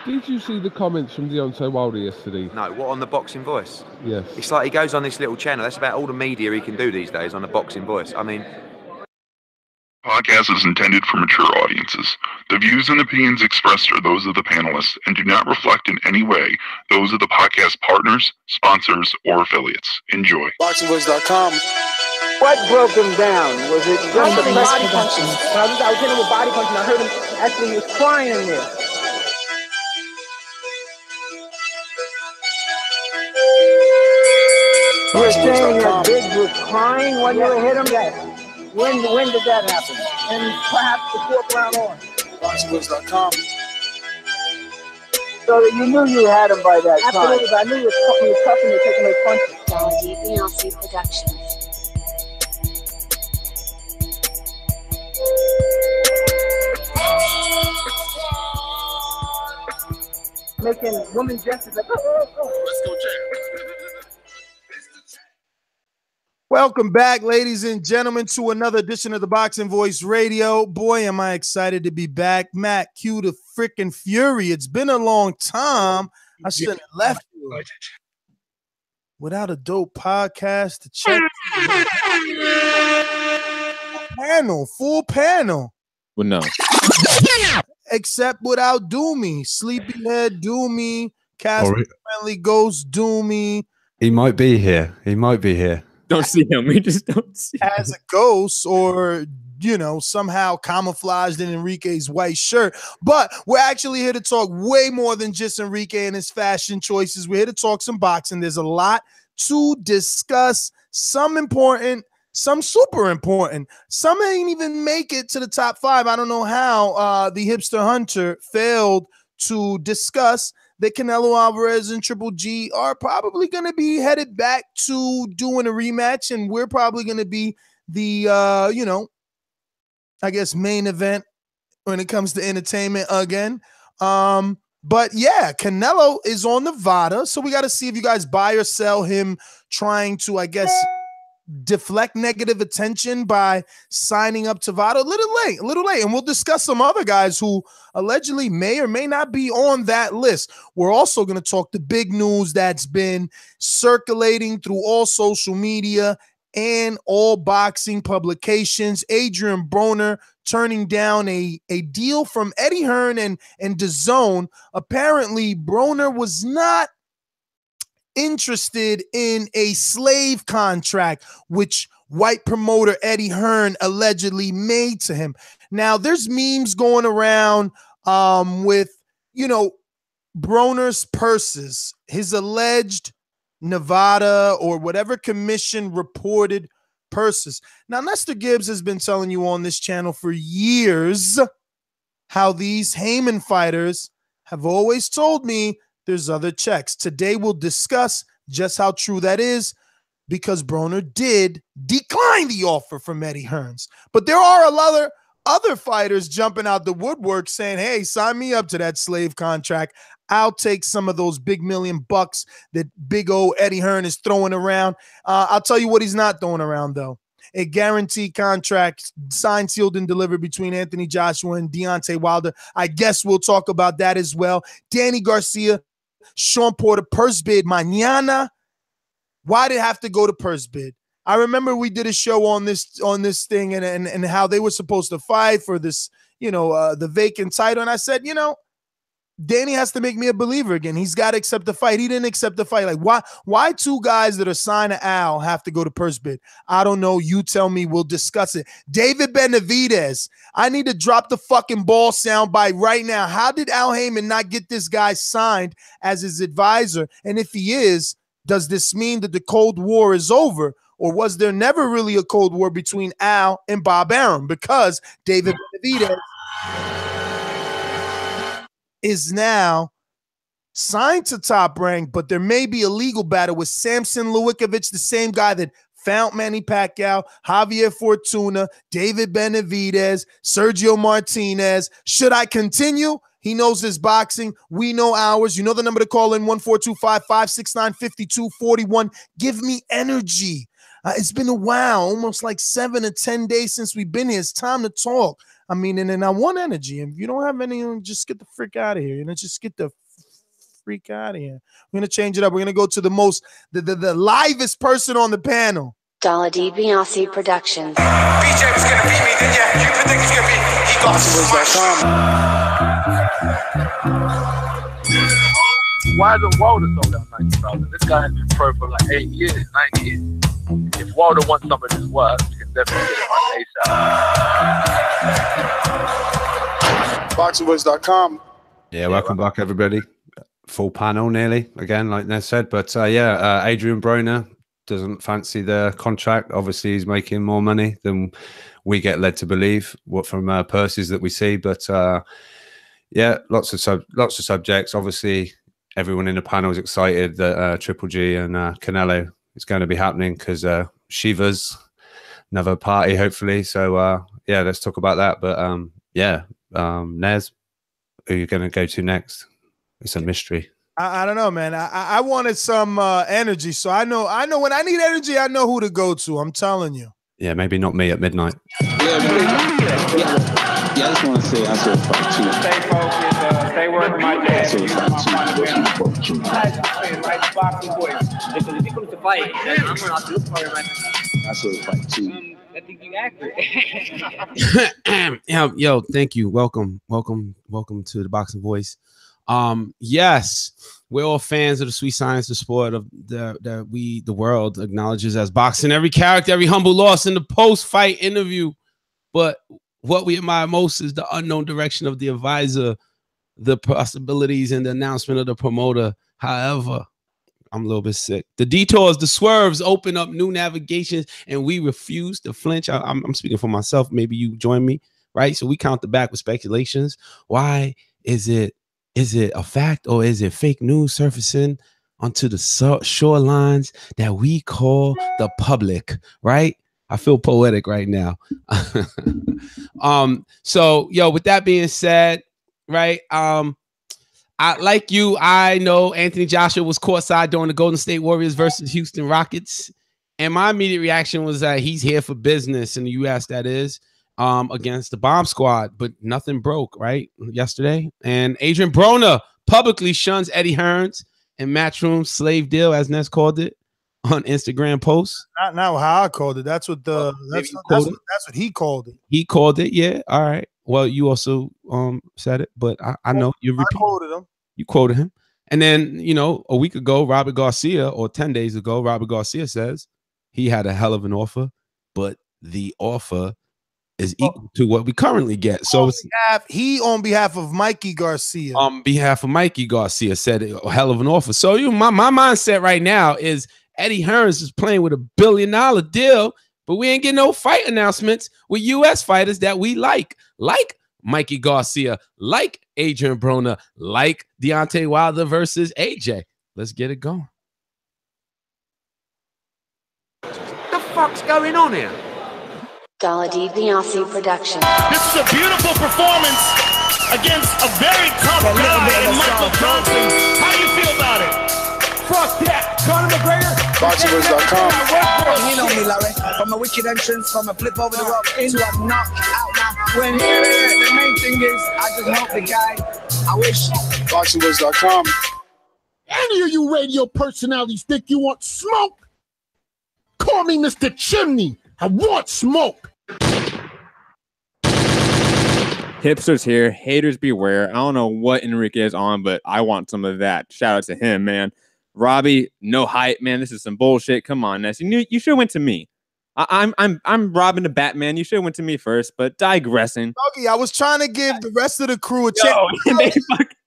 Did you see the comments from Deontay Wilder yesterday? No, what, on the Boxing Voice? Yes. It's like he goes on this little channel. That's about all the media he can do these days on the Boxing Voice. I mean... Podcast is intended for mature audiences. The views and opinions expressed are those of the panelists and do not reflect in any way those of the podcast partners, sponsors, or affiliates. Enjoy. BoxingVoice.com. What broke him down? Was it just a body punching? I was hitting him with body punching. I heard him actually, he was crying in there. You were saying that Gibbs was crying when you hit him? Yes. When did that happen? And perhaps the fourth round on. BoxingVoice.com. So that you knew you had him by that time. Absolutely, but I knew he was tough and he was taking those punches. Quality Beyonce Productions. Making woman gestures like, oh. Let's go, Jay. Welcome back, ladies and gentlemen, to another edition of the Boxing Voice Radio. Boy, am I excited to be back. Matt, cue the freaking fury. It's been a long time. I shouldn't have left you without a dope podcast to check. Full panel. Well, no. Except without Doomy. Sleepyhead, Doomy, Casper Friendly Ghost, Doomy. He might be here. Don't see him. We just don't see him. As a ghost or, somehow camouflaged in Enrique's white shirt. But we're actually here to talk way more than just Enrique and his fashion choices. We're here to talk some boxing. There's a lot to discuss. Some important, some super important. Some ain't even make it to the top 5. I don't know how the Hipster Hunter failed to discuss that Canelo Alvarez and Triple G are probably going to be headed back to doing a rematch, and we're probably going to be the, main event when it comes to entertainment again. But yeah, Canelo is on the VADA, so we got to see if you guys buy or sell him trying to, deflect negative attention by signing up to VADA. A little late. And we'll discuss some other guys who allegedly may or may not be on that list. We're also going to talk the big news that's been circulating through all social media and all boxing publications. Adrien Broner turning down a deal from Eddie Hearn and DAZN. Apparently, Broner was not interested in a slave contract, which white promoter Eddie Hearn allegedly made to him. Now, there's memes going around with, Broner's purses, his alleged Nevada or whatever commission reported purses. Now, Nestor Gibbs has been telling you on this channel for years how these Heyman fighters have always told me there's other checks. Today we'll discuss just how true that is, because Broner did decline the offer from Eddie Hearns. But there are a lot of other fighters jumping out the woodwork saying, hey, sign me up to that slave contract. I'll take some of those big $1 million that big old Eddie Hearn is throwing around. I'll tell you what he's not throwing around, though. A guaranteed contract signed, sealed, and delivered between Anthony Joshua and Deontay Wilder. I guess we'll talk about that as well. Danny Garcia, Shawn Porter, purse bid mañana. Why did it have to go to purse bid? I remember we did a show on this thing and how they were supposed to fight for this, the vacant title. And I said, Danny has to make me a believer again. He's got to accept the fight. He didn't accept the fight. Like, why two guys that are signed to Al have to go to purse bid? I don't know. You tell me. We'll discuss it. David Benavidez. I need to drop the fucking ball soundbite right now. How did Al Heyman not get this guy signed as his advisor? And if he is, does this mean that the Cold War is over? Or was there never really a Cold War between Al and Bob Arum? Because David Benavidez is now signed to Top Rank, but there may be a legal battle with Sampson Lewickovic, the same guy that found Manny Pacquiao, Javier Fortuna, David Benavidez, Sergio Martinez. Should I continue? He knows his boxing. We know ours. You know the number to call in, 1-425-569-5241. Give me energy. It's been a while, almost like 7 or 10 days since we've been here. It's time to talk. I mean, and I want energy. And if you don't have any, just get the frick out of here. You know, just get the freak out of here. We're gonna change it up. We're gonna go to the livest person on the panel. Gennady Golovkin Productions. BJ was gonna beat me, then yeah, you predict he's gonna beat me. He got Why is Wilder so damn nice, brother? This guy has been pro for like 8 years, 9 years. If Wilder wants some of his work, you can definitely get it on ASAP. BoxingVoice.com. Yeah, welcome back, everybody. Full panel nearly again, like Ned said. But yeah, Adrien Broner doesn't fancy the contract. Obviously, he's making more money than we get led to believe. What from purses that we see, but yeah, lots of subjects. Obviously, everyone in the panel is excited that Triple G and Canelo is going to be happening because Shiva's another party, hopefully. So yeah, let's talk about that. But yeah, Nez, who are you going to go to next? It's a mystery. I don't know, man. I wanted some energy, so I know when I need energy, I know who to go to. I'm telling you. Yeah, maybe not me at midnight. Yeah, I just want to say I saw fight too. Stay focused, stay working my dad. I saw fight too. If he comes to fight, then I'm going to look for him. I saw fight too. I think you accurate. Yo, thank you. Welcome to the Boxing Voice. Yes, we're all fans of the sweet science, the sport of the world acknowledges as boxing. Every character, every humble loss in the post-fight interview. But what we admire most is the unknown direction of the advisor, the possibilities and the announcement of the promoter. However, I'm a little bit sick. The detours, the swerves open up new navigations, and we refuse to flinch. I'm speaking for myself. Maybe you join me, right? So we count the back with speculations. Why is it a fact or is it fake news surfacing onto the shorelines that we call the public, right? I feel poetic right now. So yo, with that being said, right? I know Anthony Joshua was courtside during the Golden State Warriors versus Houston Rockets. And my immediate reaction was that he's here for business in the US, that is. Against the Bomb Squad, but nothing broke, right? Yesterday. And Adrien Broner publicly shuns Eddie Hearns and Matchroom slave deal, as Ness called it, on Instagram posts. Not how I called it. That's what that's what he called it. He called it, yeah. All right. Well, you also said it, but I know you quoted him. You quoted him. And then, you know, a week ago, Robert Garcia, or 10 days ago, Robert Garcia says he had a hell of an offer, but the offer is equal to what we currently get. So on behalf of Mikey Garcia. On behalf of Mikey Garcia said a hell of an offer. So my mindset right now is Eddie Hearns is playing with $1 billion deal, but we ain't getting no fight announcements with US fighters that we like Mikey Garcia, like Adrien Broner, like Deontay Wilder versus AJ. Let's get it going. What the fuck's going on here? Gennady Golovkin Productions. This is a beautiful performance against a very tough guy in Michael Johnson. How do you feel about it? Fuck that. Conor McGregor. BoxingVoice.com. You know me, Larry. From a wicked entrance, from a flip over the rock into a knockout now. When the main thing is, I just hope the guy, I wish. BoxingVoice.com. Any of you radio personalities think you want smoke? Call me Mr. Chimney. I want smoke. Hipster's here. Haters beware. I don't know what Enrique is on, but I want some of that. Shout out to him, man. Robbie, no hype, man. This is some bullshit. Come on, Ness. You should have went to me. I'm Robin the Batman. You should have went to me first, but digressing. Okay, I was trying to give the rest of the crew a chance.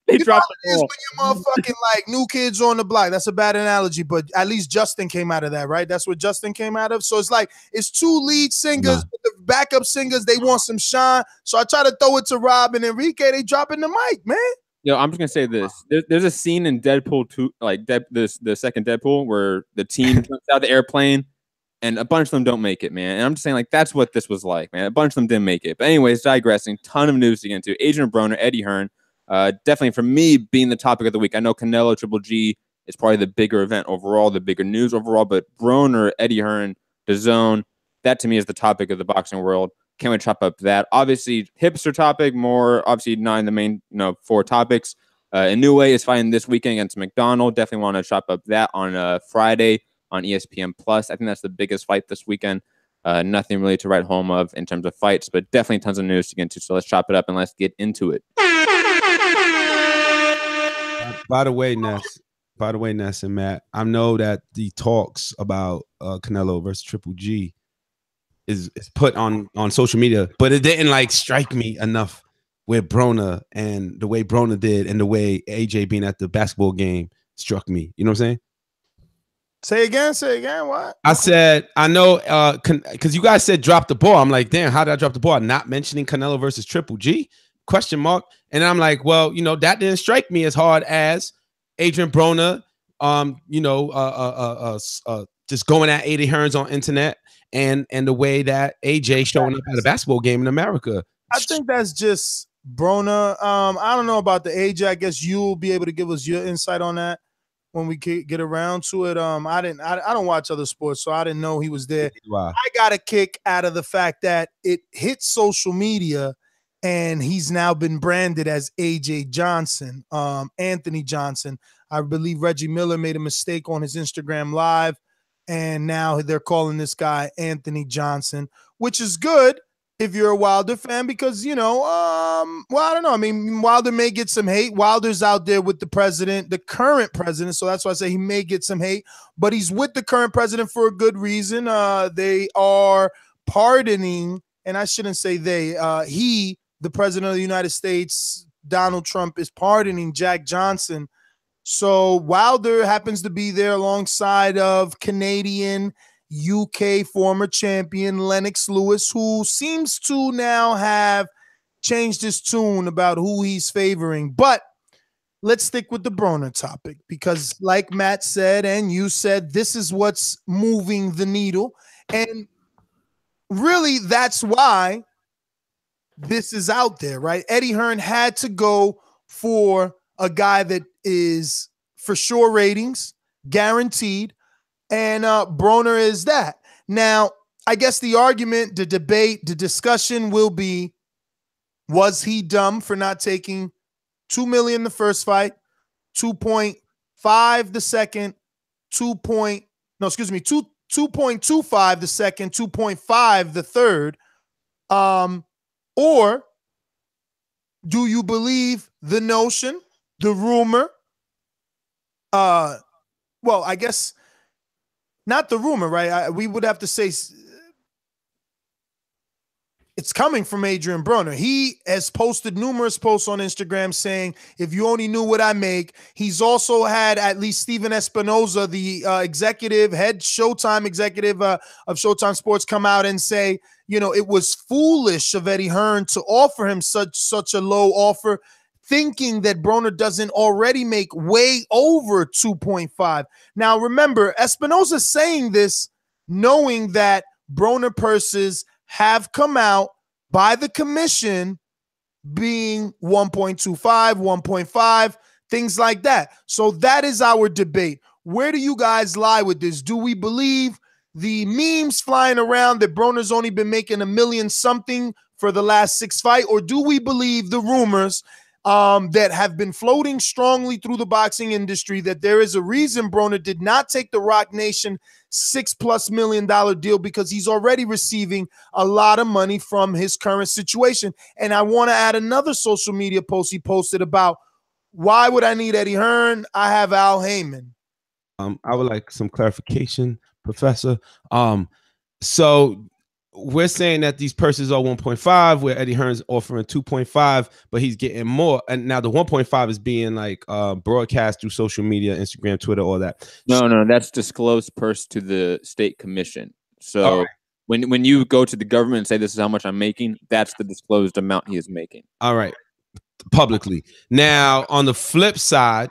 They dropped the ball. When you're motherfucking like new kids on the block. That's a bad analogy, but at least Justin came out of that, right? That's what Justin came out of. So it's like it's two lead singers, but the backup singers, they want some shine. So I try to throw it to Rob and Enrique. They dropping the mic, man. Yo, I'm just gonna say this. There's a scene in Deadpool 2, like the second Deadpool, where the team jumps out of the airplane, and a bunch of them don't make it, man. And I'm just saying, like, that's what this was like, man. A bunch of them didn't make it. But anyways, digressing. Ton of news to get into. Adrien Broner, Eddie Hearn. Definitely for me being the topic of the week. I know Canelo Triple G is probably the bigger event overall, the bigger news overall, but Broner, Eddie Hearn, DAZN. That to me is the topic of the boxing world. Can we chop up that? Obviously, hipster topic, more obviously not in the main 4 topics. Inoue is fighting this weekend against McDonald. Definitely want to chop up that on Friday on ESPN Plus. I think that's the biggest fight this weekend. Nothing really to write home of in terms of fights, but definitely tons of news to get into. So let's chop it up and let's get into it. By the way, Ness and Matt, I know that the talks about Canelo versus Triple G is put on social media, but it didn't like strike me enough with Broner and the way Broner did and the way AJ being at the basketball game struck me. You know what I'm saying? Say again. What? I said, I know, because you guys said drop the ball. I'm like, damn, how did I drop the ball? Not mentioning Canelo versus Triple G? Question mark. And I'm like, well, that didn't strike me as hard as Adrien Broner, just going at Eddie Hearns on internet and the way that AJ showing up at a basketball game in America. I think that's just Broner. I don't know about the AJ. I guess you'll be able to give us your insight on that when we get around to it. I don't watch other sports, so I didn't know he was there. Wow. I got a kick out of the fact that it hit social media and he's now been branded as AJ Johnson, Anthony Johnson. I believe Reggie Miller made a mistake on his Instagram Live, and now they're calling this guy Anthony Johnson, which is good if you're a Wilder fan because, well, I don't know. I mean, Wilder may get some hate. Wilder's out there with the president, the current president, so that's why I say he may get some hate, but he's with the current president for a good reason. They are pardoning, and I shouldn't say they, the president of the United States, Donald Trump, is pardoning Jack Johnson. So Wilder happens to be there alongside of Canadian, UK former champion Lennox Lewis, who seems to now have changed his tune about who he's favoring. But let's stick with the Broner topic because like Matt said and you said, this is what's moving the needle. And really, that's why this is out there, right? Eddie Hearn had to go for a guy that is for sure ratings, guaranteed, and Broner is that. Now, I guess the argument, the debate, the discussion will be, was he dumb for not taking $2 million the first fight, 2.5 the second, 2.25 the second, 2.5 the third, or do you believe the notion, the rumor? Well, I guess not the rumor, right? We would have to say it's coming from Adrien Broner. He has posted numerous posts on Instagram saying, if you only knew what I make. He's also had at least Steven Espinoza, the head Showtime executive of Showtime Sports, come out and say, it was foolish of Eddie Hearn to offer him such a low offer, thinking that Broner doesn't already make way over 2.5. Now, remember, Espinoza saying this knowing that Broner purses have come out by the commission being 1.25, 1.5, things like that. So that is our debate. Where do you guys lie with this? Do we believe the memes flying around that Broner's only been making $1 million something for the last 6 fights, or do we believe the rumors that have been floating strongly through the boxing industry that there is a reason Broner did not take the Rock Nation $6+ million deal because he's already receiving a lot of money from his current situation? And I want to add another social media post he posted about, why would I need Eddie Hearn? I have Al Heyman. I would like some clarification, Professor. So we're saying that these purses are 1.5, where Eddie Hearn's offering 2.5, but he's getting more. And now the 1.5 is being like broadcast through social media, Instagram, Twitter, all that. No, that's disclosed purse to the state commission. So when you go to the government and say this is how much I'm making, that's the disclosed amount he is making. All right, publicly. Now on the flip side,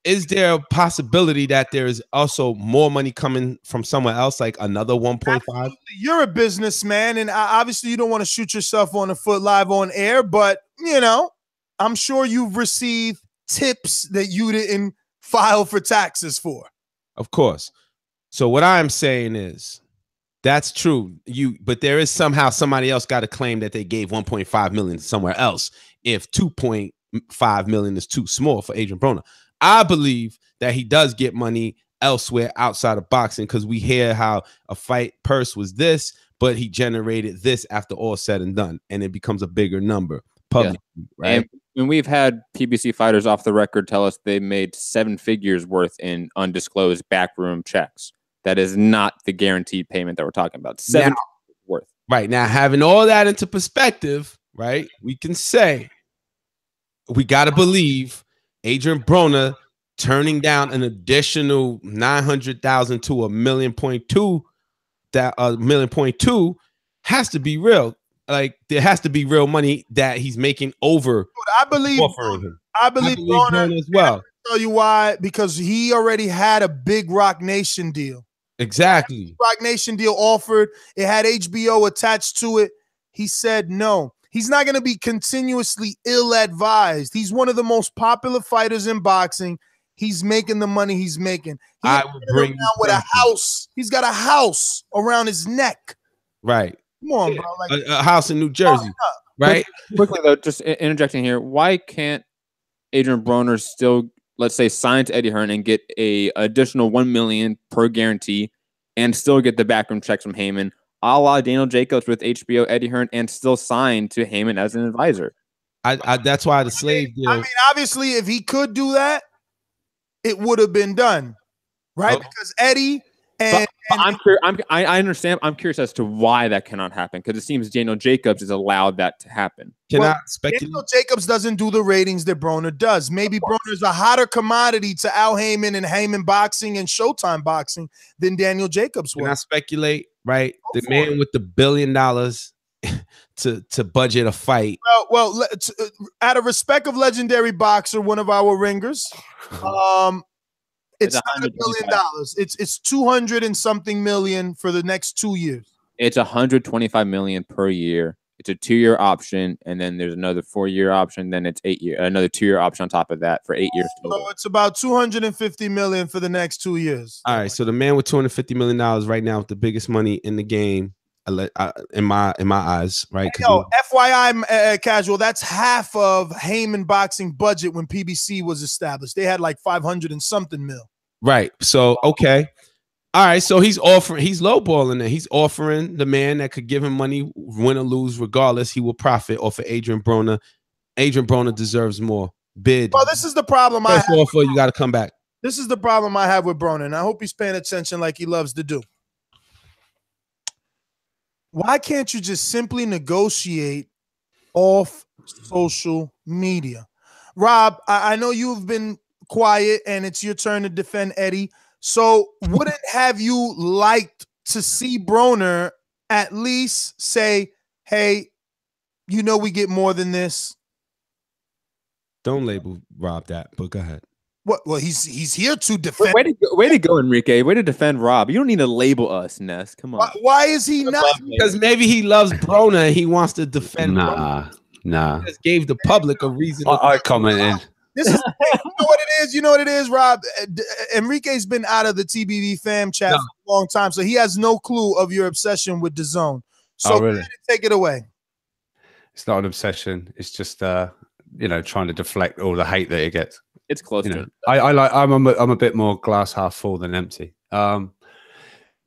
is there a possibility that there is also more money coming from somewhere else, like another 1.5? You're a businessman, and obviously you don't want to shoot yourself on the foot live on air, but, I'm sure you've received tips that you didn't file for taxes for. Of course. So what I'm saying is that's true. But there is somehow somebody else got to claim that they gave 1.5 million somewhere else if 2.5 million is too small for Adrien Broner. I believe that he does get money elsewhere outside of boxing because we hear how a fight purse was this, but he generated this after all said and done, and it becomes a bigger number publicly, right? And we've had PBC fighters off the record tell us they made 7 figures worth in undisclosed backroom checks. That is not the guaranteed payment that we're talking about. 7 figures worth. Right. Now, having all that into perspective, right, we can say we got to believe Adrien Broner turning down an additional 900,000 to $1.2 million, that $1.2 million has to be real. Like there has to be real money that he's making over. I believe Broner as well. I'll tell you why, because he already had a big Rock Nation deal. Exactly. Rock Nation deal offered. It had HBO attached to it. He said no. He's not going to be continuously ill-advised. He's one of the most popular fighters in boxing. He's making the money he's making. I would bring around with a house. He's got a house around his neck. Right. Come on, bro. Like, a house in New Jersey. Right. Quickly though, just interjecting here. Why can't Adrien Broner still, let's say, sign to Eddie Hearn and get a additional $1 million per guarantee, and still get the backroom checks from Heyman, a la Daniel Jacobs with HBO, Eddie Hearn, and still sign to Heyman as an advisor? That's why the slave deal. I mean, obviously, if he could do that, it would have been done, right? Because Eddie and I understand. I'm curious as to why that cannot happen, because it seems Daniel Jacobs has allowed that to happen. Cannot speculate. Daniel Jacobs doesn't do the ratings that Broner does. Maybe Broner's a hotter commodity to Al Heyman and Heyman Boxing and Showtime Boxing than Daniel Jacobs was. Can I speculate? Right, the man with the $1 billion to budget a fight. Well, out of respect of legendary boxer, one of our ringers, it's not $1 billion. It's 200 and something million for the next 2 years. It's 125 million per year. It's a 2-year option, and then there's another 4-year option. Then it's 8 year, another 2-year option on top of that for 8 years. So it's about 250 million for the next 2 years. All right, so the man with $250 million right now with the biggest money in the game, in my eyes, right? Yo, FYI, casual. That's half of Heyman Boxing budget when PBC was established. They had like 500 and something mil. Right. So okay. All right. So he's lowballing it. He's offering the man that could give him money, win or lose, regardless. He will profit off of Adrien Broner. Adrien Broner deserves more. Bid. Well, this is the problem I have. Offer, you got to come back. This is the problem I have with Broner, and I hope he's paying attention like he loves to do. Why can't you just simply negotiate off social media? Rob, I know you've been quiet and it's your turn to defend Eddie. So wouldn't have you liked to see Broner at least say, hey, you know we get more than this? Don't label Rob that, but go ahead. What? Well, he's here to defend. Way to go, Enrique. Way to defend Rob. You don't need to label us, Ness. Come on. Why is he not? Because maybe he loves Broner and he wants to defend. Nah. He just gave the public a reason. I commented. This is, you know what it is. You know what it is, Rob. Enrique's been out of the TBV fam chat for a long time, so he has no clue of your obsession with DAZN. So really? Take it away. It's not an obsession. It's just trying to deflect all the hate that it gets. It's close to it. I'm a bit more glass half full than empty. I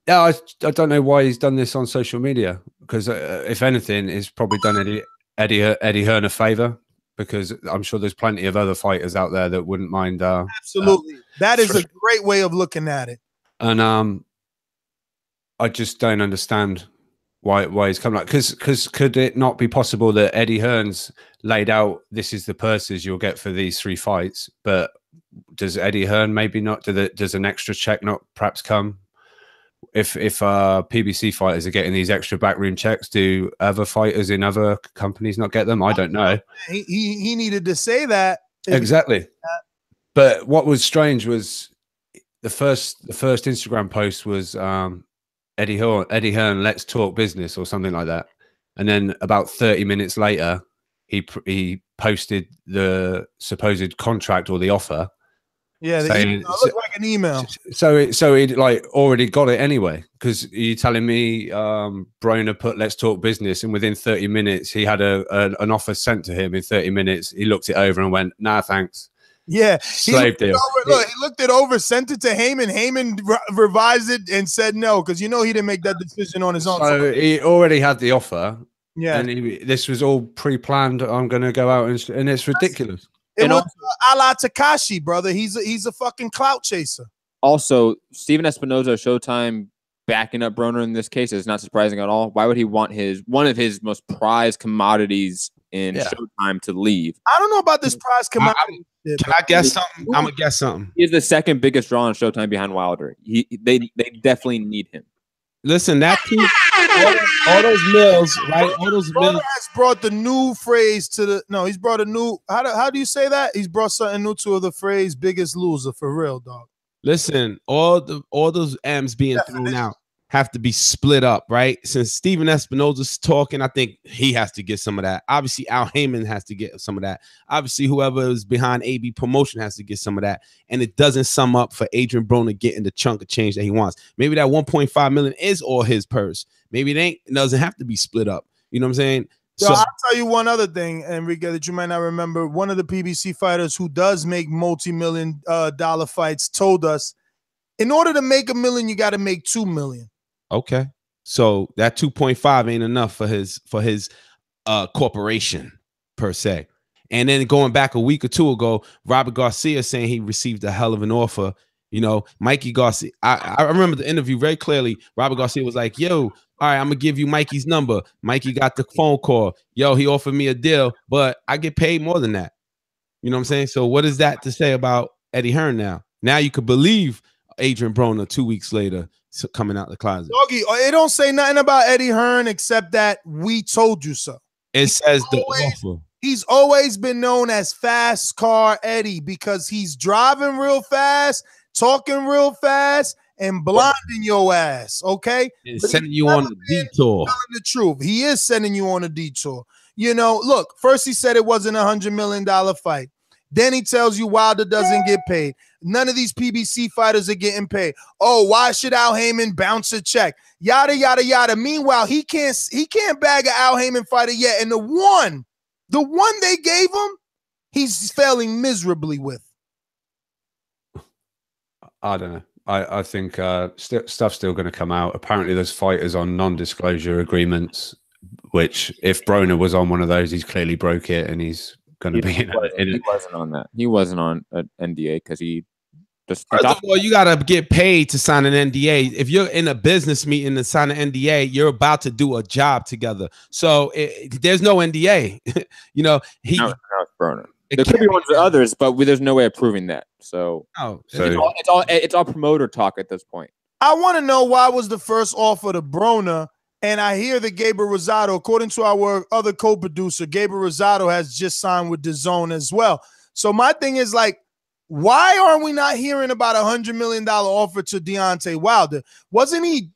don't know why he's done this on social media, because if anything, it's probably done Eddie Hearn a favor, because I'm sure there's plenty of other fighters out there that wouldn't mind. Absolutely, that is a great way of looking at it. And I just don't understand why he's coming. Because could it not be possible that Eddie Hearn's laid out, this is the purses you'll get for these 3 fights, but does Eddie Hearn maybe not? Does an extra check not perhaps come? If PBC fighters are getting these extra backroom checks, do other fighters in other companies not get them? I don't know. He needed to say that. Exactly. But what was strange was the first Instagram post was Eddie Hearn, let's talk business or something like that. And then about 30 minutes later, he posted the supposed contract or the offer, Yeah, the email looked like an email. So he like already got it anyway. Because you're telling me Broner put "Let's talk business," and within 30 minutes he had an offer sent to him. In 30 minutes, he looked it over and went, "Nah, thanks." Yeah, slave deal. He looked it over, sent it to Heyman. Heyman revised it and said no, because he didn't make that decision on his own. So he already had the offer. Yeah, and this was all pre-planned. I'm going to go out and it's ridiculous. It was a la Takashi, brother. He's a fucking clout chaser. Also, Steven Espinoza, Showtime backing up Broner in this case is not surprising at all. Why would he want one of his most prized commodities in Showtime to leave? I don't know about this prize commodity. Can I guess something? I'm gonna guess something. He's the second biggest draw on Showtime behind Wilder. They definitely need him. Listen, that team, all those mills, right? All those mills has brought the new phrase to the. No, he's brought a new. How do you say that? He's brought something new to the phrase "biggest loser" for real, dog. Listen, all those M's being thrown out have to be split up, right? Since Steven Espinoza's talking, I think he has to get some of that. Obviously, Al Heyman has to get some of that. Obviously, whoever is behind AB Promotion has to get some of that. And it doesn't sum up for Adrien Broner getting the chunk of change that he wants. Maybe that 1.5 million is all his purse. Maybe it doesn't have to be split up. You know what I'm saying? So I'll tell you one other thing, Enrique, that you might not remember. One of the PBC fighters who does make multi-million dollar fights told us, in order to make $1 million, you got to make $2 million. Okay, so that 2.5 ain't enough for his corporation per se. And then going back a week or two ago, Robert Garcia saying he received a hell of an offer. Mikey Garcia. I remember the interview very clearly. Robert Garcia was like, "Yo, all right, I'm gonna give you Mikey's number." Mikey got the phone call. Yo, he offered me a deal, but I get paid more than that. You know what I'm saying? So what is that to say about Eddie Hearn now? Now you could believe Adrien Broner 2 weeks later coming out the closet. Doggy, it don't say nothing about Eddie Hearn except that we told you so. It says the offer. He's always been known as Fast Car Eddie because he's driving real fast, talking real fast, and blinding your ass, okay? And sending you on a detour. Telling the truth. He is sending you on a detour. Look, first he said it wasn't a $100 million fight. Then he tells you Wilder doesn't get paid. None of these PBC fighters are getting paid. Oh, why should Al Heyman bounce a check? Yada, yada, yada. Meanwhile, he can't bag an Al Heyman fighter yet. And the one they gave him, he's failing miserably with. I don't know. I think stuff's still going to come out. Apparently, there's fighters on non-disclosure agreements, which if Broner was on one of those, he's clearly broke it and he's going to be he wasn't on that. He wasn't on an NDA because he just. First of all, you got to get paid to sign an NDA. If you're in a business meeting to sign an NDA, you're about to do a job together. So there's no NDA. No, it's Broner. There could be ones with others, but there's no way of proving that. So it's all promoter talk at this point. I want to know why was the first offer to Broner. And I hear that Gabriel Rosado, according to our other co-producer, Gabriel Rosado has just signed with DAZN as well. So my thing is why are we not hearing about a $100 million offer to Deontay Wilder? Wasn't he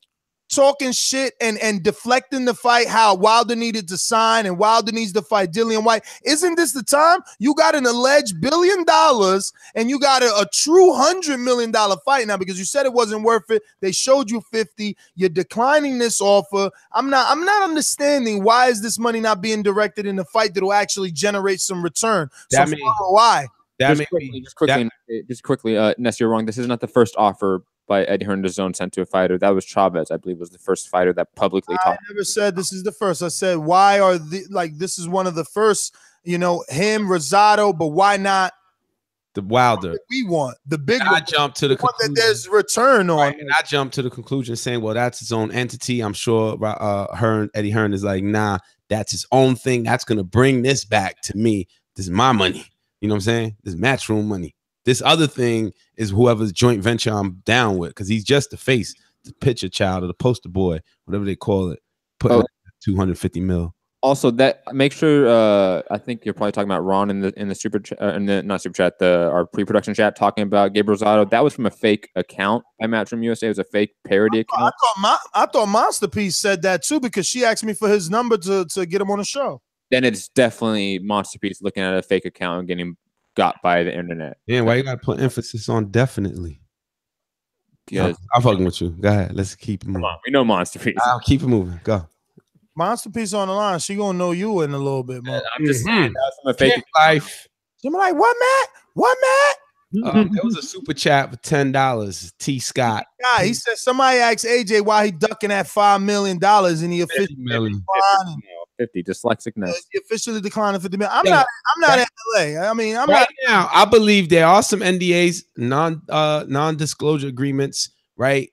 talking shit and deflecting the fight, how Wilder needed to sign and Wilder needs to fight Dillian White? Isn't this the time? You got an alleged $1 billion and you got a true $100 million fight now because you said it wasn't worth it. They showed you 50. You're declining this offer. I'm not understanding why is this money not being directed in a fight that will actually generate some return. Why? Just quickly, Ness, you're wrong. This is not the first offer by Eddie Hearn and DAZN sent to a fighter. That was Chavez, I believe, was the first fighter that publicly talked. I never said this is the first. I said, why are this is one of the first, him, Rosado, but why not the Wilder? We want the big one. I jumped to the conclusion that there's return on. Right, and I jumped to the conclusion saying, well, that's his own entity. I'm sure Eddie Hearn is like, nah, that's his own thing. That's going to bring this back to me. This is my money. You know what I'm saying? This is Matchroom money. This other thing is whoever's joint venture I'm down with because he's just the face, the picture child or the poster boy, whatever they call it. Put 250 mil. Also, that make sure. I think you're probably talking about Ron in the super chat, not super chat, our pre-production chat, talking about Gabriel Rosado. That was from a fake account by Matchroom USA. It was a fake parody account. I thought Monsterpiece said that too because she asked me for his number to get him on the show. Then it's definitely Monsterpiece looking at a fake account and getting got by the internet. Yeah, why you gotta put emphasis on definitely? Because I'm fucking with you. Go ahead. Let's keep it moving. come on, we know Monster Piece. I'll keep it moving. Go. Monster Piece on the line. She gonna know you in a little bit more. I'm just saying that's from a fake life. She be like, what, Matt? What, Matt? There was a super chat for $10. T. Scott. Yeah, he said somebody asked AJ why he ducking that $5 million and he officially declined. 50 dyslexicness. He officially declined 50 million. I'm not in LA. I mean, I'm right not now. I believe there are some NDAs, non-disclosure agreements, right,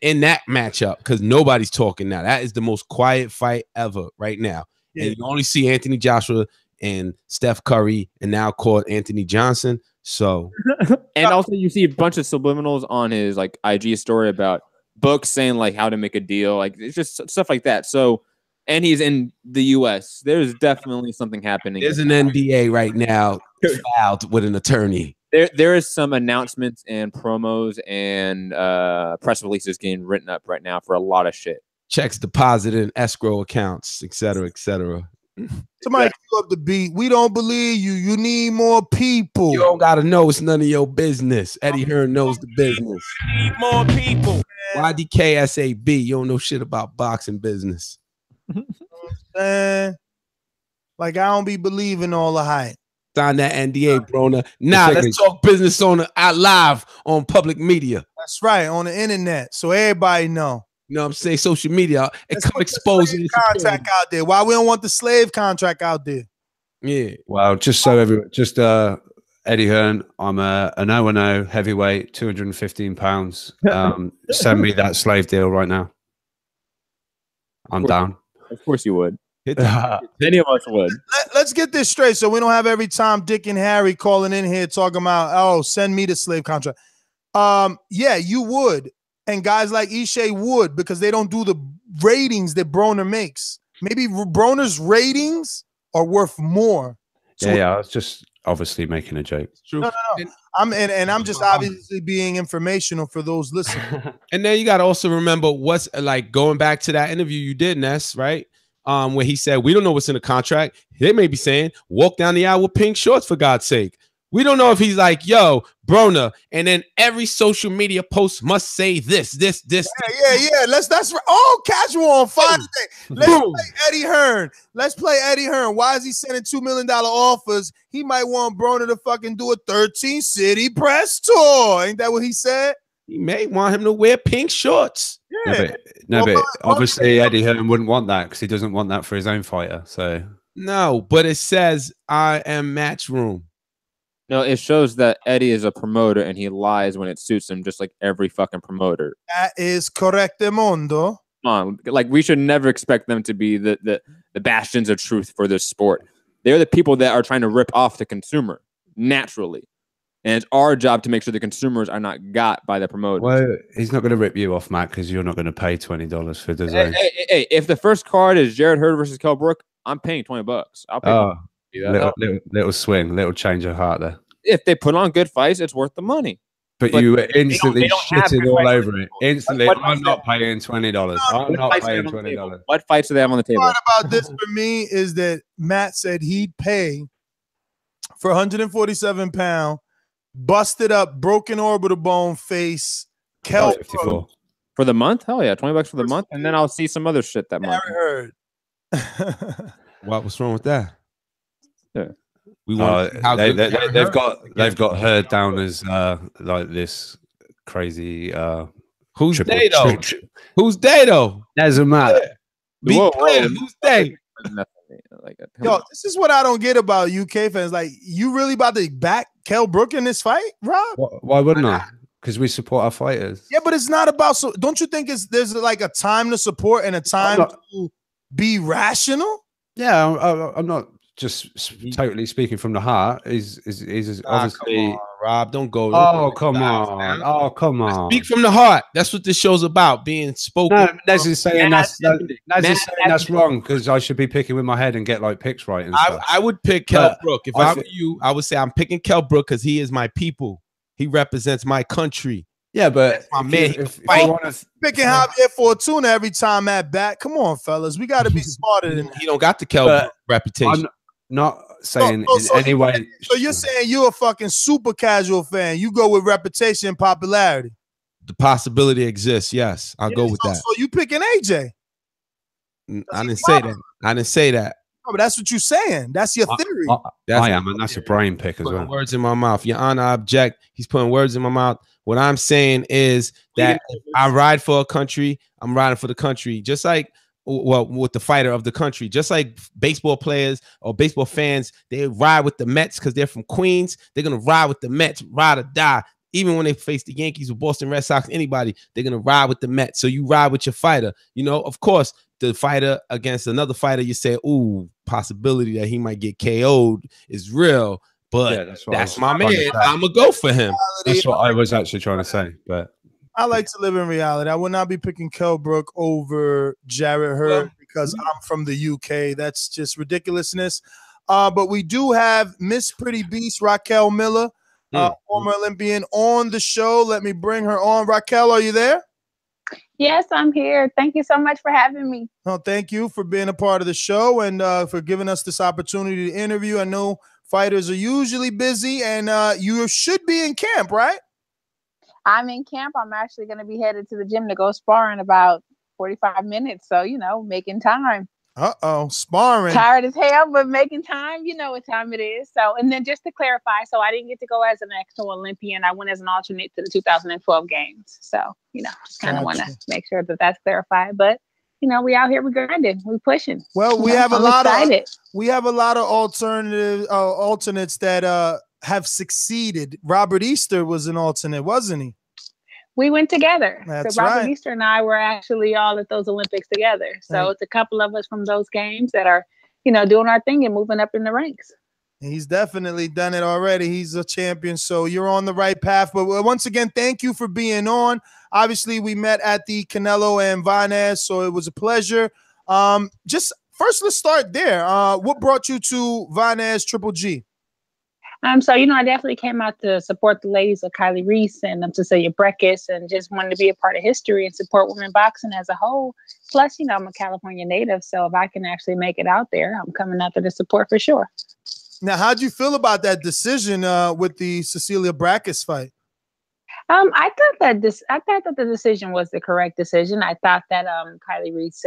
in that matchup because nobody's talking now. That is the most quiet fight ever right now, and you only see Anthony Joshua and Steph Curry, and now called Anthony Johnson. So, and also you see a bunch of subliminals on his like IG story about books saying like how to make a deal, like it's just stuff like that. So, and he's in the U.S. There's definitely something happening. There's an NDA right now filed with an attorney. There is some announcements and promos and press releases getting written up right now for a lot of shit. Checks deposited in escrow accounts, et cetera, et cetera. Somebody cue up the beat. We don't believe you. You need more people. You don't gotta know. It's none of your business. Eddie Hearn knows the business. Need more people. YDKSAB. You don't know shit about boxing business. Man, like I don't be believing all the hype. Sign that NDA, Broner. Now let's talk business on out live on public media. That's right, on the internet, so everybody know. You know what I'm saying? Social media. It come exposing the contract out there. Why we don't want the slave contract out there? Yeah. Well, just so everyone, just Eddie Hearn, I'm an 0-0 heavyweight, 215 pounds. Send me that slave deal right now. I'm down. Of course you would. Many of us would. Let's get this straight so we don't have every time Dick and Harry calling in here talking about, oh, send me the slave contract. Yeah, you would. And guys like Ishe would, because they don't do the ratings that Broner makes. Maybe Broner's ratings are worth more. So yeah, I was just obviously making a joke. True. No. I'm just obviously being informational for those listening. And then you got to also remember what's like going back to that interview you did, Ness, right? Where he said, we don't know what's in the contract. They may be saying, walk down the aisle with pink shorts, for God's sake. We don't know if he's like, yo, Broner, and then every social media post must say this. Yeah. That's all casual on fire today. Let's play Eddie Hearn. Let's play Eddie Hearn. Why is he sending $2 million offers? He might want Broner to fucking do a 13-city press tour. Ain't that what he said? He may want him to wear pink shorts. Yeah. No, but obviously Eddie Hearn wouldn't want that because he doesn't want that for his own fighter. So no, but it says I am Matchroom. No, it shows that Eddie is a promoter and he lies when it suits him, just like every fucking promoter. That is correct, Mondo. Come on, like we should never expect them to be the bastions of truth for this sport. They're the people that are trying to rip off the consumer naturally. And it's our job to make sure the consumers are not got by the promoter. Well, he's not going to rip you off, Matt, because you're not going to pay $20 for DAZN. Hey, if the first card is Jared Hurd versus Kell Brook, I'm paying $20. I'll pay little swing, little change of heart there. If they put on good fights, it's worth the money. But you were instantly shitting all over it. Instantly, I'm not paying $20. I'm not paying $20. What fights do they have on the table? The part about this for me is that Matt said he'd pay for 147-pound, busted up, broken orbital bone face, Kell Brook. For the month? Hell yeah, $20 for the month, and then I'll see some other shit that month. Heard. What's wrong with that? Yeah. We want they've got Heard down as like this crazy. Who's they though? Who's they though? Doesn't matter. Be clear. Who's they? Yo, this is what I don't get about UK fans. Like, you really about to back Kell Brook in this fight, Rob? Why wouldn't I? Because we support our fighters. Yeah, but it's not about. So, don't you think there's like a time to support and a time to be rational? Yeah, I'm not just totally speaking from the heart. He's obviously. Come on, Rob, don't go. Oh, come on. Oh, come on. Speak from the heart. That's what this show's about, being spoken. No, Nez is saying that's wrong because I should be picking with my head and get like picks right. And stuff. I would pick Kell Brook. If I were you, I would say I'm picking Kell Brook because he is my people. He represents my country. Yeah, but my man, if you want to picking Javier Fortuna every time at bat, come on, fellas, we got to be smarter than that. He don't got the Kell Brook reputation. Not saying in any way. So you're saying you're a fucking super casual fan. You go with reputation and popularity. The possibility exists. Yes, I'll go with that. So you picking AJ? I didn't say that. I didn't say that. No, but that's what you're saying. That's your theory. I am, and that's a brain pick as well. Words in my mouth. Your Honor, I object. He's putting words in my mouth. What I'm saying is that if I ride for a country, I'm riding for the country. Just like, well, with the fighter of the country. Just like baseball players or baseball fans, they ride with the Mets because they're from Queens. They're going to ride with the Mets, ride or die. Even when they face the Yankees or Boston Red Sox, anybody, they're going to ride with the Mets. So you ride with your fighter. You know, of course, the fighter against another fighter, you say, ooh, possibility that he might get KO'd is real. But that's my man. I'm going to go for him. That's what I was actually trying to say. But I like to live in reality. I would not be picking Kell Brook over Jarrett Hurd because I'm from the UK. That's just ridiculousness. But we do have Miss Pretty Beast, Raquel Miller, former Olympian, on the show. Let me bring her on. Raquel, are you there? Yes, I'm here. Thank you so much for having me. No, thank you for being a part of the show and for giving us this opportunity to interview. I know fighters are usually busy, and you should be in camp, right? I'm in camp. I'm actually going to be headed to the gym to go spar in about 45 minutes. So, you know, making time. Sparring. Tired as hell, but making time. You know what time it is. So, and then just to clarify, so I didn't get to go as an actual Olympian. I went as an alternate to the 2012 games. So, you know, just kind of want to make sure that that's clarified. But, you know, we out here, we grinding, we pushing. Well, we have a lot of alternates that have succeeded. Robert Easter was an alternate, wasn't he? We went together. That's so Robert right. Easter and I were actually all at those Olympics together. So it's a couple of us from those games that are, you know, doing our thing and moving up in the ranks. He's definitely done it already. He's a champion. So you're on the right path. But once again, thank you for being on. Obviously, we met at the Canelo and Lainez, so it was a pleasure. Just first, let's start there. What brought you to Lainez Triple G? So, you know, I definitely came out to support the ladies of Kylie Reese and Cecilia Brækhus and just wanted to be a part of history and support women boxing as a whole. Plus, you know, I'm a California native, so if I can actually make it out there, I'm coming out there to support for sure. Now, how'd you feel about that decision with the Cecilia Brækhus fight? I thought that the decision was the correct decision. I thought that Kylie Reese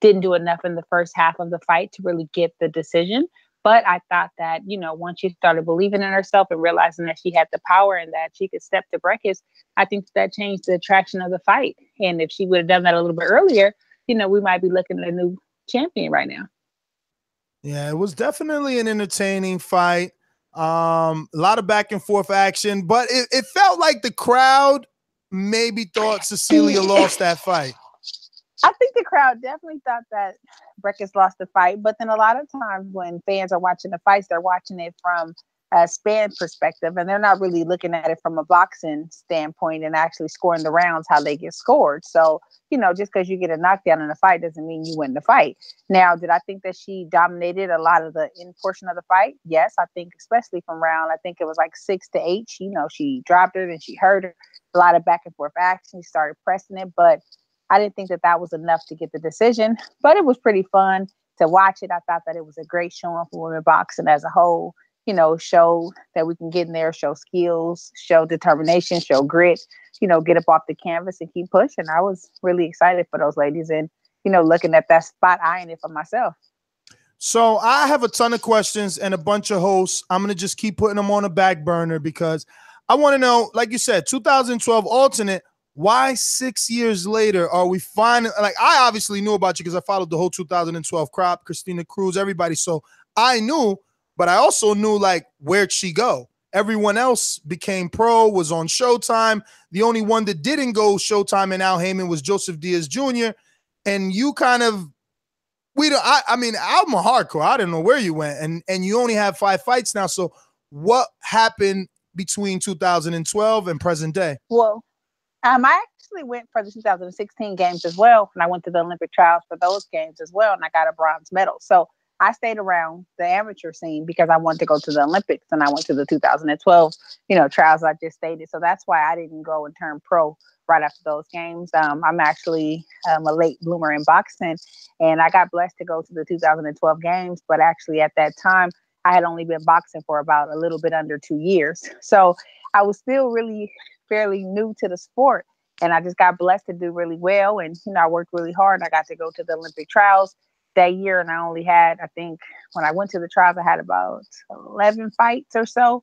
didn't do enough in the first half of the fight to really get the decision. But I thought that, you know, once she started believing in herself and realizing that she had the power and that she could step to Brækhus, I think that changed the attraction of the fight. And if she would have done that a little bit earlier, you know, we might be looking at a new champion right now. Yeah, it was definitely an entertaining fight. A lot of back and forth action, but it felt like the crowd maybe thought Cecilia lost that fight. I think the crowd definitely thought that Brækhus lost the fight, but then a lot of times when fans are watching the fights, they're watching it from a span perspective, and they're not really looking at it from a boxing standpoint and actually scoring the rounds how they get scored. So, you know, just because you get a knockdown in a fight doesn't mean you win the fight. Now, did I think that she dominated a lot of the end portion of the fight? Yes, I think especially from round, I think it was like 6-8. She dropped her and she hurt her. A lot of back and forth action. She started pressing it, but I didn't think that was enough to get the decision, but it was pretty fun to watch it. I thought that it was a great showing for women boxing as a whole, you know, show that we can get in there, show skills, show determination, show grit, you know, get up off the canvas and keep pushing. I was really excited for those ladies and, you know, looking at that spot, eyeing it for myself. So I have a ton of questions and a bunch of hosts. I'm going to just keep putting them on a back burner because I want to know, like you said, 2012 alternate. Why 6 years later are we finally, like, I obviously knew about you because I followed the whole 2012 crop, Christina Cruz, everybody. So I knew, but I also knew, like, where'd she go? Everyone else became pro, was on Showtime. The only one that didn't go Showtime and Al Heyman was Joseph Diaz Jr. And you kind of, I mean, I'm a hardcore. I didn't know where you went. And you only have 5 fights now. So what happened between 2012 and present day? Well, I actually went for the 2016 games as well, and I went to the Olympic trials for those games as well, and I got a bronze medal. So I stayed around the amateur scene because I wanted to go to the Olympics, and I went to the 2012, you know, trials I just stated. So that's why I didn't go and turn pro right after those games. I'm actually a late bloomer in boxing, and I got blessed to go to the 2012 games, but actually at that time, I had only been boxing for about a little bit under 2 years. So I was still really fairly new to the sport. And I just got blessed to do really well. And, I worked really hard. I got to go to the Olympic trials that year. And I only had, I think, when I went to the trials, I had about 11 fights or so.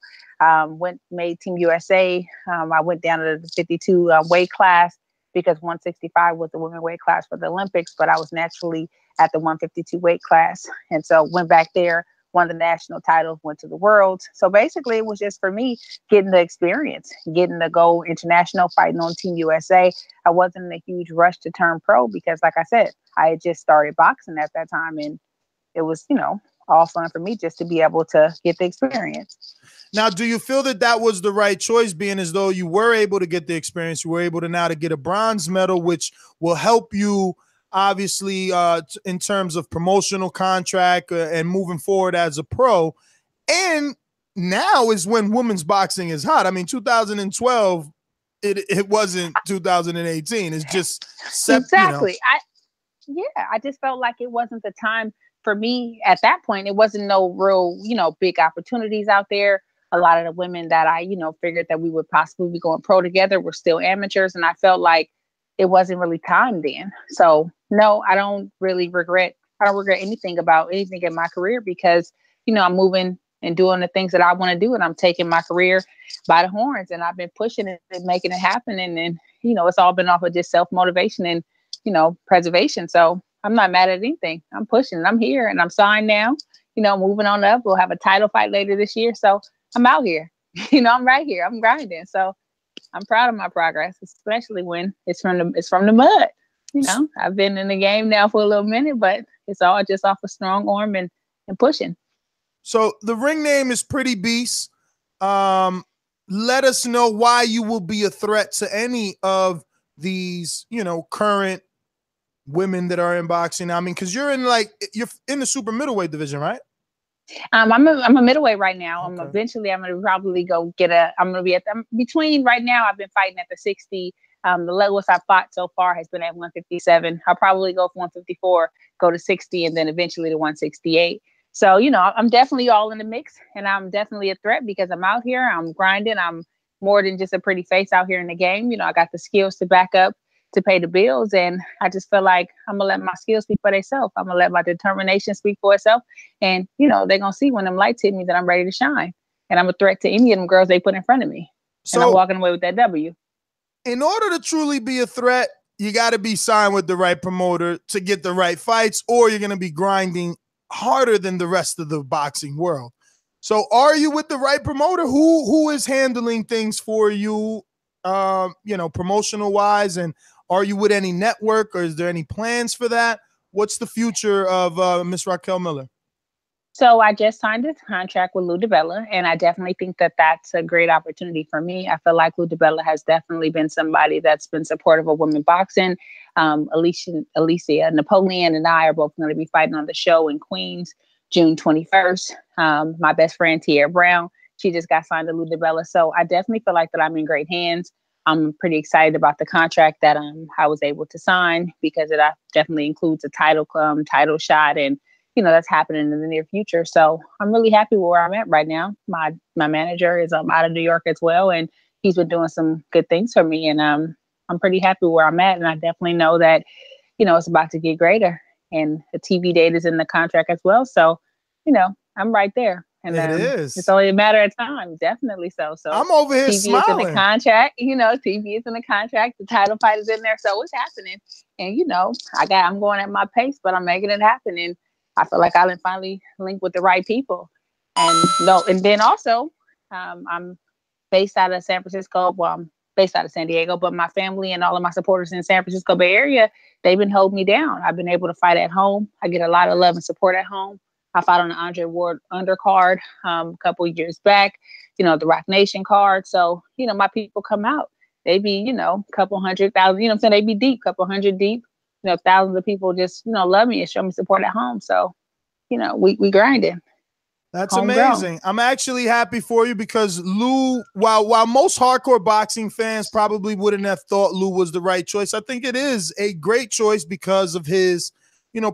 Made Team USA. I went down to the 52 weight class because 165 was the women weight class for the Olympics. But I was naturally at the 152 weight class. And so went back there, won the national titles, went to the Worlds. So basically, it was just for me getting the experience, getting to go international, fighting on Team USA. I wasn't in a huge rush to turn pro because, like I said, I had just started boxing at that time. And it was, all fun for me just to be able to get the experience. Now, do you feel that that was the right choice, being as though you were able to get the experience, you were able to now to get a bronze medal, which will help you obviously in terms of promotional contract and moving forward as a pro? And now is when women's boxing is hot. I mean, 2012, it wasn't 2018. It's just exactly. I just felt like it wasn't the time for me at that point. It wasn't no real, big opportunities out there. A lot of the women that I, figured that we would possibly be going pro together were still amateurs. And I felt like it wasn't really time then. So no, I don't really regret. I don't regret anything about anything in my career because, I'm moving and doing the things that I want to do. And I'm taking my career by the horns, and I've been pushing it and making it happen. And then, it's all been off of just self-motivation and, preservation. So I'm not mad at anything. I'm pushing and I'm here and I'm signed now, moving on up. We'll have a title fight later this year. So I'm out here, I'm right here. I'm grinding. So I'm proud of my progress, especially when it's from the mud. I've been in the game now for a little minute, but it's all just off a strong arm and pushing. So the ring name is Pretty Beast. Let us know why you will be a threat to any of these, current women that are in boxing. I mean, because you're in the super middleweight division, right? I'm a middleweight right now. Okay. I'm gonna probably go get I'm gonna be at between right now. I've been fighting at the 60. The lowest I've fought so far has been at 157. I'll probably go for 154, go to 60, and then eventually to 168. So, I'm definitely all in the mix, and I'm definitely a threat because I'm out here. I'm grinding. I'm more than just a pretty face out here in the game. I got the skills to back up to pay the bills. And I just feel like I'm going to let my skills speak for themselves. I'm going to let my determination speak for itself. And, they're going to see when them lights hit me that I'm ready to shine. And I'm a threat to any of them girls they put in front of me. So, and I'm walking away with that W. In order to truly be a threat, you got to be signed with the right promoter to get the right fights, or you're going to be grinding harder than the rest of the boxing world. So are you with the right promoter? Who is handling things for you, promotional wise? And are you with any network, or is there any plans for that? What's the future of Miss Raquel Miller? So I just signed a contract with Lou DiBella, and I definitely think that that's a great opportunity for me. I feel like Lou DiBella has definitely been somebody that's been supportive of women boxing. Alicia Napoleon and I are both going to be fighting on the show in Queens, June 21st. My best friend, Tierra Brown, she just got signed to Lou DiBella. So I definitely feel like that I'm in great hands. I'm pretty excited about the contract that I was able to sign because it definitely includes a title shot, and that's happening in the near future. So I'm really happy where I'm at right now. My manager is out of New York as well, and he's been doing some good things for me, and I'm pretty happy where I'm at. And I definitely know that it's about to get greater, and the TV date is in the contract as well. So I'm right there. And it is. It's only a matter of time, definitely so. So I'm over here TV smiling. is in the contract, TV is in the contract, the title fight is in there, so it's happening. And I'm going at my pace, but I'm making it happen. And I feel like I finally linked with the right people. And then also, I'm based out of San Francisco. Well, I'm based out of San Diego, but my family and all of my supporters in San Francisco Bay Area, they've been holding me down. I've been able to fight at home. I get a lot of love and support at home. I fought on the Andre Ward undercard a couple of years back, the Rock Nation card. So, my people come out. They be, a couple 100,000, they be deep, couple hundred deep. Thousands of people just, love me and show me support at home. So, we grinding. That's amazing. I'm actually happy for you because Lou, while most hardcore boxing fans probably wouldn't have thought Lou was the right choice, I think it is a great choice because of his,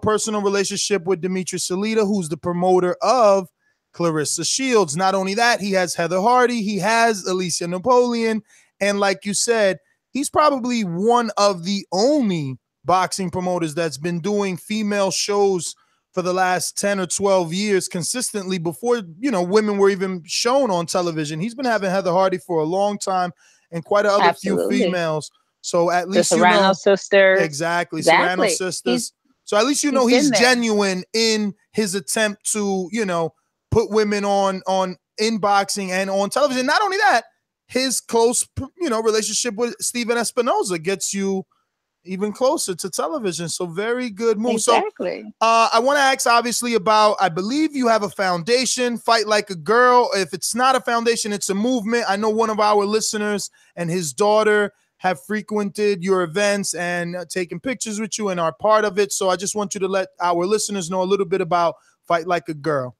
personal relationship with Dimitri Salita, who's the promoter of Clarissa Shields. Not only that, he has Heather Hardy, he has Alicia Napoleon, and like you said, he's probably one of the only boxing promoters that's been doing female shows for the last 10 or 12 years consistently before, you know, women were even shown on television. He's been having Heather Hardy for a long time and quite a other few females. So at least the Serrano sisters. Exactly. Serrano sisters. So at least you know he's genuine in his attempt to, you know, put women on in boxing and on television. Not only that, his close, you know, relationship with Steven Espinoza gets you even closer to television. So very good move. Exactly. So I want to ask obviously about, I believe you have a foundation, Fight Like a Girl. If it's not a foundation, it's a movement. I know one of our listeners and his daughter have frequented your events and taken pictures with you and are part of it. So I just want you to let our listeners know a little bit about Fight Like a Girl.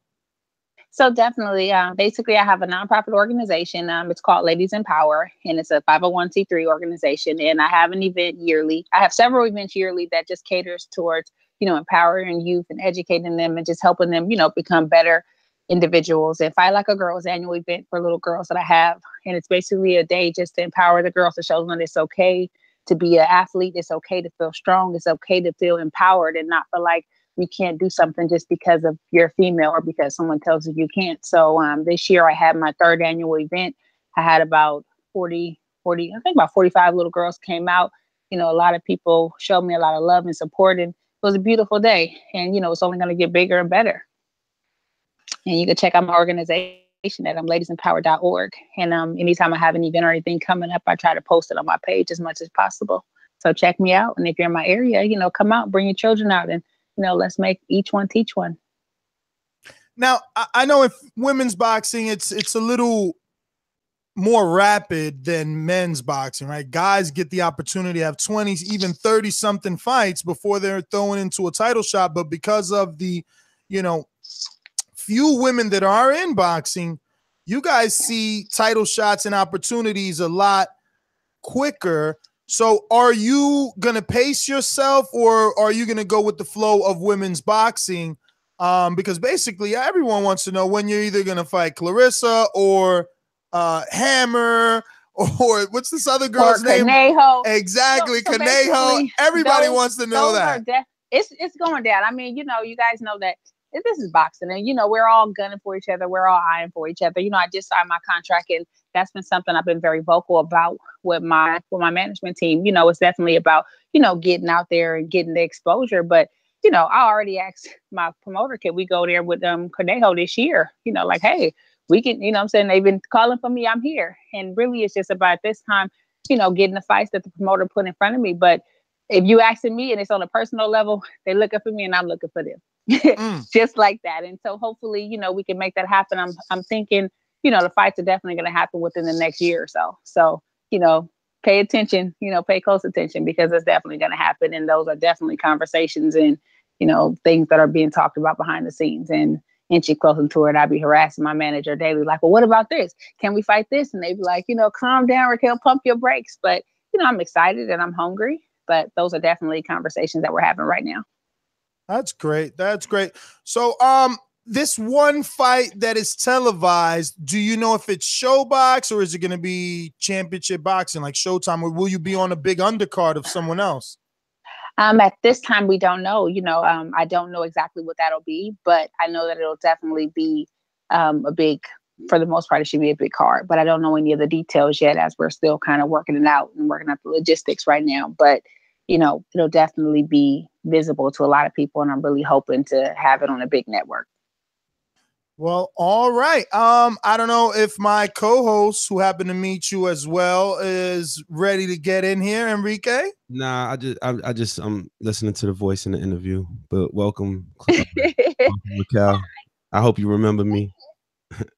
So definitely, basically, I have a nonprofit organization. It's called Ladies in Power, and it's a 501c3 organization. And I have an event yearly. I have several events yearly that just caters towards, you know, empowering youth and educating them and just helping them, you know, become better individuals. And Fight Like a Girl is an annual event for little girls that I have. And it's basically a day just to empower the girls, to show them it's okay to be an athlete. It's okay to feel strong. It's okay to feel empowered and not feel like you can't do something just because of you're female or because someone tells you can't. So this year I had my 3rd annual event. I had about 40, I think about 45 little girls came out. You know, a lot of people showed me a lot of love and support, and it was a beautiful day. And, you know, it's only going to get bigger and better. And you can check out my organization at ladiesempower.org. And anytime I have an event or anything coming up, I try to post it on my page as much as possible. So check me out. And if you're in my area, you know, come out, bring your children out, and you know, let's make each one teach one. Now, I know if women's boxing, it's a little more rapid than men's boxing, right? Guys get the opportunity to have 20, even 30-something fights before they're thrown into a title shot. But because of the, you know, few women that are in boxing, you guys see title shots and opportunities a lot quicker. So are you going to pace yourself, or are you going to go with the flow of women's boxing? Because basically everyone wants to know when you're either going to fight Clarissa or Hammer, or what's this other girl's name? Conejo. Exactly, so Conejo. Everybody wants to know that. It's going down. I mean, you know, you guys know that this is boxing, and you know, we're all gunning for each other. We're all eyeing for each other. You know, I just signed my contract, and that's been something I've been very vocal about with my management team. You know, it's definitely about, you know, getting out there and getting the exposure. But, you know, I already asked my promoter, can we go there with Conejo this year? You know, like, hey, we can, you know what I'm saying? They've been calling for me. I'm here. And really, it's just about this time, you know, getting the fights that the promoter put in front of me. But if you asking me and it's on a personal level, they're looking for me and I'm looking for them. Just like that. And so hopefully, you know, we can make that happen. I'm thinking, you know, the fights are definitely going to happen within the next year or so. So, you know, pay attention, you know, pay close attention, because it's definitely going to happen. And those are definitely conversations and, you know, things that are being talked about behind the scenes. And inching closer to it, I'd be harassing my manager daily, like, well, what about this? Can we fight this? And they'd be like, you know, calm down, Raquel, pump your brakes. But, you know, I'm excited and I'm hungry. But those are definitely conversations that we're having right now. That's great. That's great. So this one fight that is televised, do you know if it's Showbox or is it going to be championship boxing like Showtime, or will you be on a big undercard of someone else? At this time, we don't know. You know, I don't know exactly what that'll be, but I know that it'll definitely be a big, for the most part, it should be a big card. But I don't know any of the details yet, as we're still kind of working it out and working out the logistics right now. But, you know, it'll definitely be visible to a lot of people, and I'm really hoping to have it on a big network. Well, all right. I don't know if my co-host, who happened to meet you as well, is ready to get in here, Enrique. Nah, I just I'm listening to the voice in the interview. But welcome, welcome, Raquel. I hope you remember me.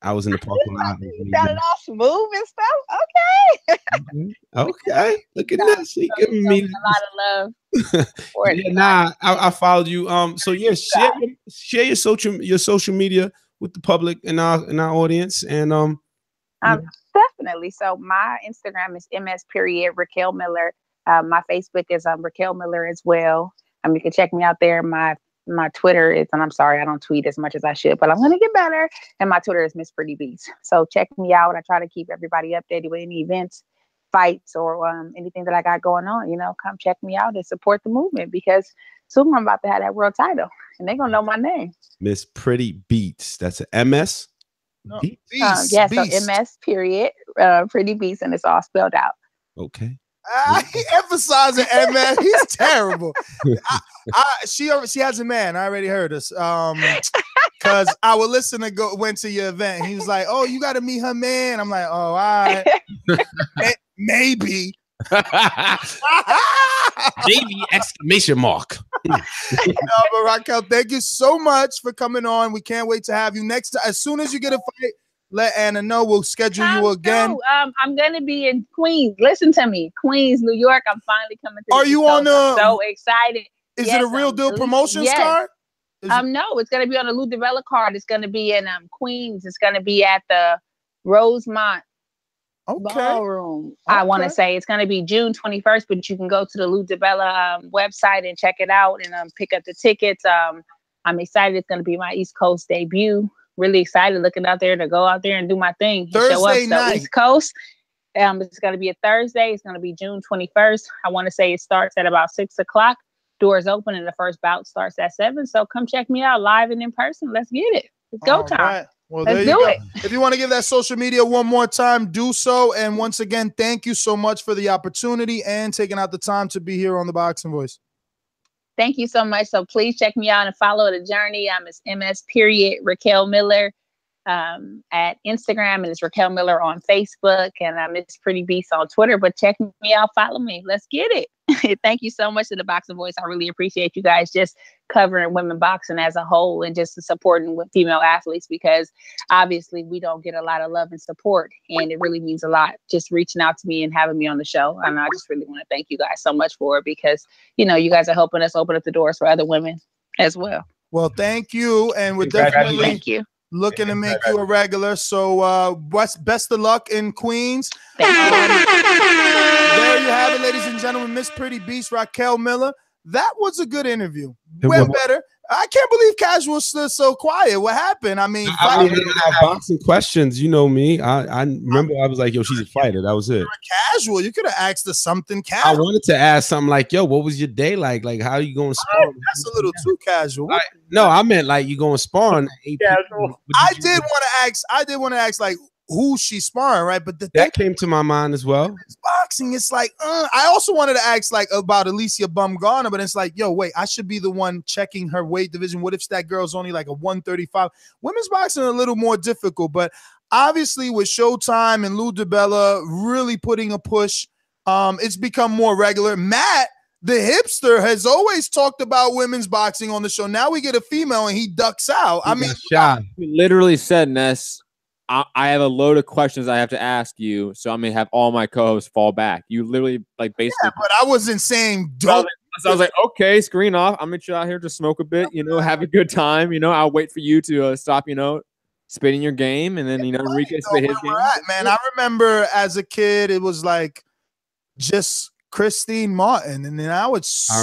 I was in the parking lot. You got it all smooth and stuff. Okay. Okay. Look at this. She giving me a lot of love. Yeah, nah, I followed you. So yeah, share your social media with the public and our audience. And definitely. So my Instagram is ms.Raquel Miller. My Facebook is Raquel Miller as well. You can check me out there. My my Twitter is, and I'm sorry, I don't tweet as much as I should, but I'm going to get better. And my Twitter is Miss Pretty Beast. So check me out. I try to keep everybody updated with any events, fights, or anything that I got going on. You know, come check me out and support the movement, because soon I'm about to have that world title and they're going to know my name. Miss Pretty Beats. That's an MS? No, Beats? Yeah, so MS period, Pretty Beast, and it's all spelled out. Okay. He emphasizing MS. He's terrible. She has a man. I already heard this. Because our listener went to your event. He was like, "Oh, you got to meet her man." I'm like, "Oh, all right, maybe." Maybe exclamation mark. No, but Raquel, thank you so much for coming on. We can't wait to have you next time. As soon as you get a fight, let Anna know. We'll schedule you again. No, I'm gonna be in Queens. Listen to me, Queens, New York. I'm finally coming to. Are you on the? I'm so excited. Is it a Real Deal Promotions card? No, it's gonna be on the Lou DiBella card. It's gonna be in Queens. It's gonna be at the Rosemont Ballroom. I want to say it's gonna be June 21st, but you can go to the Lou DiBella website and check it out and pick up the tickets. I'm excited. It's gonna be my East Coast debut. Really excited, looking out there to go out there and do my thing. Thursday night. East Coast. It's going to be a Thursday. It's going to be June 21st. I want to say it starts at about 6 o'clock. Doors open and the first bout starts at 7. So come check me out live and in person. Let's get it. It's go time. Right. Well, let's do it. If you want to give that social media one more time, do so. And once again, thank you so much for the opportunity and taking out the time to be here on the Boxing Voice. Thank you so much. So please check me out and follow the journey. I'm MS period Raquel Miller at Instagram, and it's Raquel Miller on Facebook, and I'm Miss Pretty Beast on Twitter. But check me out, follow me. Let's get it. Thank you so much to the Boxing Voice. I really appreciate you guys just covering women boxing as a whole and just supporting female athletes, because obviously we don't get a lot of love and support, and it really means a lot just reaching out to me and having me on the show. And I just really want to thank you guys so much for it, because you know you guys are helping us open up the doors for other women as well. Well, thank you, and we're definitely looking to make you a regular. So best of luck in Queens. There you have it, ladies and gentlemen. Miss Pretty Beast, Raquel Miller. That was a good interview. Went better. I can't believe Casual stood so quiet. What happened? I mean, I have boxing questions. You know me. I remember I was like, yo, she's a fighter. That was it. Casual. You could have asked her something casual. I wanted to ask something like, yo, what was your day like? Like, how are you going to spar? That's a little too casual. No, I meant like you going to spar on 8 people. I did want to ask like who she's sparring, right? But that came to my mind as well. Boxing, it's like I also wanted to ask like about Alicia Bumgarner, but it's like, yo, wait, I should be the one checking her weight division. What if that girl's only like a 135? Women's boxing is a little more difficult, but obviously with Showtime and Lou DiBella really putting a push, it's become more regular. Matt, the hipster, has always talked about women's boxing on the show. Now we get a female and he ducks out. I mean, he literally said, Ness, I have a load of questions I have to ask you, so I'm gonna have all my co-hosts fall back. You literally like basically. Yeah, but I wasn't saying don't. So I was like, okay, screen off. I'm gonna chill out here to smoke a bit, you know, have a good time. You know, I'll wait for you to stop, you know, spitting your game, and then you know Enrique spit his game. Man, I remember as a kid, it was like just Christine Martin, and then I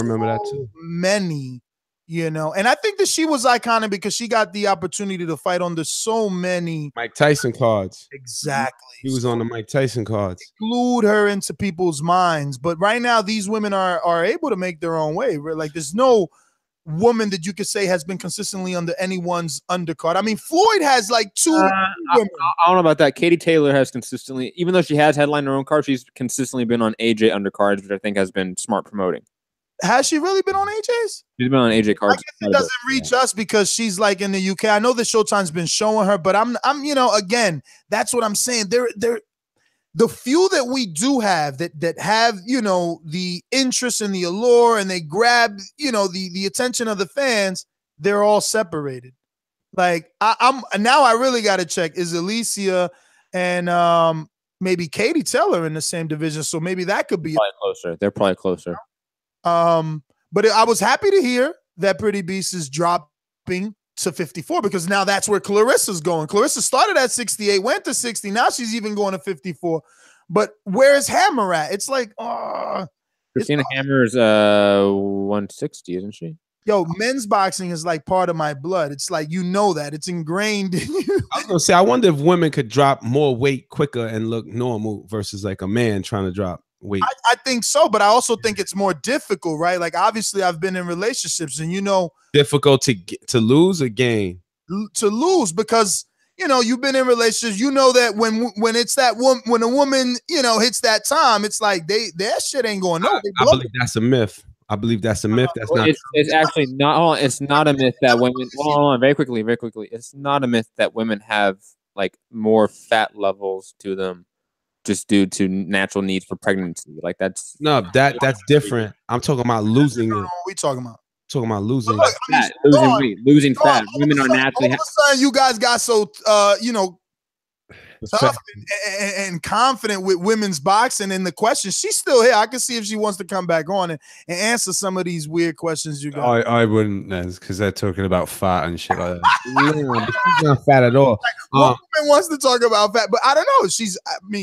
remember that too. Many. You know, and I think that she was iconic because she got the opportunity to fight under so many Mike Tyson cards. Exactly. He was on the Mike Tyson cards. Glued her into people's minds. But right now, these women are able to make their own way. Like, there's no woman that you could say has been consistently under anyone's undercard. I mean, Floyd has like two women. I don't know about that. Katie Taylor has consistently, even though she has headlined her own card, she's consistently been on AJ undercards, which I think has been smart promoting. Has she really been on AJ's? She's been on AJ cards. I guess it doesn't reach us because she's like in the UK. I know that Showtime's been showing her, but I'm you know, again, that's what I'm saying. The few that we do have that have, you know, the interest and the allure, and they grab, you know, the attention of the fans, they're all separated. Like I'm now I really got to check, is Alicia and maybe Katie Taylor in the same division, so maybe that could be probably closer. They're probably closer. But I was happy to hear that Pretty Beast is dropping to 54, because now that's where Clarissa's going. Clarissa started at 68, went to 60. Now she's even going to 54. But where's Hammer at? It's like, Christina Hammer is 160, isn't she? Yo, men's boxing is like part of my blood. It's like, you know, that it's ingrained in you. I was gonna say, I wonder if women could drop more weight quicker and look normal versus like a man trying to drop weight. I think so, but I also think it's more difficult, right? Like, obviously, I've been in relationships, and you know, difficult to lose or gain. To lose, because you know, you've been in relationships. You know that when it's that woman, when a woman, you know, hits that time, it's like their shit ain't going nowhere. I believe that's a myth. I believe that's a myth. That's not. It's actually not. Oh, it's not a myth that women. Hold on, very quickly. It's not a myth that women have like more fat levels to them, just due to natural needs for pregnancy. Like that's that's different. I'm talking about losing it. What we talking about? Talking about losing fat, losing weight, losing fat. Women are naturally. All of a sudden, you guys got so you know, tough and confident with women's boxing. And the question, she's still here. I can see if she wants to come back on and answer some of these weird questions you got. I wouldn't, because they're talking about fat and shit like that. No, she's not fat at all. One woman wants to talk about fat, but I don't know. She's,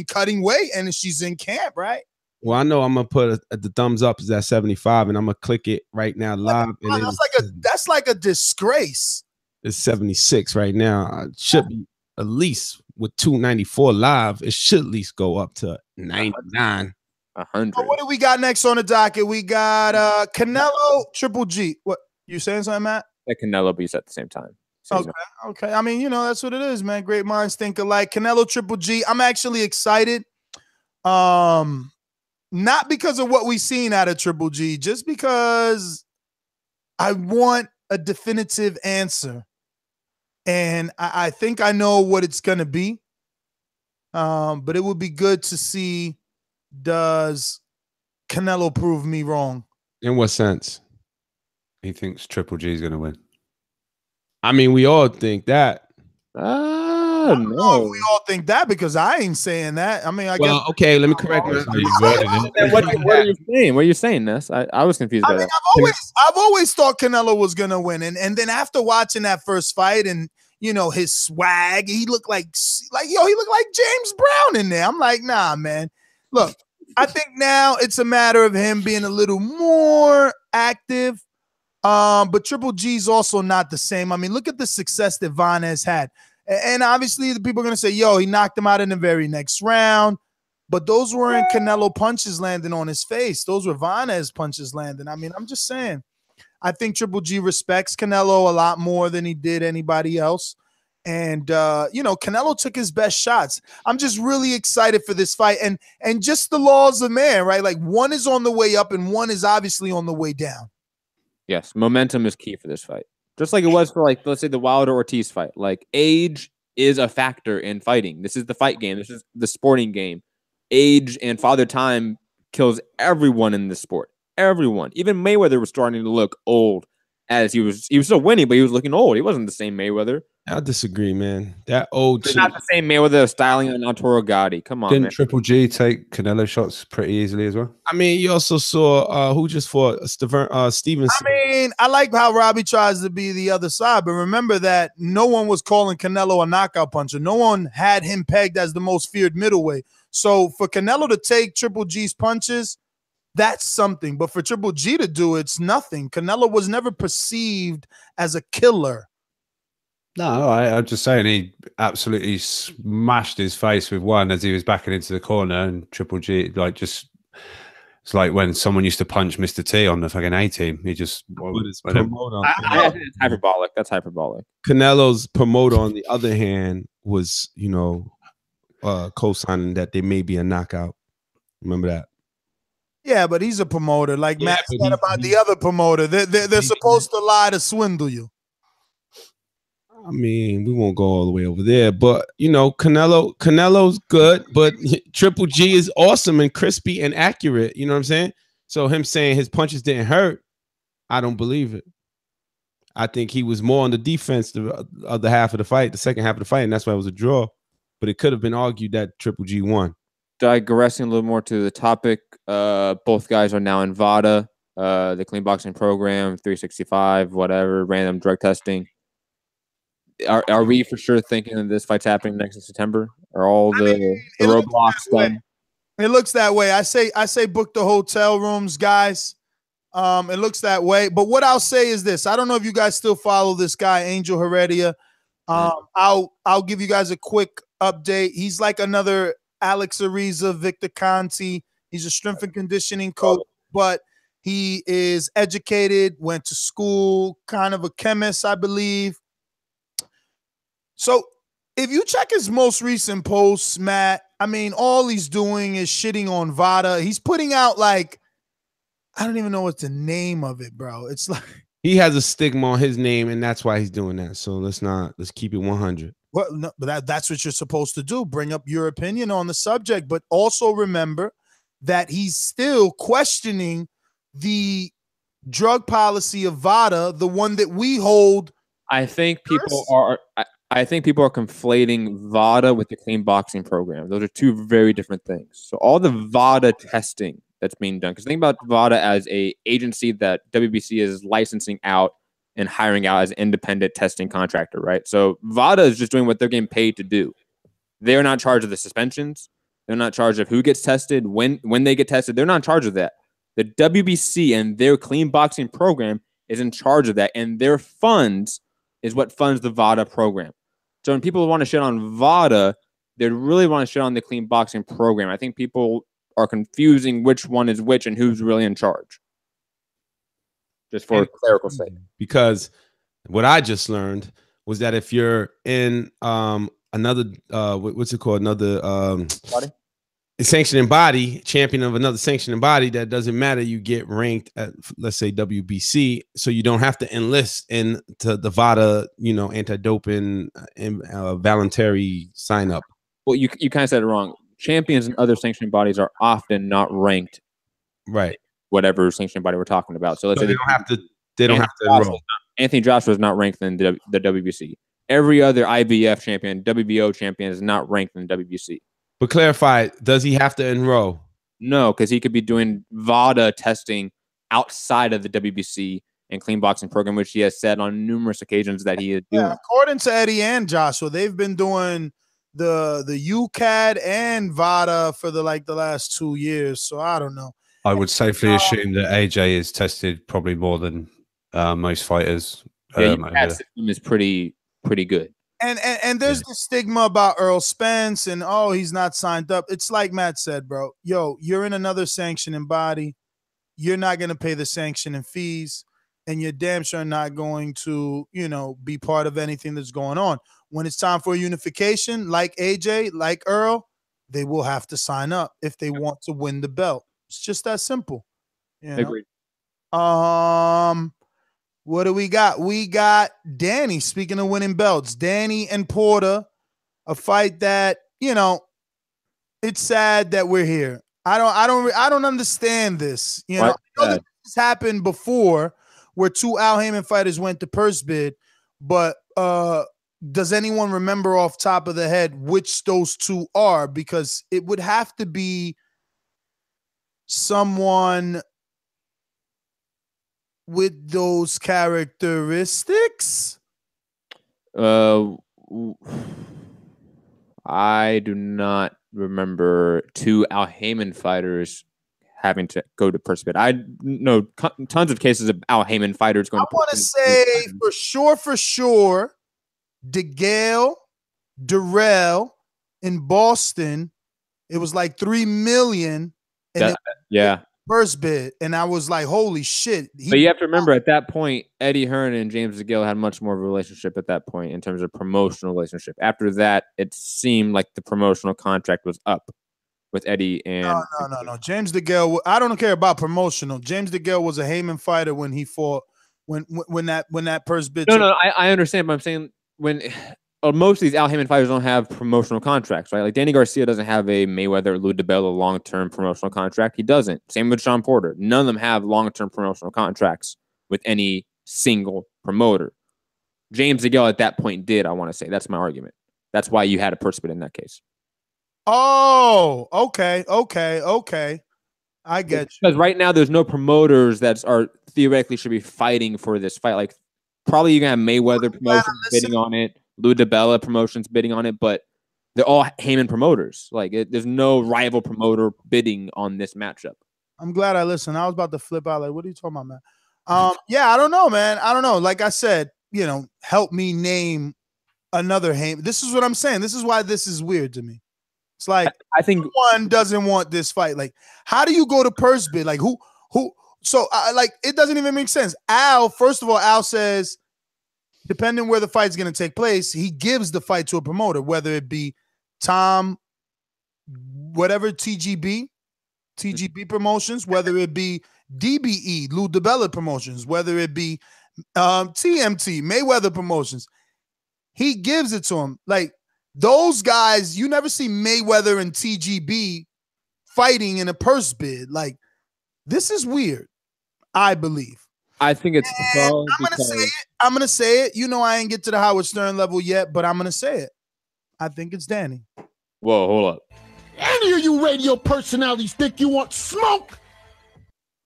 cutting weight and she's in camp, right? Well, I know I'm gonna put the thumbs up is at 75, and I'm gonna click it right now live. And that's like a disgrace. It's 76 right now. It should be at least with 294 live. It should at least go up to 99, 100. So what do we got next on the docket? We got Canelo Triple G. What you saying, something, Matt? That Canelo beats at the same time. Okay. I mean, you know, that's what it is, man. Great minds think alike. Canelo Triple G. I'm actually excited. Not because of what we've seen out of Triple G, just because I want a definitive answer. And I think I know what it's going to be. But it would be good to see, does Canelo prove me wrong? In what sense? He thinks Triple G is going to win. I mean, we all think that. I don't know if we all think that, because I ain't saying that. I mean, I guess. Okay, let me correct you. What are you saying? What are you saying, Ness? I was confused by that. I've always thought Canelo was gonna win, and then after watching that first fight, and you know his swag, he looked like he looked like James Brown in there. I'm like, nah, man. Look, I think now it's a matter of him being a little more active. But Triple G's also not the same. I mean, look at the success that Lainez had. And obviously, the people are going to say, yo, he knocked him out in the very next round. But those weren't Canelo punches landing on his face. Those were Lainez punches landing. I mean, I'm just saying. I think Triple G respects Canelo a lot more than he did anybody else. And, you know, Canelo took his best shots. I'm just really excited for this fight. And just the laws of man, right? Like, one is on the way up and one is obviously on the way down. Yes, momentum is key for this fight. Just like it was for, like, let's say the Wilder Ortiz fight. Like, age is a factor in fighting. This is the fight game. This is the sporting game. Age and father time kills everyone in this sport. Everyone. Even Mayweather was starting to look old as he was still winning, but he was looking old. He wasn't the same Mayweather. I disagree, man. That old It's not the same Mayweather styling on Arturo Gotti. Come on, Didn't man. Triple G take Canelo shots pretty easily as well? I mean, you also saw who just fought Stevenson. I mean, I like how Robbie tries to be the other side, but remember that no one was calling Canelo a knockout puncher. No one had him pegged as the most feared middleweight. So for Canelo to take Triple G's punches, that's something. But for Triple G to do it, it's nothing. Canelo was never perceived as a killer. No, I'm just saying he absolutely smashed his face with one as he was backing into the corner, and Triple G, like, just, it's like when someone used to punch Mr. T on the fucking A-team. He just That's hyperbolic. That's hyperbolic. Canelo's promoter, on the other hand, was, you know, co-signing that there may be a knockout. Remember that? Yeah, but he's a promoter. Like Matt said about the other promoter. They're supposed to lie to swindle you. I mean, we won't go all the way over there, but you know, Canelo's good, but Triple G is awesome and crispy and accurate. You know what I'm saying? So him saying his punches didn't hurt, I don't believe it. I think he was more on the defense the other half of the fight, the second half of the fight, and that's why it was a draw. But it could have been argued that Triple G won. Digressing a little more to the topic, both guys are now in VADA, the clean boxing program, 365, whatever, random drug testing. Are we for sure thinking that this fight's happening next in September? Are all the roadblocks done? It looks that way. I say book the hotel rooms, guys. It looks that way. But what I'll say is this: I don't know if you guys still follow this guy, Angel Heredia. I'll give you guys a quick update. He's like another Alex Ariza, Victor Conti. He's a strength and conditioning coach, but he is educated, went to school, kind of a chemist, I believe. So if you check his most recent posts, Matt, I mean, all he's doing is shitting on VADA. He's putting out like, I don't even know what the name of it, bro. It's like he has a stigma on his name, and that's why he's doing that. So let's keep it 100. Well, no, but that's what you're supposed to do. Bring up your opinion on the subject, but also remember that he's still questioning the drug policy of VADA, the one that we hold. I think people are conflating VADA with the clean boxing program. Those are two very different things. So all the VADA testing that's being done, because think about VADA as a agency that WBC is licensing out and hiring out as an independent testing contractor, right? So VADA is just doing what they're getting paid to do. They're not in charge of the suspensions. They're not in charge of who gets tested, when they get tested. They're not in charge of that. The WBC and their clean boxing program is in charge of that, and their funds is what funds the VADA program. So when people want to shit on VADA, they really want to shit on the clean boxing program. I think people are confusing which one is which and who's really in charge. Just for clerical sake. Because what I just learned was that if you're in another what's it called? Another body? A sanctioning body, champion of another sanctioning body, that doesn't matter. You get ranked at, let's say, WBC, so you don't have to enlist into the VADA, anti-doping and voluntary sign up. Well, you kind of said it wrong. Champions and other sanctioning bodies are often not ranked, right? Whatever sanctioning body we're talking about. So let's say they don't have to. They don't have to enroll. Anthony Joshua is not ranked in the WBC. Every other IBF champion, WBO champion is not ranked in the WBC. But clarify, does he have to enroll? No, because he could be doing VADA testing outside of the WBC and clean boxing program, which he has said on numerous occasions that he is doing. Yeah, according to Eddie and Joshua, they've been doing the UCAD and VADA for the last 2 years. So I don't know. I would safely assume that AJ is tested probably more than most fighters. Yeah, UCAD system is pretty good. And there's the stigma about Earl Spence and, oh, he's not signed up. It's like Matt said, bro. Yo, you're in another sanctioning body. You're not going to pay the sanctioning fees, and you're damn sure not going to, be part of anything that's going on. When it's time for unification, like AJ, like Earl, they will have to sign up if they want to win the belt. It's just that simple. Agreed. What do we got? We got Danny. Speaking of winning belts, Danny and Porter, a fight that, it's sad that we're here. I don't understand this. I know that this happened before where two Al Haymon fighters went to purse bid, but does anyone remember off top of the head which those two are? Because it would have to be someone with those characteristics? I do not remember two Al Haymon fighters having to go to purse bid. I know tons of cases of Al Haymon fighters going. I want to say for sure, DeGale, Durrell in Boston, it was like $3 million. And first bid, and I was like, holy shit. But you have to remember, at that point, Eddie Hearn and James DeGale had much more of a relationship at that point in terms of promotional relationship. After that, it seemed like the promotional contract was up with Eddie and No. James DeGale, I don't care about promotional. James DeGale was a Haymon fighter when he fought when that purse bid. No, I understand, but I'm saying when most of these Al Haymon fighters don't have promotional contracts, right? Like Danny Garcia doesn't have a Mayweather or Lou DiBella long-term promotional contract. He doesn't. Same with Shawn Porter. None of them have long-term promotional contracts with any single promoter. James DeGale at that point did, I want to say. That's my argument. That's why you had a purse bid in that case. Oh, okay. I get you. Because right now there's no promoters that are theoretically should be fighting for this fight. Like probably you can have Mayweather promotions bidding on it, Lou DiBella promotions bidding on it, but they're all Haymon promoters. Like there's no rival promoter bidding on this matchup. I'm glad I listened. I was about to flip out. Like, what are you talking about, man? Yeah, I don't know, man. I don't know. Like I said, help me name another Heyman. This is what I'm saying. This is why this is weird to me. It's like I think one doesn't want this fight. Like, how do you go to purse bid? Like, who? So, like, it doesn't even make sense. First of all, Al says, depending where the fight's going to take place, he gives the fight to a promoter, whether it be Tom, whatever, TGB Promotions, whether it be DBE, Lou DiBella Promotions, whether it be TMT, Mayweather Promotions. He gives it to him. Like, those guys, you never see Mayweather and TGB fighting in a purse bid. Like, this is weird, I believe. I think it's I'm gonna say it. I ain't get to the Howard Stern level yet, but I'm gonna say it. I think it's Danny. Whoa, hold up. Any of you radio personalities think you want smoke?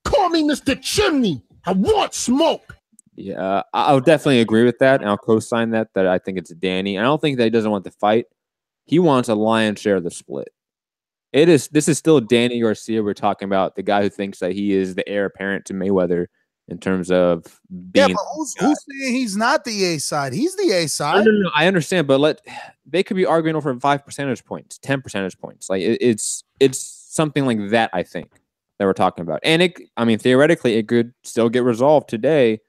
Call me Mr. Chimney. I want smoke. Yeah, I'll definitely agree with that, and I'll co-sign that I think it's Danny. I don't think that he doesn't want the fight. He wants a lion's share of the split. This is still Danny Garcia. We're talking about the guy who thinks that he is the heir apparent to Mayweather in terms of being. Yeah, but who's saying he's not the A side? He's the A side. No, I understand, but they could be arguing over 5 percentage points, 10 percentage points. Like it's something like that. I think that we're talking about, and theoretically, it could still get resolved today.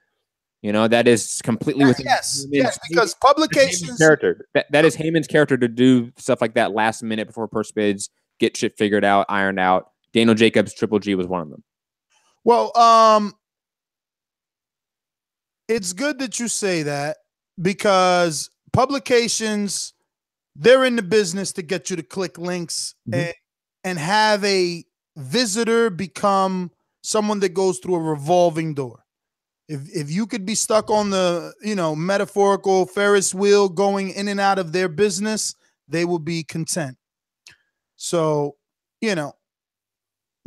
That is completely within yes, because publications character. That is Heyman's character to do stuff like that last minute before purse bids, get shit figured out, ironed out. Daniel Jacobs, Triple G was one of them. Well, it's good that you say that because publications, they're in the business to get you to click links and have a visitor become someone that goes through a revolving door. If you could be stuck on the, metaphorical Ferris wheel going in and out of their business, they will be content. So, we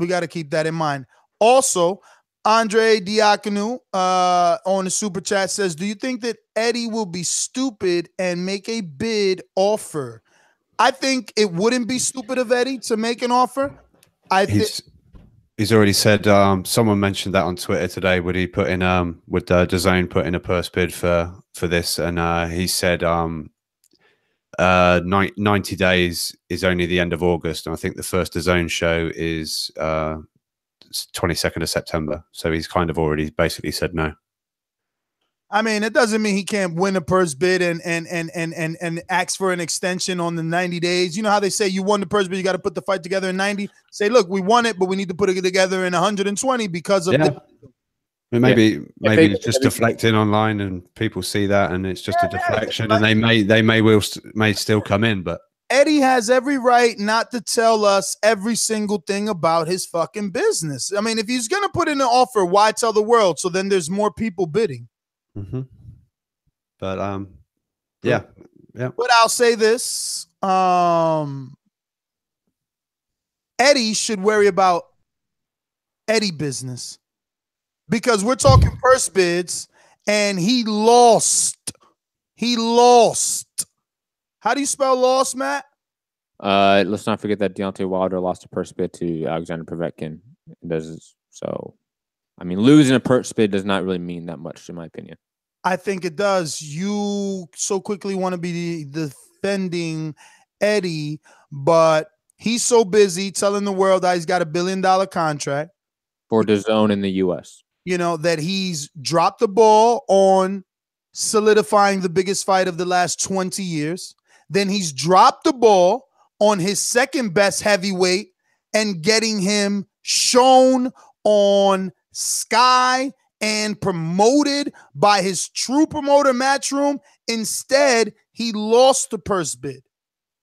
got to keep that in mind. Also, Andre Diakonu on the super chat says, do you think that Eddie will be stupid and make a bid offer? I think it wouldn't be stupid of Eddie to make an offer. He's already said, someone mentioned that on Twitter today. Would DAZN put in a purse bid for this? And he said 90 days is only the end of August. And I think the first DAZN show is 22nd of September. So he's kind of already basically said no. I mean, it doesn't mean he can't win a purse bid and ask for an extension on the 90 days. You know how they say you won the purse bid, you got to put the fight together in 90. Say, look, we won it, but we need to put it together in 120 because of maybe just deflecting online and people see that and it's just a deflection and they may still come in, but Eddie has every right not to tell us every single thing about his fucking business. I mean, if he's gonna put in an offer, why tell the world? So then there's more people bidding. But yeah. But I'll say this: Eddie should worry about Eddie business because we're talking purse bids, and he lost. He lost. How do you spell lost, Matt? Let's not forget that Deontay Wilder lost a purse bid to Alexander Povetkin. So, I mean, losing a purse bid does not really mean that much, in my opinion. I think it does. You so quickly want to be defending Eddie, but he's so busy telling the world that he's got $1 billion contract for DAZN in the U.S. That he's dropped the ball on solidifying the biggest fight of the last 20 years. Then he's dropped the ball on his second best heavyweight and getting him shown on Sky and promoted by his true promoter, Matchroom. Instead, he lost the purse bid.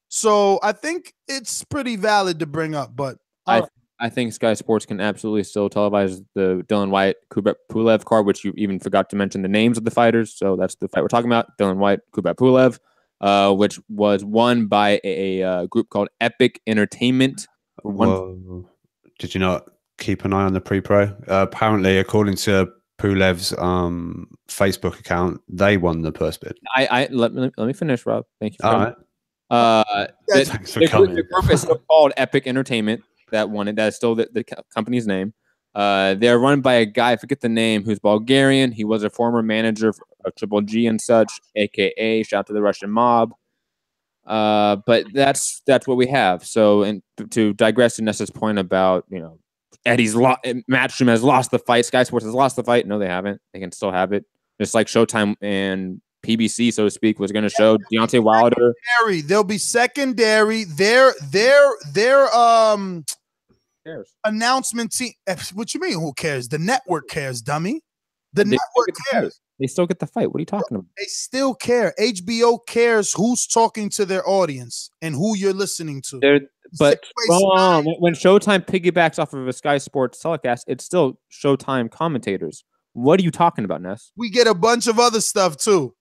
So I think it's pretty valid to bring up, but I think Sky Sports can absolutely still televise the Dylan White Kubrat Pulev card, which you even forgot to mention the names of the fighters. So that's the fight we're talking about: Dylan White, Kubrat Pulev, which was won by a group called Epic Entertainment. Whoa. Did you not keep an eye on the pre-pro? Apparently, according to Pulev's Facebook account, they won the purse bid. Let me finish, Rob. Thank you. All right. The group is still called Epic Entertainment. That won it. That's still the company's name. They're run by a guy, I forget the name, who's Bulgarian. He was a former manager of Triple G and such, aka shout out to the Russian mob. But that's what we have. So, and to digress to Nestor's point about, you know, Eddie's Matchroom has lost the fight. Sky Sports has lost the fight. No, they haven't. They can still have it. Just like Showtime and PBC, so to speak, was going to show Deontay Wilder. They'll be secondary. Their announcement team. What you mean? Who cares? The network cares, dummy. The network cares. They still get the fight. What are you talking about? They still care. HBO cares who's talking to their audience and who you're listening to. But when Showtime piggybacks off of a Sky Sports telecast, it's still Showtime commentators. What are you talking about, Ness? We get a bunch of other stuff too.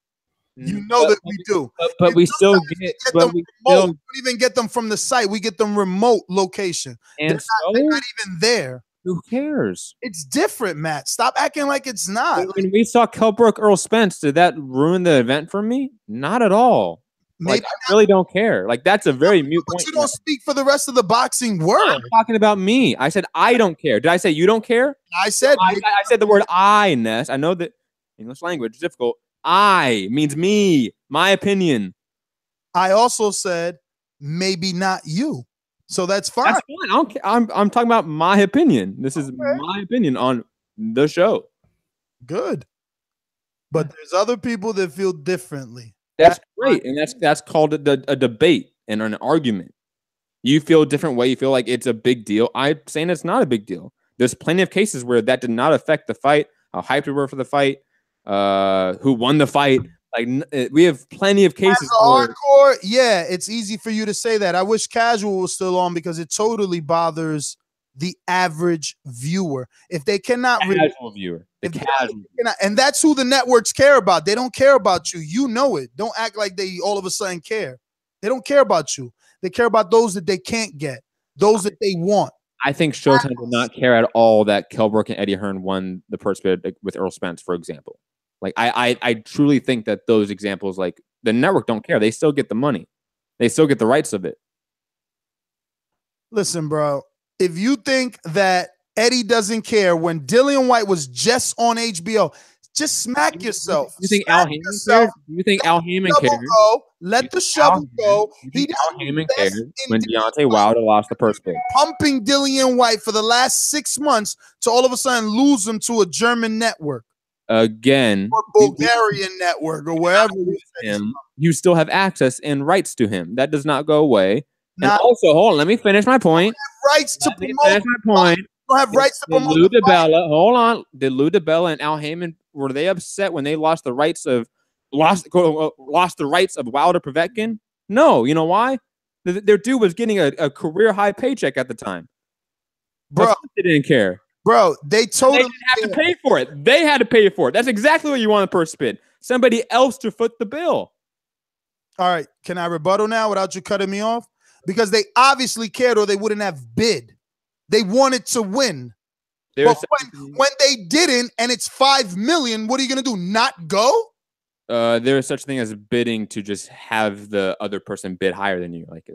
You know that we do. But we still get them we don't even get them from the site. We get them remote location. And they're not even there. Who cares? It's different, Matt. Stop acting like it's not. When we saw Kelbrook Earl Spence, did that ruin the event for me? Not at all. Like, I really don't care. Like, that's a very mute point. But you don't speak for the rest of the boxing world. I'm talking about me. I said I don't care. Did I say you don't care? I said I said the word I, Ness. I know that English language is difficult. I means me, my opinion. I also said maybe not you. So that's fine. That's fine. I don't care. I'm talking about my opinion. This is my opinion on the show. Good. But there's other people that feel differently. That's great. And that's called a debate and an argument. You feel a different way. You feel like it's a big deal. I'm saying it's not a big deal. There's plenty of cases where that did not affect the fight, how hyped we were for the fight, who won the fight. Like, we have plenty of cases. Hardcore, yeah, it's easy for you to say that. I wish Casual was still on because it totally bothers the average viewer. If they cannot casual viewer, and that's who the networks care about. They don't care about you. You know it. Don't act like they all of a sudden care. They don't care about you. They care about those that they can't get, those that they want. I think Showtime did not care at all that Kelbrook and Eddie Hearn won the purse bid with Earl Spence, for example. Like, I truly think that those examples, like, the network don't care. They still get the money. They still get the rights of it. Listen, bro, if you think that Eddie doesn't care when Dillian White was just on HBO, just smack yourself. You think Al Heyman cared? You think Al Heyman cared? Let the shovel go. Al Heyman cared when Deontay Wilder lost the purse bid. Pumping Dillian White for the last 6 months to all of a sudden lose him to a German network. Again, or Bulgarian network or wherever you still have access and rights to him. That does not go away. And also, hold on, let me finish my point. Rights to promote. My point. You don't have rights to promote. Lou DiBella, hold on. Did Lou DiBella and Al Heyman, were they upset when they lost the rights of the rights of Wilder Povetkin? No. You know why? Their dude was getting a career high paycheck at the time. Bro, they didn't care. Bro, they totally didn't have to pay for it. They had to pay for it. That's exactly what you want a purse bid. Somebody else to foot the bill. All right. Can I rebuttal now without you cutting me off? Because they obviously cared or they wouldn't have bid. They wanted to win. But when they didn't and it's $5 million, what are you going to do? Not go? There is such thing as bidding to just have the other person bid higher than you. Like,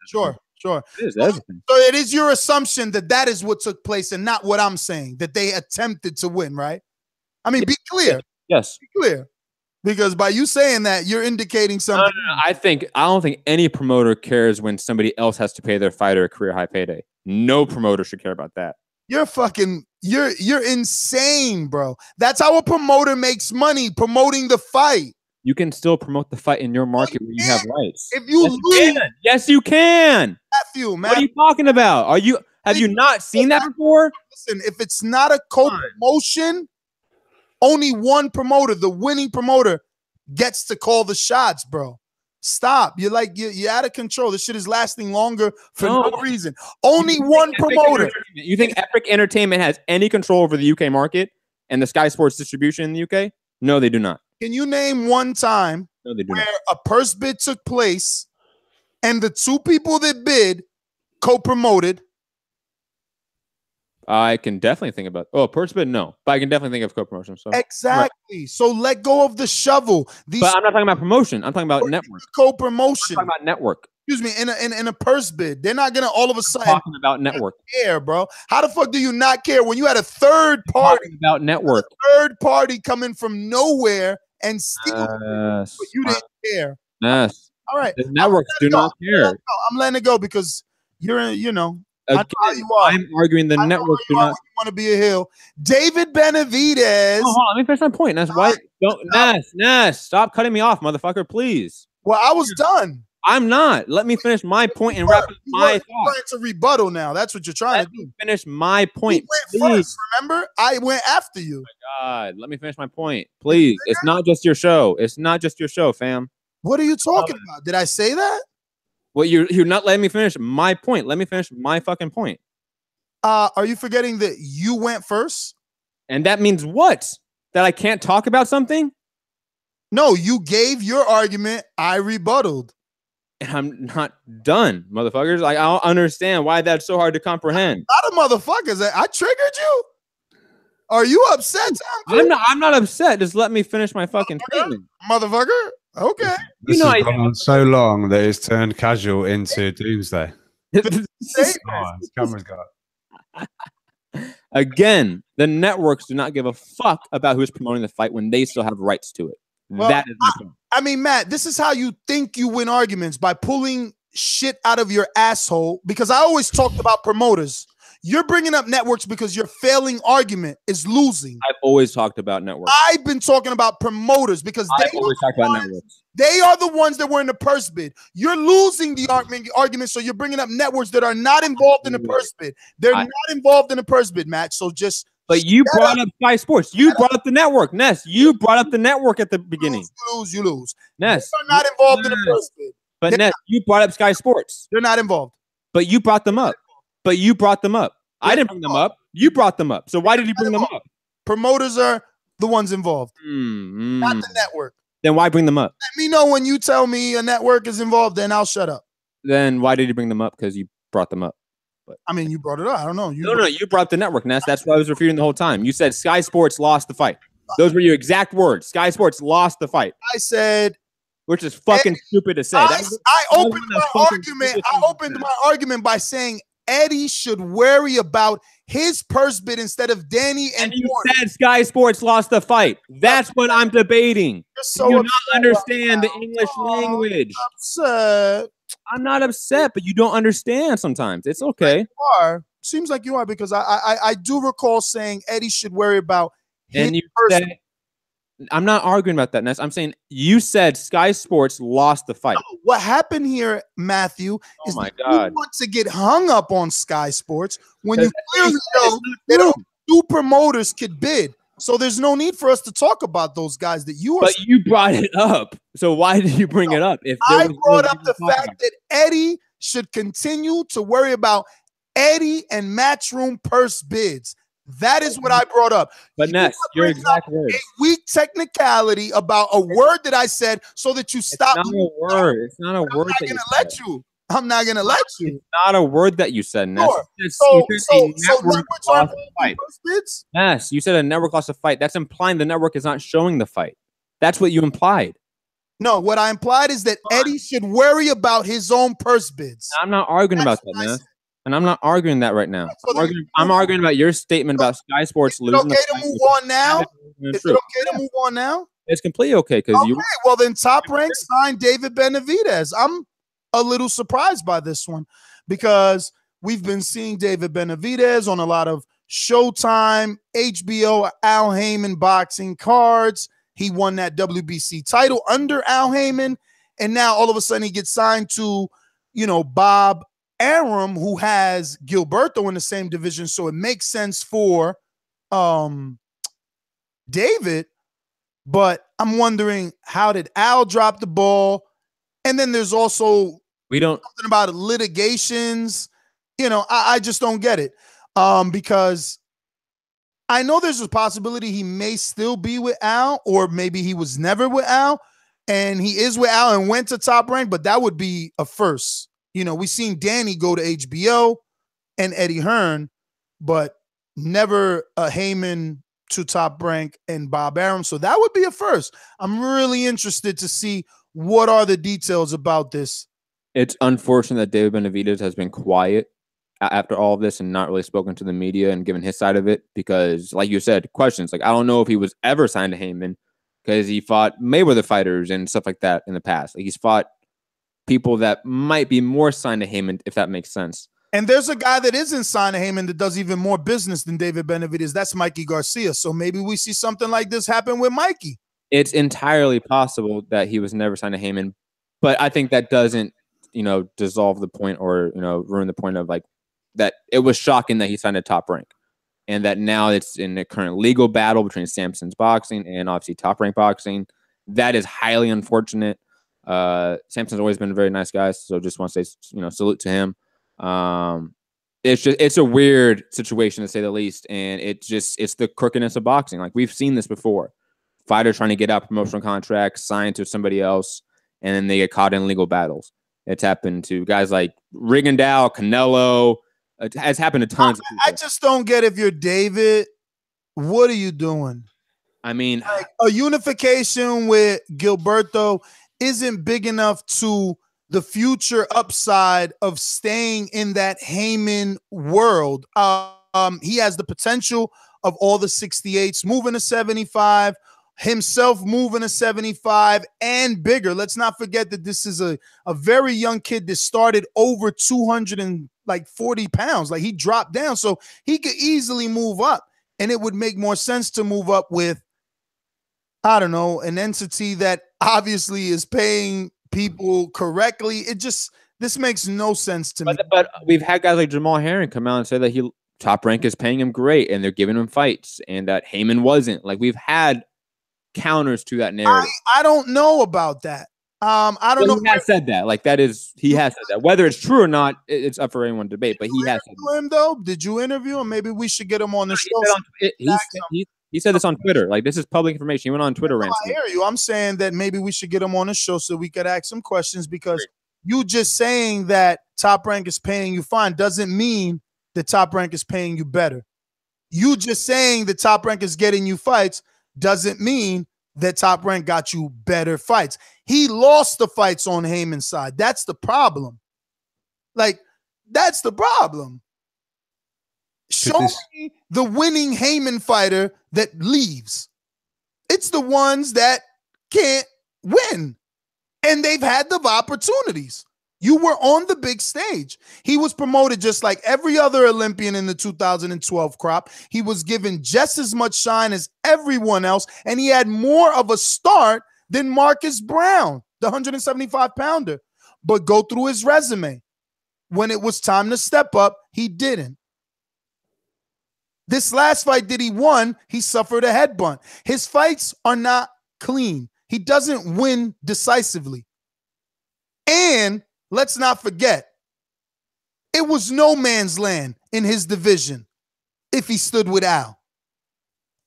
Sure. It is, so it is your assumption that is what took place and not what I'm saying, that they attempted to win, right? I mean, be clear. Yes. Be clear. Because by you saying that, you're indicating something. No. I don't think any promoter cares when somebody else has to pay their fighter a career high payday. No promoter should care about that. You're insane, bro. That's how a promoter makes money, promoting the fight. You can still promote the fight in your market where you have rights. If you lose, yes, you can. Matthew, man. What are you talking about? Have you not seen that before? Listen, if it's not a co-promotion, only one promoter, the winning promoter, gets to call the shots, bro. Stop. You're out of control. This shit is lasting longer for no reason. Only one promoter. You think Epic Entertainment has any control over the UK market and the Sky Sports distribution in the UK? No, they do not. Can you name one time where a purse bid took place and the two people that bid co-promoted? I can definitely think about purse bid, no. But I can definitely think of co-promotion. So. Exactly. Right. So let go of the shovel. But I'm not talking about promotion. I'm talking about network. Co-promotion. I'm talking about network. excuse me, in a purse bid. They're not gonna all of a sudden talking about network. Care, bro. How the fuck do you not care when you had a third party about network? Third party coming from nowhere and steal, but you didn't care. Yes. All right. The networks do not care. I'm letting it go because you're, you know. I know how you are. I'm arguing the networks do not want to be a hill. David Benavidez. Oh, hold on, let me finish my point. That's why. Ness, stop cutting me off, motherfucker, please. Well, I was done. I'm not. Let me finish my point and wrap up my thought. You're trying to rebuttal now. That's what you're trying to do. Finish my point. You went first, remember? I went after you. Oh my God, let me finish my point, please. It's not just your show. It's not just your show, fam. What are you talking about? Did I say that? Well, you're not letting me finish my point. Let me finish my fucking point. Are you forgetting that you went first? And that means what? That I can't talk about something? No, you gave your argument. I rebutted. And I'm not done, motherfuckers. Like, I don't understand why that's so hard to comprehend. A lot of motherfuckers. I triggered you. Are you upset? I'm not upset. Just let me finish my fucking statement, motherfucker. Okay. This has gone on so long that it's turned casual into Doomsday. It's camera's got. Again, the networks do not give a fuck about who's promoting the fight when they still have rights to it. Well, that is my point. I mean, Matt, this is how you think you win arguments, by pulling shit out of your asshole. Because I always talked about promoters. You're bringing up networks because your failing argument is losing. I've always talked about networks. I've been talking about promoters because I've always talked about networks. They are the ones that were in the purse bid. You're losing the argument, so you're bringing up networks that are not involved in the purse bid. They're not involved in the purse bid, Matt. So just. But you brought up Sky Sports. You brought up the network, Ness. You brought up the network at the beginning. You lose. Ness. They're not involved in the purse bid. But Ness, you brought up Sky Sports. They're not involved. But you brought them up. I didn't bring them up. You brought them up. So why did you bring them up? Promoters are the ones involved, not the network. Then why bring them up? Let me know when you tell me a network is involved, then I'll shut up. Then why did you bring them up? Because you brought them up. But I mean, you brought it up. I don't know. You brought up the network, Ness. That's what I was refuting the whole time. You said Sky Sports lost the fight. Those were your exact words. Sky Sports lost the fight. I said, which is fucking stupid to say. I opened my argument by saying Eddie should worry about his purse bid instead of Danny and you said Sky Sports lost the fight. That's what I'm debating. So you do not understand the English language. I'm not upset, but you don't understand sometimes. It's okay. You are. Seems like you are, because I do recall saying Eddie should worry about his purse bid. I'm not arguing about that, Ness. I'm saying you said Sky Sports lost the fight. No, what happened here, Matthew, is that you want to get hung up on Sky Sports when you clearly know that two promoters could bid. So there's no need for us to talk about those guys that you are. But you brought it up. So why did you bring it up? If I brought up the fact that Eddie should continue to worry about Eddie and Matchroom purse bids. That is what I brought up. But Ness, your exact words. A weak technicality about a word that I said so that you stop. It's not a word. It's not a word. I'm not gonna let you. It's not a word that you said, Ness. So Ness, you said a network lost a fight. That's implying the network is not showing the fight. That's what you implied. No, what I implied is that Eddie should worry about his own purse bids. I'm not arguing about that, Ness. And I'm not arguing that right now. I'm arguing about your statement about Sky Sports losing. Is it okay to move on now? Is it okay to move on now? It's completely okay because you. Well, then Top Rank signed David Benavidez. I'm a little surprised by this one because we've been seeing David Benavidez on a lot of Showtime, HBO, Al Heyman boxing cards. He won that WBC title under Al Heyman, and now all of a sudden he gets signed to, Bob Arum, who has Gilberto in the same division, so it makes sense for David. But I'm wondering, how did Al drop the ball? And then there's also something about litigations. I just don't get it, because I know there's a possibility he may still be with Al, or maybe he was never with Al, and he is with Al and went to Top Rank, but that would be a first. We've seen Danny go to HBO and Eddie Hearn, but never a Heyman to Top Rank and Bob Arum. So that would be a first. I'm really interested to see what are the details about this It's unfortunate that David Benavidez has been quiet after all of this and not really spoken to the media and given his side of it because, like you said, questions. Like, I don't know if he was ever signed to Heyman because he fought Mayweather fighters and stuff like that in the past. Like, he's fought people that might be more signed to Heyman, if that makes sense. And there's a guy that isn't signed to Heyman that does even more business than David Benavidez. That's Mikey Garcia. So maybe we see something like this happen with Mikey. It's entirely possible that he was never signed to Heyman, but I think that doesn't, dissolve the point or, ruin the point of like that it was shocking that he signed a Top Rank and that now it's in a current legal battle between Sampson's boxing and obviously Top Rank boxing. That is highly unfortunate. Sampson's always been a very nice guy, so just want to say, salute to him. It's a weird situation to say the least, and it's the crookedness of boxing. Like, we've seen this before. Fighters trying to get out promotional contracts, signed to somebody else, and then they get caught in legal battles. It's happened to guys like Rigondeaux, Canelo. It has happened to tons of people. I just don't get, if you're David, what are you doing? I mean, like, a unification with Gilberto isn't big enough to the future upside of staying in that Heyman world. He has the potential of all the 68s moving to 75, himself moving to 75 and bigger. Let's not forget that this is a very young kid that started over 240 pounds. Like, he dropped down, so he could easily move up. And it would make more sense to move up with, I don't know, an entity that obviously is paying people correctly. This makes no sense to me. But we've had guys like Jamal Herring come out and say that Top Rank is paying him great and they're giving him fights and that Heyman wasn't. Like, we've had counters to that narrative. I don't know about that. I don't know. He has said that. Like, he has said that. Whether it's true or not, it's up for anyone to debate. But he has said that. Him though? Did you interview him? Maybe we should get him on the show. He said this on Twitter. Like, this is public information. He went on Twitter rant. I hear you. I'm saying that maybe we should get him on the show so we could ask some questions, because you just saying that Top Rank is paying you fine doesn't mean that Top Rank is paying you better. You just saying that Top Rank is getting you fights doesn't mean that Top Rank got you better fights. He lost the fights on Heyman's side. That's the problem. Like, that's the problem. Show me the winning Heyman fighter that leaves. It's the ones that can't win. And they've had the opportunities. You were on the big stage. He was promoted just like every other Olympian in the 2012 crop. He was given just as much shine as everyone else, and he had more of a start than Marcus Brown, the 175-pounder. But go through his resume. When it was time to step up, he didn't. This last fight that he won, he suffered a headbutt. His fights are not clean. He doesn't win decisively. And let's not forget, it was no man's land in his division if he stood with Al.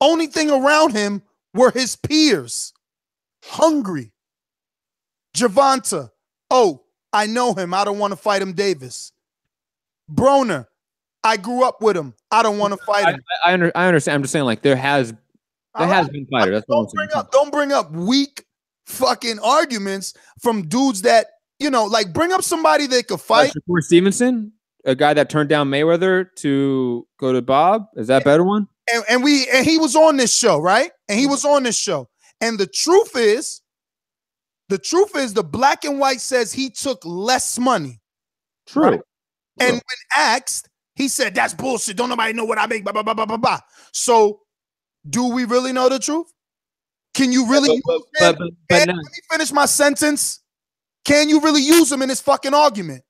Only thing around him were his peers. Hungry. Gervonta. Oh, I know him. I don't want to fight him. Davis. Broner. I grew up with him. I don't want to fight him. I understand. I'm just saying, like, there has been fighters. That's don't bring up weak fucking arguments from dudes that, like, bring up somebody that could fight. Shakur Stevenson, a guy that turned down Mayweather to go to Bob. Is that a better one? And he was on this show, right? And he was on this show. And the truth is the black and white says he took less money. True. Right? And when asked, he said, that's bullshit. Don't nobody know what I make, blah, blah, blah, blah, blah, blah. So do we really know the truth? Can you really let me finish my sentence? Can you really use him in this fucking argument?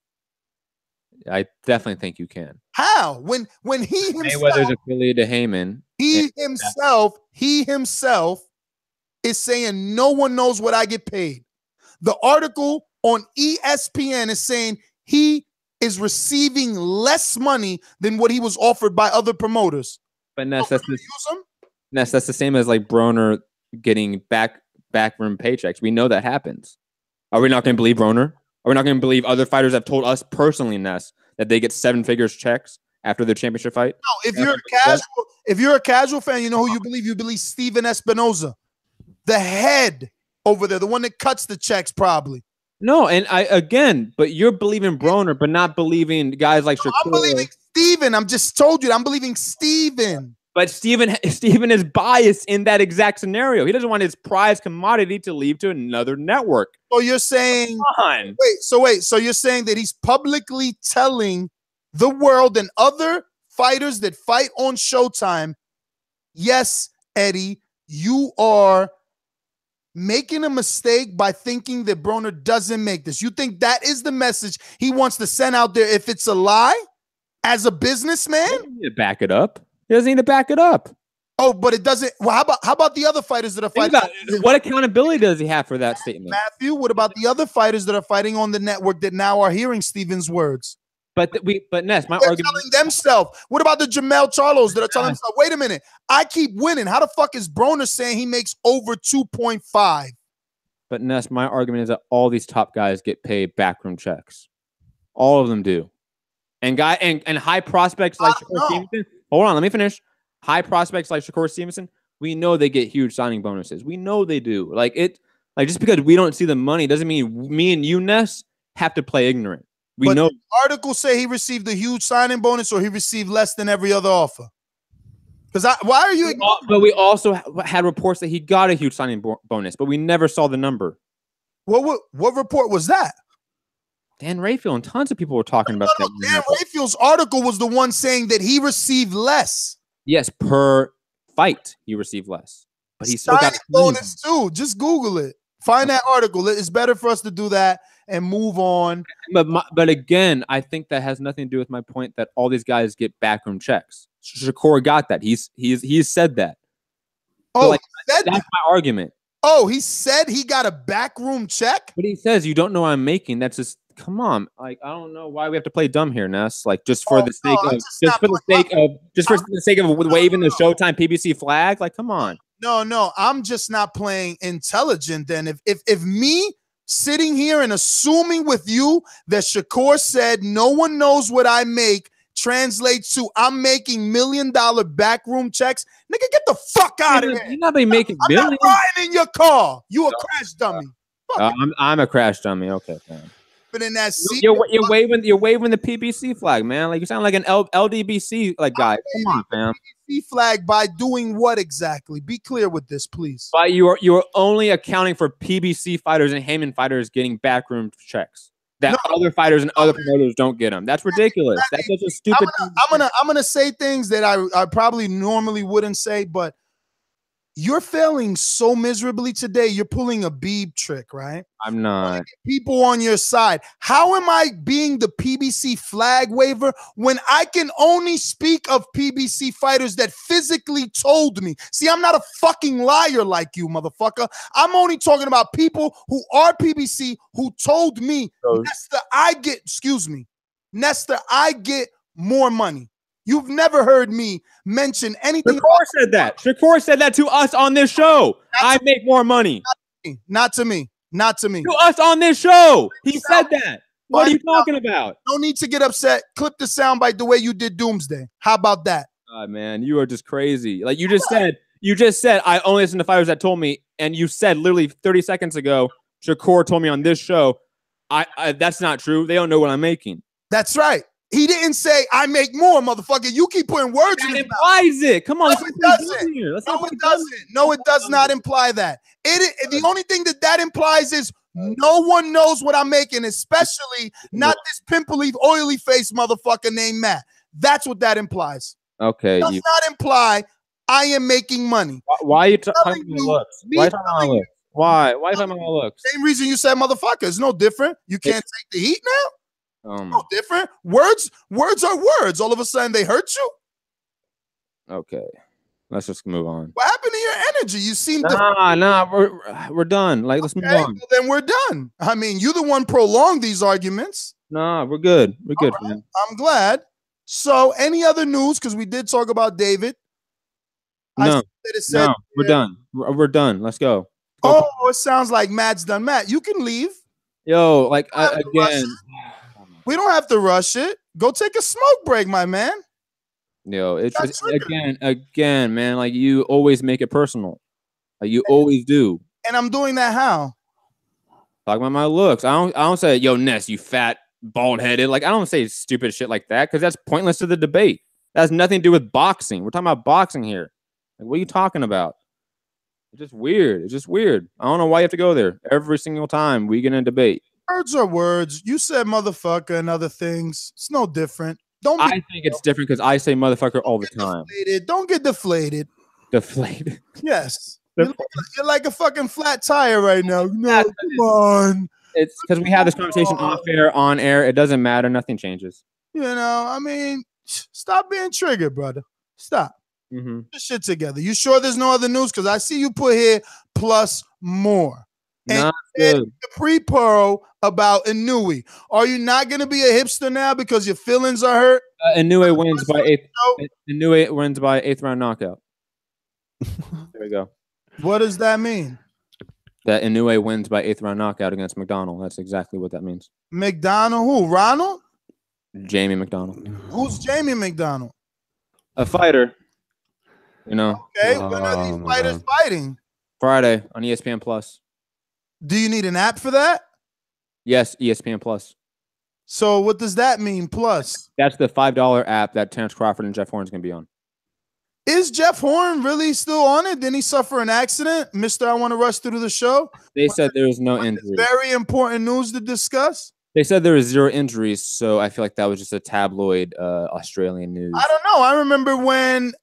I definitely think you can. How? When he himself, Mayweather's affiliated to Heyman. He himself is saying no one knows what I get paid. The article on ESPN is saying he is receiving less money than what he was offered by other promoters. But Ness, that's the same as like Broner getting backroom paychecks. We know that happens. Are we not going to believe Broner? Are we not going to believe other fighters have told us personally, Ness, that they get 7-figure checks after their championship fight? No, if you're a casual fan, you know who you believe? You believe Steven Espinoza, the head over there, the one that cuts the checks probably. No, and but you're believing Broner, but not believing guys like Shakur. I'm believing Steven. I'm just told you. I'm believing Steven. But Steven is biased in that exact scenario. He doesn't want his prize commodity to leave to another network. So you're saying, So you're saying that he's publicly telling the world and other fighters that fight on Showtime, yes, Eddie, you are making a mistake by thinking that Broner doesn't make this. You think that is the message he wants to send out there if it's a lie as a businessman? He doesn't need to back it up. He doesn't need to back it up. Oh, but it doesn't. Well, how about the other fighters that are fighting? What accountability does he have for that statement? Matthew, what about the other fighters that are fighting on the network that now are hearing Steven's words? But Ness, my They're argument telling themselves. What about the Jamel Charlos that are telling themselves, wait a minute, I keep winning. How the fuck is Broner saying he makes over 2.5? But Ness, my argument is that all these top guys get paid backroom checks. All of them do. And high prospects like Shakur Stevenson. Hold on, let me finish. High prospects like Shakur Stevenson, we know they get huge signing bonuses. We know they do. Just because we don't see the money doesn't mean me and you, Ness, have to play ignorant. We know. The articles say he received a huge signing bonus or he received less than every other offer. Why are you? But we also had reports that he got a huge signing bonus, but we never saw the number. What report was that? Dan Rayfield and tons of people were talking about that. Dan Rayfield's article was the one saying that he received less. Yes, per fight he received less, but he still got bonus too. Just Google it. Find that article. It's better for us to do that and move on. But again, I think that has nothing to do with my point that all these guys get backroom checks. Shakur got that. He's said that. Oh, so that's my argument. Oh, he said he got a backroom check? But he says, you don't know what I'm making. That's just, come on. I don't know why we have to play dumb here, Ness. Just for the sake of waving the Showtime PBC flag. Come on. No, I'm just not playing intelligent. Then if me sitting here and assuming with you that Shakur said no one knows what I make translates to I'm making $1 million backroom checks, nigga, get the fuck out of here. You're not making I'm millions. not riding in your car. You a crash dummy. I'm a crash dummy. Okay, fine. But in that seat, you're waving the PBC flag, man. You sound like an LDBC guy. Come on, fam. PBC flag by doing what exactly? Be clear with this, please. But you're only accounting for PBC fighters and Heyman fighters getting backroom checks that other fighters and other promoters don't get them. That's ridiculous. That's just a stupid. I'm gonna say things that I probably normally wouldn't say, but you're failing so miserably today. You're pulling a Beeb trick, right? I'm not. People on your side. How am I being the PBC flag waver when I can only speak of PBC fighters that physically told me? See, I'm not a fucking liar like you, motherfucker. I'm only talking about people who are PBC who told me, Nestor, Nestor, I get more money. You've never heard me mention anything. Shakur said that to us on this show. I make more money. Not to me. To us on this show. He said that. What are you talking about? No need to get upset. Clip the soundbite the way you did Doomsday. How about that? God, man, you are just crazy. You just said I only listen to fighters that told me, and you said literally 30 seconds ago, Shakur told me on this show. That's not true. They don't know what I'm making. That's right. He didn't say I make more, motherfucker. You keep putting words in his mouth. Implies it. Come on. No, it doesn't. No, it does not imply that. The only thing that implies is no one knows what I'm making, especially not this pimply, oily face motherfucker named Matt. That's what that implies. Okay. It does not imply I am making money. Why are you talking about looks? Why are you talking about looks? Why are you talking about looks? Same reason you said motherfucker. It's no different. You can't take the heat now. No different. Words are words. All of a sudden they hurt you. Okay, let's just move on. What happened to your energy? You seem we're done. Let's move on. Well, then we're done. I mean, you're the one prolonged these arguments. Nah, we're good. We're good, man. I'm glad. So, any other news? Because we did talk about David. No, we're done. We're done. Let's go. Oh, it sounds like Matt's done. Matt, you can leave. Yo, again. We don't have to rush it. Go take a smoke break, my man. Yo, it's just, again, man. You always make it personal. You always do. And I'm doing that how? Talk about my looks. I don't say, yo, Ness, you fat, bald-headed. Like, I don't say stupid shit like that because that's pointless to the debate. That has nothing to do with boxing. We're talking about boxing here. Like, what are you talking about? It's just weird. It's just weird. I don't know why you have to go there every single time we get in a debate. Words are words. You said motherfucker and other things. It's no different. I think it's different because I say motherfucker all the time. Deflated. Don't get deflated. Deflated. Yes. You're like a fucking flat tire right now. No, come on. It's because we have this conversation off air, on air. It doesn't matter. Nothing changes. You know, I mean, stop being triggered, brother. Stop. Get this shit together. You sure there's no other news? Because I see you put here plus more. And the pre-pro about Inoue. Are you not going to be a hipster now because your feelings are hurt? Inoue wins by eighth. Inoue wins by 8th round knockout. There we go. What does that mean? That Inoue wins by 8th round knockout against McDonald. That's exactly what that means. McDonald who? Ronald? Jamie McDonald. Who's Jamie McDonald? A fighter. You know. Okay, when are these fighters fighting? Friday on ESPN Plus. Do you need an app for that? Yes, ESPN Plus. So what does that mean, plus? That's the $5 app that Terrence Crawford and Jeff Horn's going to be on. Is Jeff Horn really still on it? Didn't he suffer an accident? Mister, I want to rush through the show. They said there was no injury. Very important news to discuss. They said there was 0 injuries, so I feel like that was just a tabloid Australian news. I don't know. I remember when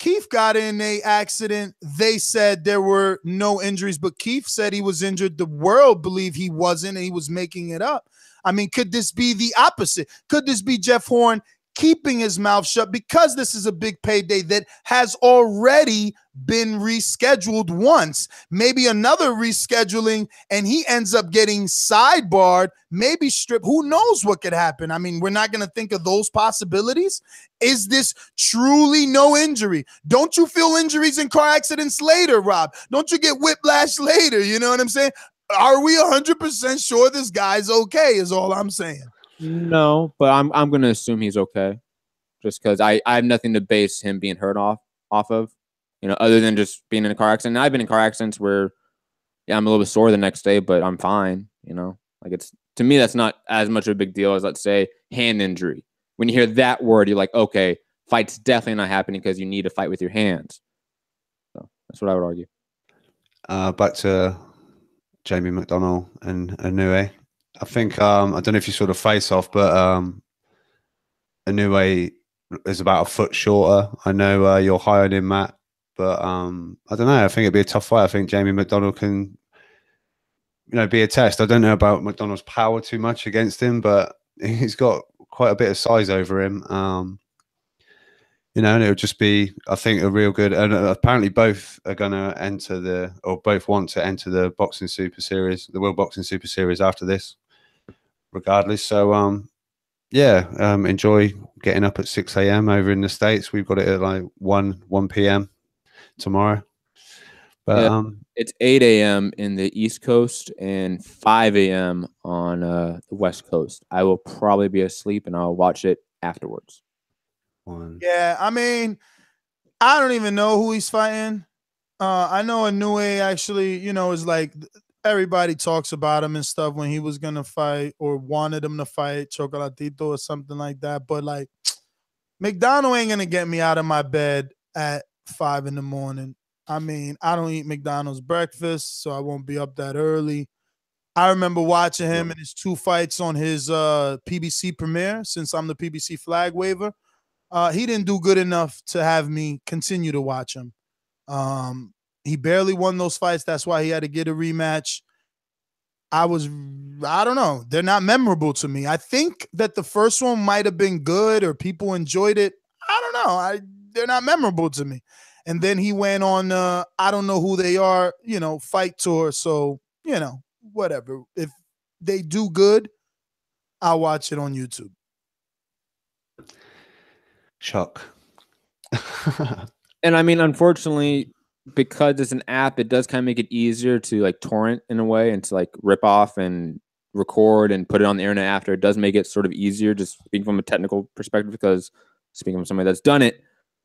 Keith got in a accident, they said there were no injuries, but Keith said he was injured. The world believed he wasn't, and he was making it up. I mean, could this be the opposite? Could this be Jeff Horn keeping his mouth shut because this is a big payday that has already been rescheduled once? Maybe another rescheduling and he ends up getting sidebarred, maybe stripped. Who knows what could happen? I mean, we're not going to think of those possibilities. Is this truly no injury? Don't you feel injuries in car accidents later, Rob? Don't you get whiplash later? You know what I'm saying? Are we 100% sure this guy's okay is all I'm saying. No, but I'm going to assume he's okay, just because I have nothing to base him being hurt off of, you know, other than just being in a car accident. And I've been in car accidents where, yeah, I'm a little bit sore the next day, but I'm fine. You know, like it's, to me, that's not as much of a big deal as, let's say, hand injury. When you hear that word, you're like, okay, fight's definitely not happening because you need to fight with your hands. So that's what I would argue. Back to Jamie McDonald and Inoue. I think I don't know if you saw the face-off, but Inoue is about a foot shorter. I know you're high on him, Matt, but I don't know. I think it'd be a tough fight. I think Jamie McDonald can, you know, be a test. I don't know about McDonald's power too much against him, but he's got quite a bit of size over him. You know, and it'll just be, I think, a real good. And apparently, both are going to enter or both want to enter the boxing super series, the World Boxing Super Series after this. Regardless, so yeah, enjoy getting up at 6 a.m. over in the States. We've got it at like 1 p.m. tomorrow. But yeah, it's 8 a.m. in the East Coast and 5 a.m. on the West Coast. I will probably be asleep and I'll watch it afterwards. Yeah, I mean, I don't even know who he's fighting. I know Inoue actually, you know, is like, everybody talks about him and stuff when he was gonna fight or wanted him to fight Chocolatito or something like that. But like, McDonald ain't gonna get me out of my bed at 5 in the morning. I mean, I don't eat McDonald's breakfast, so I won't be up that early. I remember watching him in his 2 fights on his PBC premiere, since I'm the PBC flag waver. He didn't do good enough to have me continue to watch him. He barely won those fights. That's why he had to get a rematch. I don't know. They're not memorable to me. I think that the first one might have been good or people enjoyed it. I don't know. They're not memorable to me. And then he went on, I don't know who they are, you know, fight tour. So, you know, whatever. If they do good, I'll watch it on YouTube. Shock. And I mean, unfortunately, because it's an app, it does kind of make it easier to like torrent in a way and to like rip off and record and put it on the internet after. It does make it sort of easier, just speaking from a technical perspective, because speaking from somebody that's done it.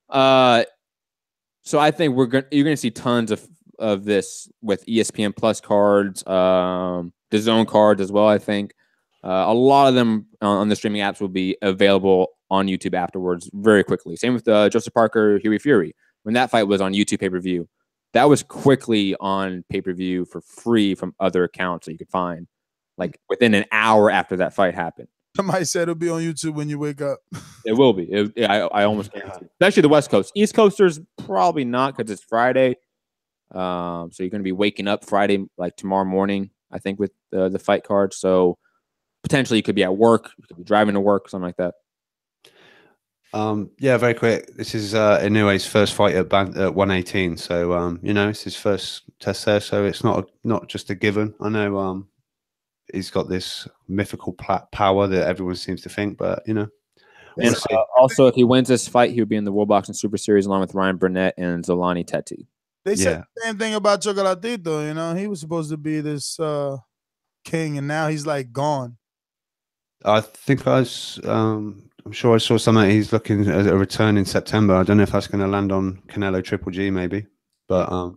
So I think you're gonna see tons of of this with ESPN Plus cards, DAZN cards as well. I think a lot of them on the streaming apps will be available on YouTube afterwards very quickly. Same with Joseph Parker, Huey Fury. When that fight was on YouTube pay-per-view, that was quickly on pay-per-view for free from other accounts that you could find, like within an hour after that fight happened. Somebody said it'll be on YouTube when you wake up. It will be. I almost guarantee. Especially the West Coast. East Coasters probably not because it's Friday. So you're going to be waking up Friday, like tomorrow morning, I think, with the fight card. So potentially you could be at work, you could be driving to work, something like that. Yeah, very quick. This is Inoue's first fight at 118. So you know, it's his first test there. So it's not just a given. I know he's got this mythical power that everyone seems to think, but you know. And also, if he wins this fight, he would be in the World Boxing Super Series along with Ryan Burnett and Zolani Teti. They said the same thing about Chocolatito. You know, he was supposed to be this king, and now he's like gone. I think I'm sure I saw something. He's looking at a return in September. I don't know if that's going to land on Canelo Triple G, maybe. But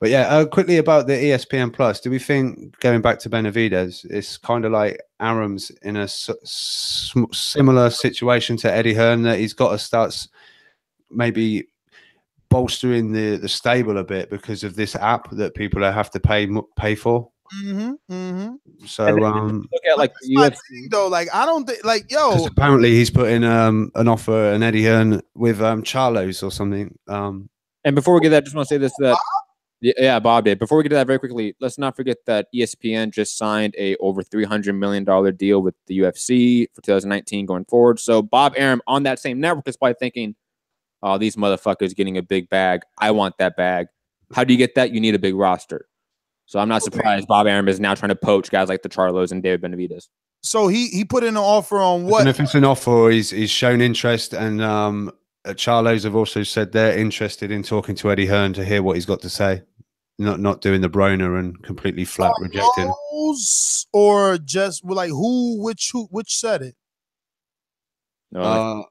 yeah, quickly about the ESPN Plus. Do we think, going back to Benavidez, it's kind of like Aram's in a similar situation to Eddie Hearn, that he's got to start maybe bolstering the stable a bit because of this app that people have to pay for? So look at like the UFC though. Like I don't think like yo. Apparently he's put in an offer, an Eddie Hearn with Charlos or something. And before we get that, I just want to say this that Bob did. Before we get to that, very quickly, let's not forget that ESPN just signed a over $300 million deal with the UFC for 2019 going forward. So Bob Arum on that same network is probably thinking, "Oh, these motherfuckers getting a big bag. I want that bag. How do you get that? You need a big roster." So I'm not surprised Bob Arum is now trying to poach guys like the Charlos and David Benavidez. So he put in an offer on what? And if it's an offer, he's shown interest, and Charlos have also said they're interested in talking to Eddie Hearn to hear what he's got to say, not doing the Broner and completely flat rejecting. Or just like which said it? No,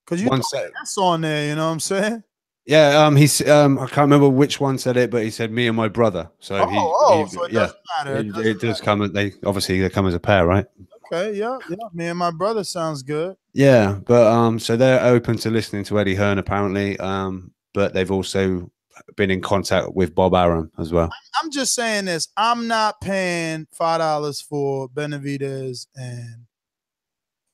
because you that's on there. You know what I'm saying? Yeah, he's I can't remember which one said it, but he said me and my brother. So so it doesn't matter. It does come. They come as a pair, right? Okay, yeah. Me and my brother sounds good. Yeah, but so they're open to listening to Eddie Hearn apparently, but they've also been in contact with Bob Arum as well. I'm just saying this. I'm not paying $5 for Benavidez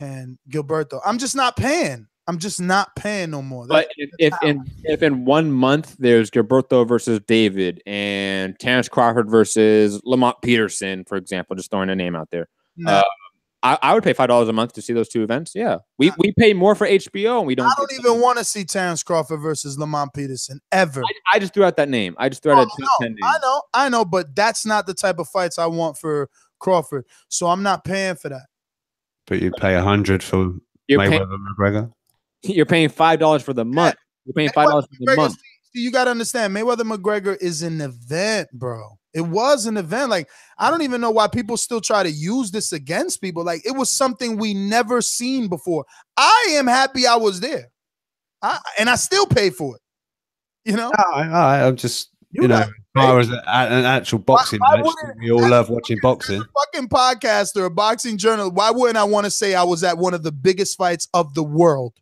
and Gilberto. I'm just not paying. I'm just not paying no more. But if in 1 month there's Gilberto versus David and Terrence Crawford versus Lamont Peterson, for example, just throwing a name out there, I would pay $5 a month to see those two events. Yeah, we pay more for HBO, and we don't. I don't even want to see Terrence Crawford versus Lamont Peterson ever. I just threw out that name. I just threw out a 10 name. I know, but that's not the type of fights I want for Crawford. So I'm not paying for that. But you pay $100 for Mayweather McGregor. You're paying $5 for the month. You're paying $5 for the month. See, you got to understand, Mayweather McGregor is an event, bro. It was an event. Like, I don't even know why people still try to use this against people. Like, it was something we never seen before. I am happy I was there. And I still pay for it. You know? I'm just, as far as an actual boxing match, we all love watching boxing. Fucking podcaster, a boxing journalist. Why wouldn't I want to say I was at one of the biggest fights of the world?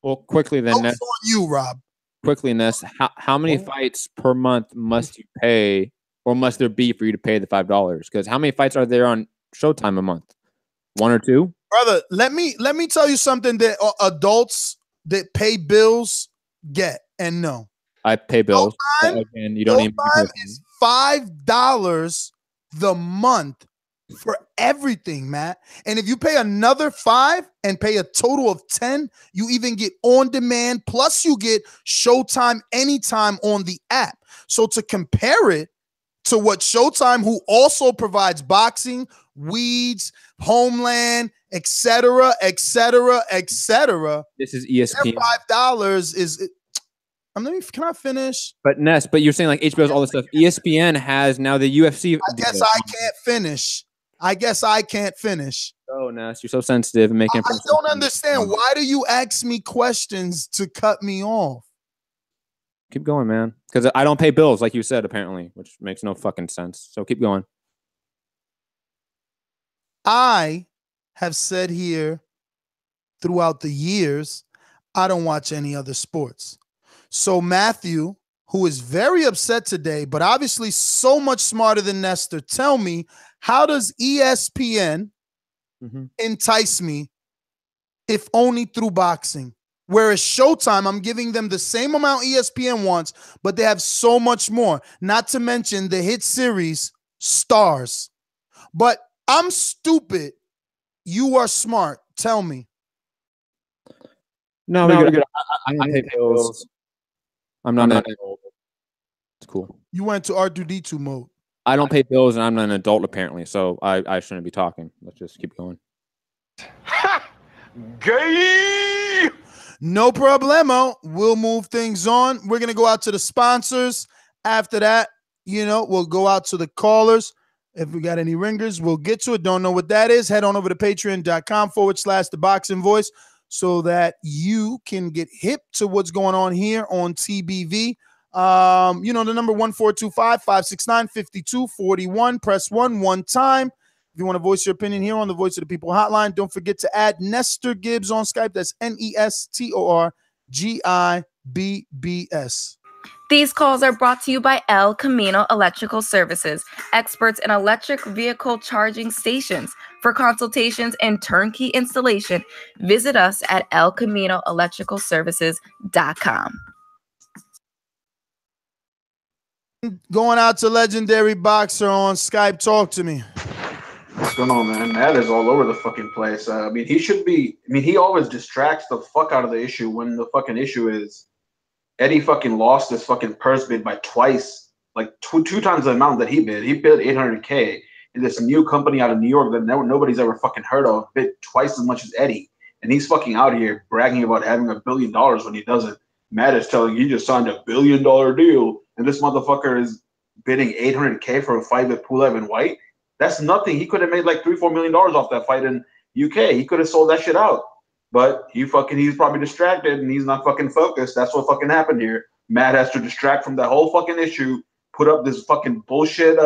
Well, quickly then, Ness, on you, Rob. Quickly, Ness, how many fights per month must you pay, or must there be for you to pay the $5? Because how many fights are there on Showtime a month? 1 or 2? Brother, let me tell you something that adults that pay bills get and know. I pay bills. Showtime, and you don't even is $5 the month for everything, Matt. And if you pay another $5 and pay a total of $10, you even get on demand, plus you get Showtime anytime on the app. So to compare it to what Showtime, who also provides boxing, weeds, Homeland, etc., etc., etc. This is ESPN. $5 is. Can I finish? But Ness, but you're saying like HBO's all this stuff. ESPN has now the UFC. I guess I can't finish. Oh, Ness, you're so sensitive and making. I don't understand. Why do you ask me questions to cut me off? Keep going, man. Because I don't pay bills, like you said, apparently, which makes no fucking sense. So keep going. I have said here throughout the years, I don't watch any other sports. So Matthew, who is very upset today, but obviously so much smarter than Nestor, tell me, how does ESPN entice me if only through boxing? Whereas Showtime, I'm giving them the same amount ESPN wants, but they have so much more. Not to mention the hit series Stars. But I'm stupid. You are smart. Tell me. No, we're good. I don't pay bills. I'm not an adult. It's cool. You went to R2D2 mode. I don't pay bills, and I'm not an adult, apparently, so I shouldn't be talking. Let's just keep going. Gay! No problemo. We'll move things on. We're going to go out to the sponsors. After that, we'll go out to the callers. If we got any ringers, we'll get to it. Don't know what that is. Head on over to patreon.com/ThaBoxingVoice so that you can get hip to what's going on here on TBV. The number 1425-569-5241. Press 1 time. If you want to voice your opinion here on the Voice of the People hotline, don't forget to add Nestor Gibbs on Skype. That's NESTORGIBBS. These calls are brought to you by El Camino Electrical Services, experts in electric vehicle charging stations. For consultations and turnkey installation, visit us at elcaminoelectricalservices.com. Going out to legendary boxer on Skype. Talk to me. What's going on, man? That is all over the fucking place. He always distracts the fuck out of the issue when the fucking issue is Eddie fucking lost his fucking purse bid by twice, like two times the amount that he bid. He bid $800K in this new company out of New York that nobody's ever fucking heard of, bid twice as much as Eddie. And he's fucking out here bragging about having $1 billion when he doesn't. Matt is telling you he just signed $1 billion deal, and this motherfucker is bidding $800K for a fight with Pulev and White. That's nothing. He could have made like $3-4 million off that fight in UK. He could have sold that shit out. But he's probably distracted and he's not fucking focused. That's what fucking happened here. Matt has to distract from that whole fucking issue, put up this fucking bullshit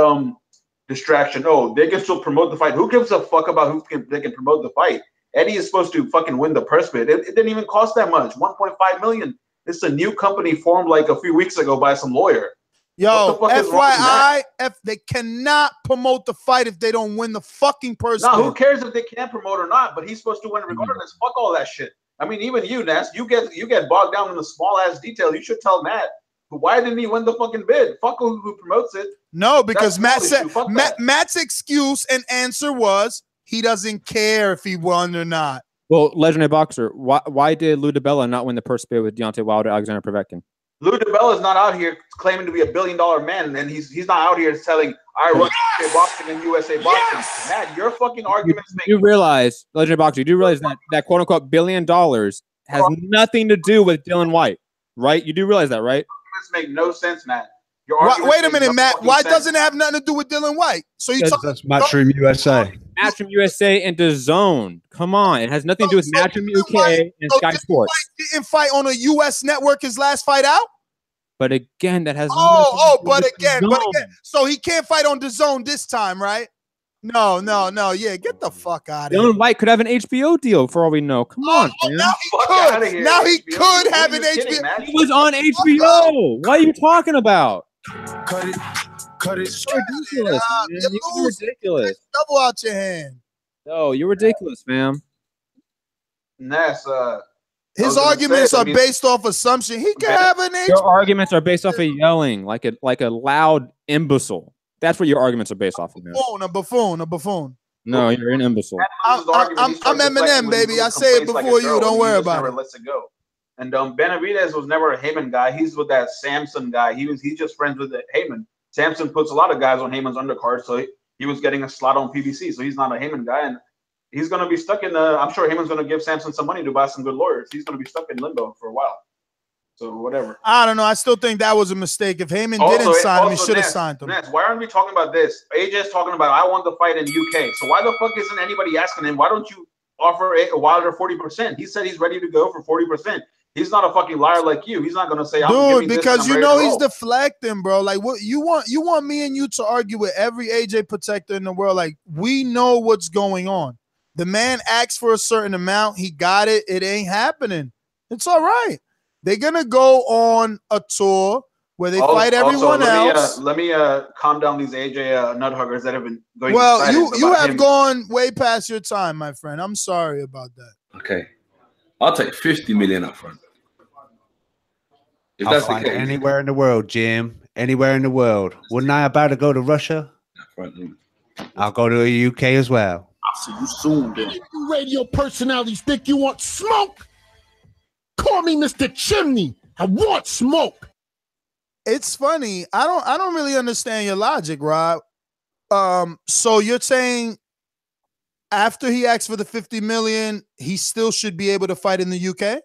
distraction. Oh, they can still promote the fight. Who gives a fuck about they can promote the fight? Eddie is supposed to fucking win the purse bid. It didn't even cost that much. $1.5 million. It's a new company formed like a few weeks ago by some lawyer. Yo, FYI, they cannot promote the fight if they don't win the fucking purse bid. No, who cares if they can promote or not? But he's supposed to win regardless. Fuck all that shit. I mean, even you, Ness, you get bogged down in the small ass detail. You should tell Matt. Why didn't he win the fucking bid? Fuck who promotes it. No, because Matt said Matt's excuse and answer was he doesn't care if he won or not. Well, legendary boxer, why did Lou DiBella not win the purse bid with Deontay Wilder, Alexander Povetkin? Lou DiBella is not out here claiming to be $1 billion man, and he's not out here telling I run USA boxing and USA boxing. Yes! Matt, your fucking arguments make you realize, legendary boxer, you do realize that quote unquote $1 billion has nothing to do with Dylan White, right? You do realize that, right? This make no sense, Matt. Wait a minute, Matt. Why doesn't it have nothing to do with Dylan White? So you talk that's Matchroom USA. Matchroom USA and DAZN. Come on, it has nothing to do with Matchroom UK and Sky Sports. White didn't fight on a US network his last fight out. But again, that has but again. So he can't fight on DAZN this time, right? No. Yeah, get the fuck out of here. Dylan White could have an HBO deal for all we know. Come on, man. Now he could have an HBO. He was on HBO. What are you talking about? Cut it. It's ridiculous, man. You're ridiculous. Double out your hand. No, you're ridiculous, fam. Ness, his arguments are based off assumption. He can have an HBO. Your arguments are based off of yelling like a loud imbecile. That's what your arguments are based off of. A buffoon. No, you're an imbecile. I'm Eminem, baby. I say it before you. Don't worry about it. Lets it go. And Benavidez was never a Heyman guy. He's with that Sampson guy. He's just friends with Heyman. Sampson puts a lot of guys on Heyman's undercard, so he was getting a slot on PBC. So he's not a Heyman guy, and he's going to be stuck in the. I'm sure Heyman's going to give Sampson some money to buy some good lawyers. He's going to be stuck in limbo for a while. So whatever. I don't know. I still think that was a mistake. If Heyman didn't sign him, he should have signed him. Ness, why aren't we talking about this? AJ's talking about I want the fight in UK. So why the fuck isn't anybody asking him? Why don't you offer Wilder 40%? He said he's ready to go for 40%. He's not a fucking liar like you. He's not gonna say, dude, because you know he's deflecting, bro. Like, what you want me and you to argue with every AJ protector in the world? Like, we know what's going on. The man asked for a certain amount. He got it. It ain't happening. It's all right. They're gonna go on a tour where they fight everyone else. Let me calm down these AJ nut huggers that have been going. Well, you have gone way past your time, my friend. I'm sorry about that. Okay, I'll take 50 million up front. If that's the case, anywhere in the world, Jim. Anywhere in the world. Wouldn't I about to go to Russia? I'll go to the UK as well. I'll see you soon, then. You radio personalities think you want smoke? Call me Mr. Chimney. I want smoke. It's funny. I don't really understand your logic, Rob. So you're saying after he asked for the 50 million, he still should be able to fight in the UK?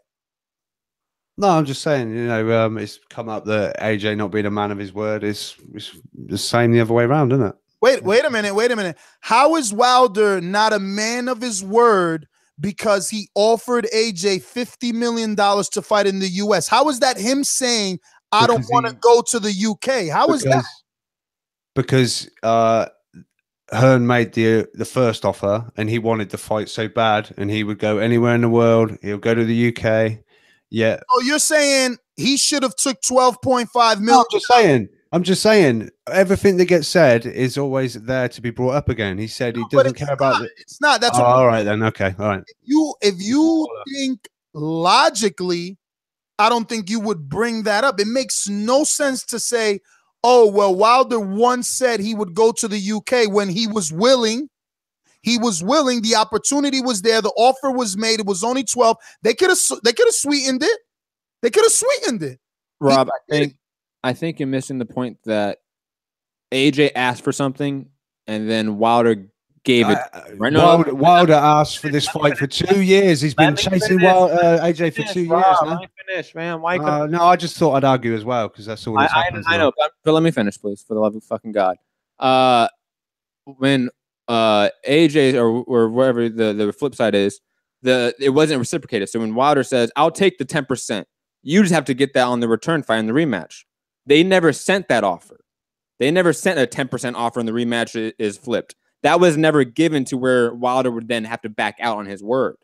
No, I'm just saying, you know, it's come up that AJ not being a man of his word is the same the other way around, isn't it? Wait a minute. How is Wilder not a man of his word because he offered AJ $50 million to fight in the US? How is that him saying, I don't want to go to the UK? How is that? Because Hearn made the first offer and he wanted to fight so bad and he would go anywhere in the world. He'll go to the UK. Yeah. Oh, you're saying he should have took 12.5 million? No, I'm just saying everything that gets said is always there to be brought up again. He said he doesn't care about it. It's not. That's all right then. Okay. All right. If you think logically, I don't think you would bring that up. It makes no sense to say, oh, well, Wilder once said he would go to the UK when he was willing. He was willing. The opportunity was there. The offer was made. It was only 12. They could have sweetened it. They could have sweetened it. Rob, I think you're missing the point that AJ asked for something and then Wilder gave it. Right now, Wilder asked for this fight for 2 years. He's been chasing AJ for 2 years now. Finish, man. Why? No, I just thought I'd argue as well because that's all. I know, but let me finish, please, for the love of fucking God. When AJ or wherever the flip side is, it wasn't reciprocated. So when Wilder says, "I'll take the 10%," you just have to get that on the return fight in the rematch. They never sent that offer. They never sent a 10% offer, and the rematch is flipped. That was never given to where Wilder would then have to back out on his word.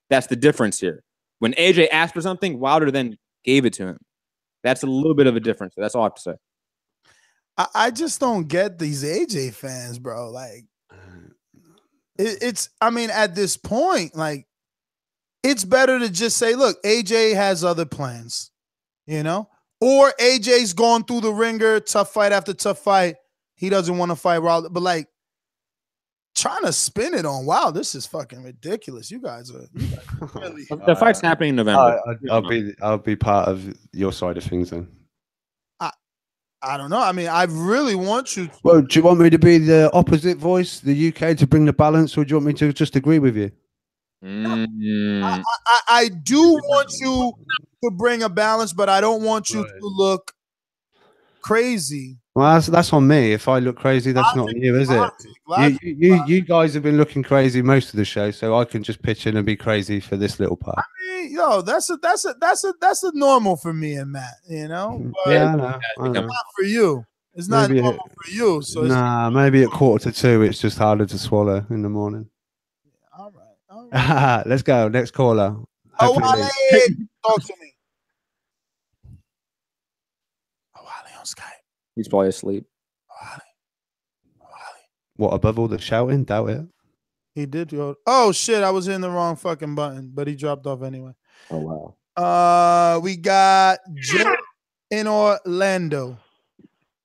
That's the difference here. When AJ asked for something, Wilder then gave it to him. That's a little bit of a difference. That's all I have to say. I just don't get these AJ fans, bro. Like, I mean, at this point, like, it's better to just say, look, AJ has other plans, you know? Or AJ's gone through the ringer, tough fight after tough fight. He doesn't want to fight Wilder. But, like, trying to spin it on, wow, this is fucking ridiculous. You guys are really the fight's happening in November. I'll be part of your side of things then. I don't know. I mean, I really want you. Well, do you want me to be the opposite voice, the UK, to bring the balance, or do you want me to just agree with you? I do want you to bring a balance, but I don't want you to look crazy. Well, that's on me. If I look crazy, that's not on you, is it? You guys have been looking crazy most of the show, so I can just pitch in and be crazy for this little part. I mean, yo, that's a normal for me and Matt, you know. But yeah, I know. It's not for you. It's not normal for you. So maybe at 1:45, it's just harder to swallow in the morning. All right. Let's go. Next caller. Talk to me. On Skype. He's probably asleep. What, above all the shouting? Doubt it. He did go. Oh shit! I was hitting the wrong fucking button, but he dropped off anyway. Oh wow. We got Joe in Orlando.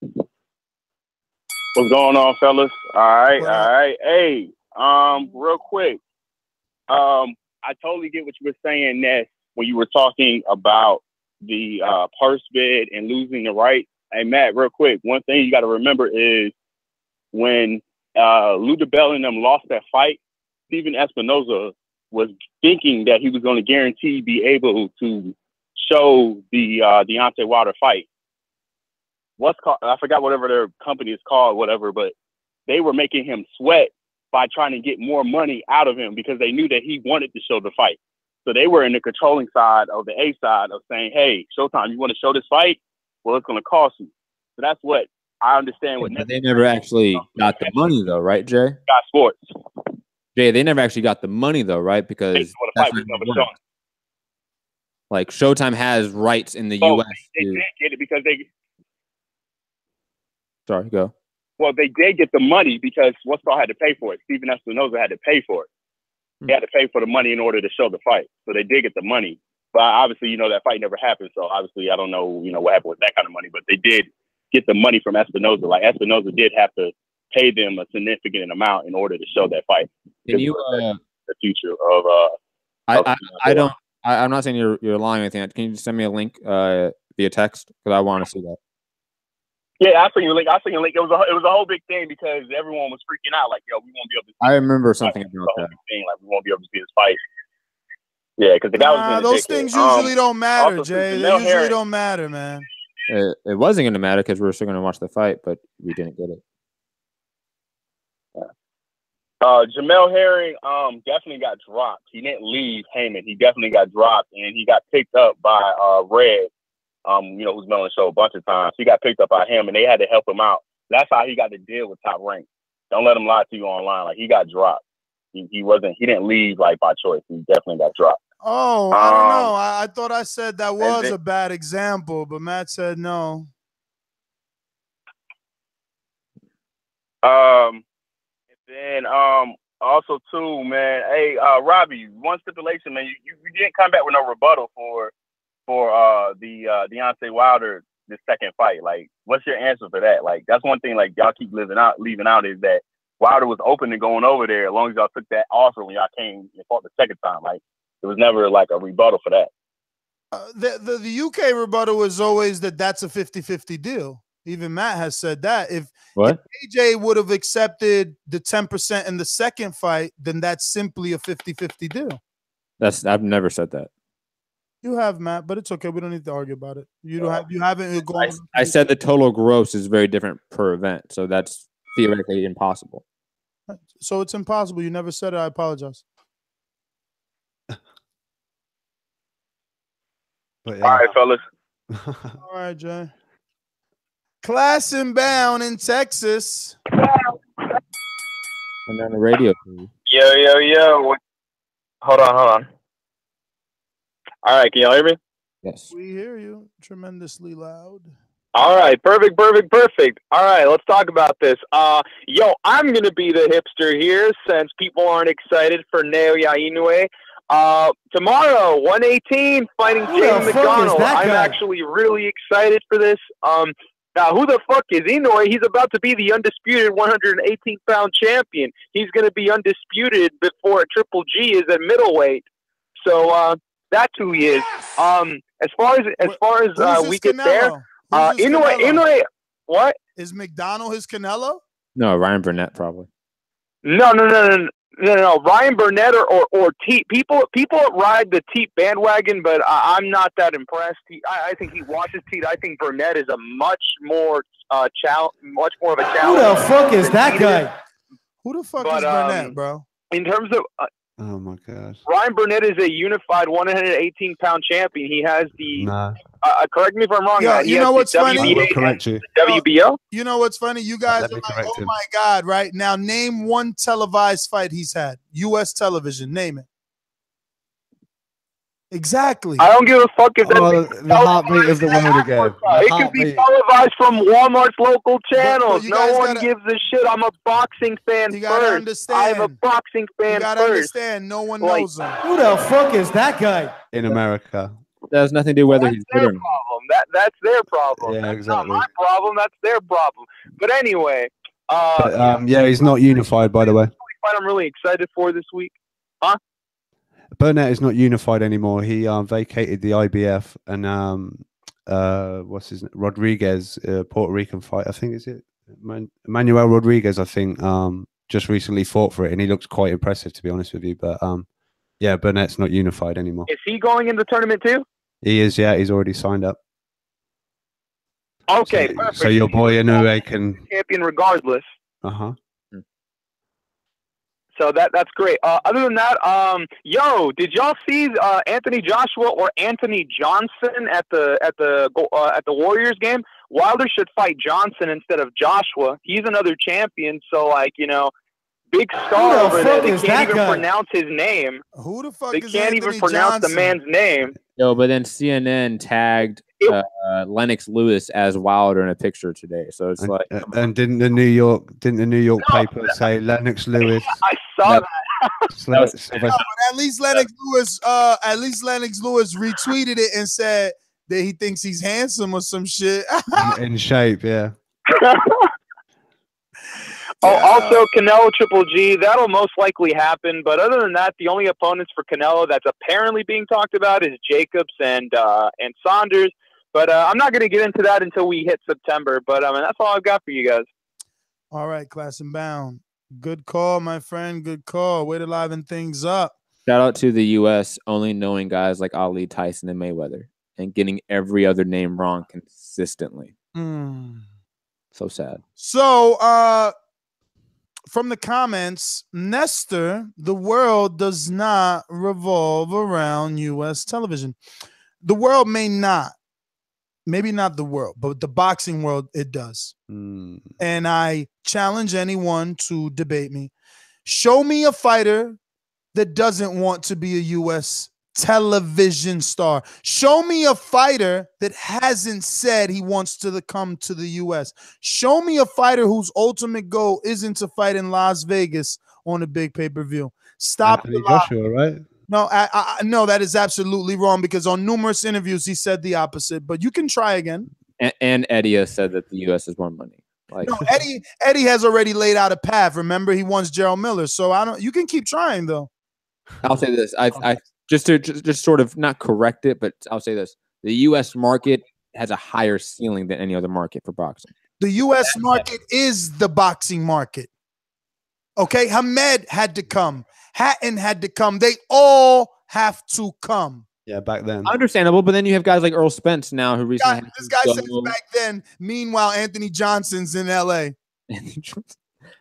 What's going on, fellas? All right. Hey, real quick. I totally get what you were saying, Ness, when you were talking about the purse bid and losing the right. Hey, Matt, real quick, one thing you got to remember is when Luda Bell and them lost that fight, Steven Espinoza was thinking that he was going to guarantee be able to show the Deontay Wilder fight. I forgot whatever their company is called, whatever, but they were making him sweat by trying to get more money out of him because they knew that he wanted to show the fight. So they were in the controlling side of the A side of saying, hey, Showtime, you want to show this fight? Well, it's going to cost you. So that's what I understand. But they never actually got the money, though, right, Jay? Got sports. Jay, they never actually got the money, though, right? Because that's not how it works. Like, Showtime has rights in the U.S. They did get it because they... Sorry, go. Well, they did get the money because Wetherall had to pay for it. Steven Espinoza had to pay for it. He had to pay for the money in order to show the fight. So they did get the money. But obviously, you know, that fight never happened. So obviously, I don't know, you know, what happened with that kind of money. But they did get the money from Espinoza. Like, Espinoza did have to pay them a significant amount in order to show that fight. Can you, the future of I'm not saying you're lying or anything. Can you just send me a link via text? Because I want to see that. Yeah, I seen your link. It was a whole big thing because everyone was freaking out. Like, yo, we won't be able to see I remember something about that. Like, we won't be able to see this fight. Yeah, because the guy was those things usually don't matter, Jay. They usually don't matter, man. It wasn't going to matter because we were still going to watch the fight, but we didn't get it. Jamel Herring definitely got dropped. He didn't leave Heyman. He definitely got dropped, and he got picked up by Red, you know, who's been on the show a bunch of times. He got picked up by him, and they had to help him out. That's how he got the deal with Top Rank. Don't let him lie to you online. Like, he got dropped. He didn't leave like by choice. He definitely got dropped. Oh, I don't know. I thought I said that was a bad example, but Matt said no. Then also too, man. Hey, Robbie, one stipulation, man. You didn't come back with no rebuttal for the Deontay Wilder this second fight. Like, what's your answer for that? Like, that's one thing. Like, y'all keep leaving out is that Wilder was open to going over there as long as y'all took that offer when y'all came and fought the second time. Like, there was never like a rebuttal for that. The UK rebuttal is always that's a 50-50 deal. Even Matt has said that. If AJ would have accepted the 10% in the second fight, then that's simply a 50-50 deal. I've never said that. You have, Matt, but it's okay. We don't need to argue about it. You haven't gone. I said the total gross is very different per event, so that's theoretically impossible. So it's impossible. You never said it. I apologize. All right, fellas. All right, Jay. Class and Bound in Texas. And on the radio. Yo. Hold on. All right, can y'all hear me? Yes. We hear you tremendously loud. All right, perfect. All right, let's talk about this. I'm going to be the hipster here since people aren't excited for Naoya Inoue. Tomorrow, 118, fighting James McDonald. I'm actually really excited for this. Now, who the fuck is Inoue? He's about to be the undisputed 118-pound champion. He's going to be undisputed before Triple G is at middleweight. So that's who he is. As far as we get there, Inoue. What is McDonald? His Canelo? No, Ryan Burnett probably. No. Ryan Burnett or Teat. People ride the Teat bandwagon, but I'm not that impressed. I think he watches Teat. I think Burnett is a much more of a challenge. Who the fuck is that guy? Who the fuck is Burnett, bro? In terms of oh my god, Ryan Burnett is a unified 118-pound champion. He has the correct me if I'm wrong. Yeah, you know what's funny? I will correct you. WBO. You know what's funny? You guys are like, oh my god, right? Now name one televised fight he's had. U.S. television. Name it. Exactly. I don't give a fuck if that's the heartbeat of the world again. It can be televised from Walmart's local channels. No one gives a shit. I'm a boxing fan first. Understand. I'm a boxing fan you gotta first. Understand. No one knows him. Who the fuck is that guy? In America. That has nothing to do with whether he's good or not. That's their problem. Yeah, exactly. That's not my problem. That's their problem. But anyway, he's not unified, by the way. I'm really excited for this week. Huh? Burnett is not unified anymore. He vacated the IBF and what's his name? Rodriguez, Puerto Rican fight. I think is it Manuel Rodriguez. I think just recently fought for it, and he looks quite impressive, to be honest with you. But yeah, Burnett's not unified anymore. Is he going in the tournament too? He is. Yeah, he's already signed up. Okay, perfect. So your boy Inoue can champion regardless. Uh-huh. So that's great. Other than that, yo, did y'all see Anthony Joshua or Anthony Johnson at the Warriors game? Wilder should fight Johnson instead of Joshua. He's another champion. So big star over there. They can't even pronounce his name. Who the fuck they is can't Anthony even pronounce Johnson? the man's name. Yo, but then CNN tagged Lennox Lewis as Wilder in a picture today. So it's and didn't the New York paper say Lennox Lewis? I saw that. At least Lennox Lewis retweeted it and said that he thinks he's handsome or some shit. in shape, yeah. Also Canelo Triple G, that'll most likely happen. But other than that, the only opponents for Canelo that's apparently being talked about is Jacobs and Saunders. But I'm not going to get into that until we hit September. But that's all I've got for you guys. All right, Class and Bound. Good call, my friend. Good call. Way to liven things up. Shout out to the U.S. only knowing guys like Ali, Tyson, and Mayweather, and getting every other name wrong consistently. So sad. So, from the comments, Nestor, the world does not revolve around U.S. television. The world may not. Maybe not the world, but the boxing world, it does. And I challenge anyone to debate me. Show me a fighter that doesn't want to be a U.S. television star. Show me a fighter that hasn't said he wants to come to the U.S. Show me a fighter whose ultimate goal isn't to fight in Las Vegas on a big pay-per-view. Stop Anthony Joshua, right? No, no, that is absolutely wrong because on numerous interviews he said the opposite. But you can try again. And Eddie has said that the U.S. has more money. No, Eddie has already laid out a path. Remember, he wants Gerald Miller. So you can keep trying though. I'll say this. I just sort of not correct it, but I'll say this: the U.S. market has a higher ceiling than any other market for boxing. The U.S. market is the boxing market. Okay, Hamed had to come. Hatton had to come. They all have to come. Yeah, back then. Understandable, but then you have guys like Earl Spence now who recently. This guy says back then. Meanwhile, Anthony Johnson's in L.A.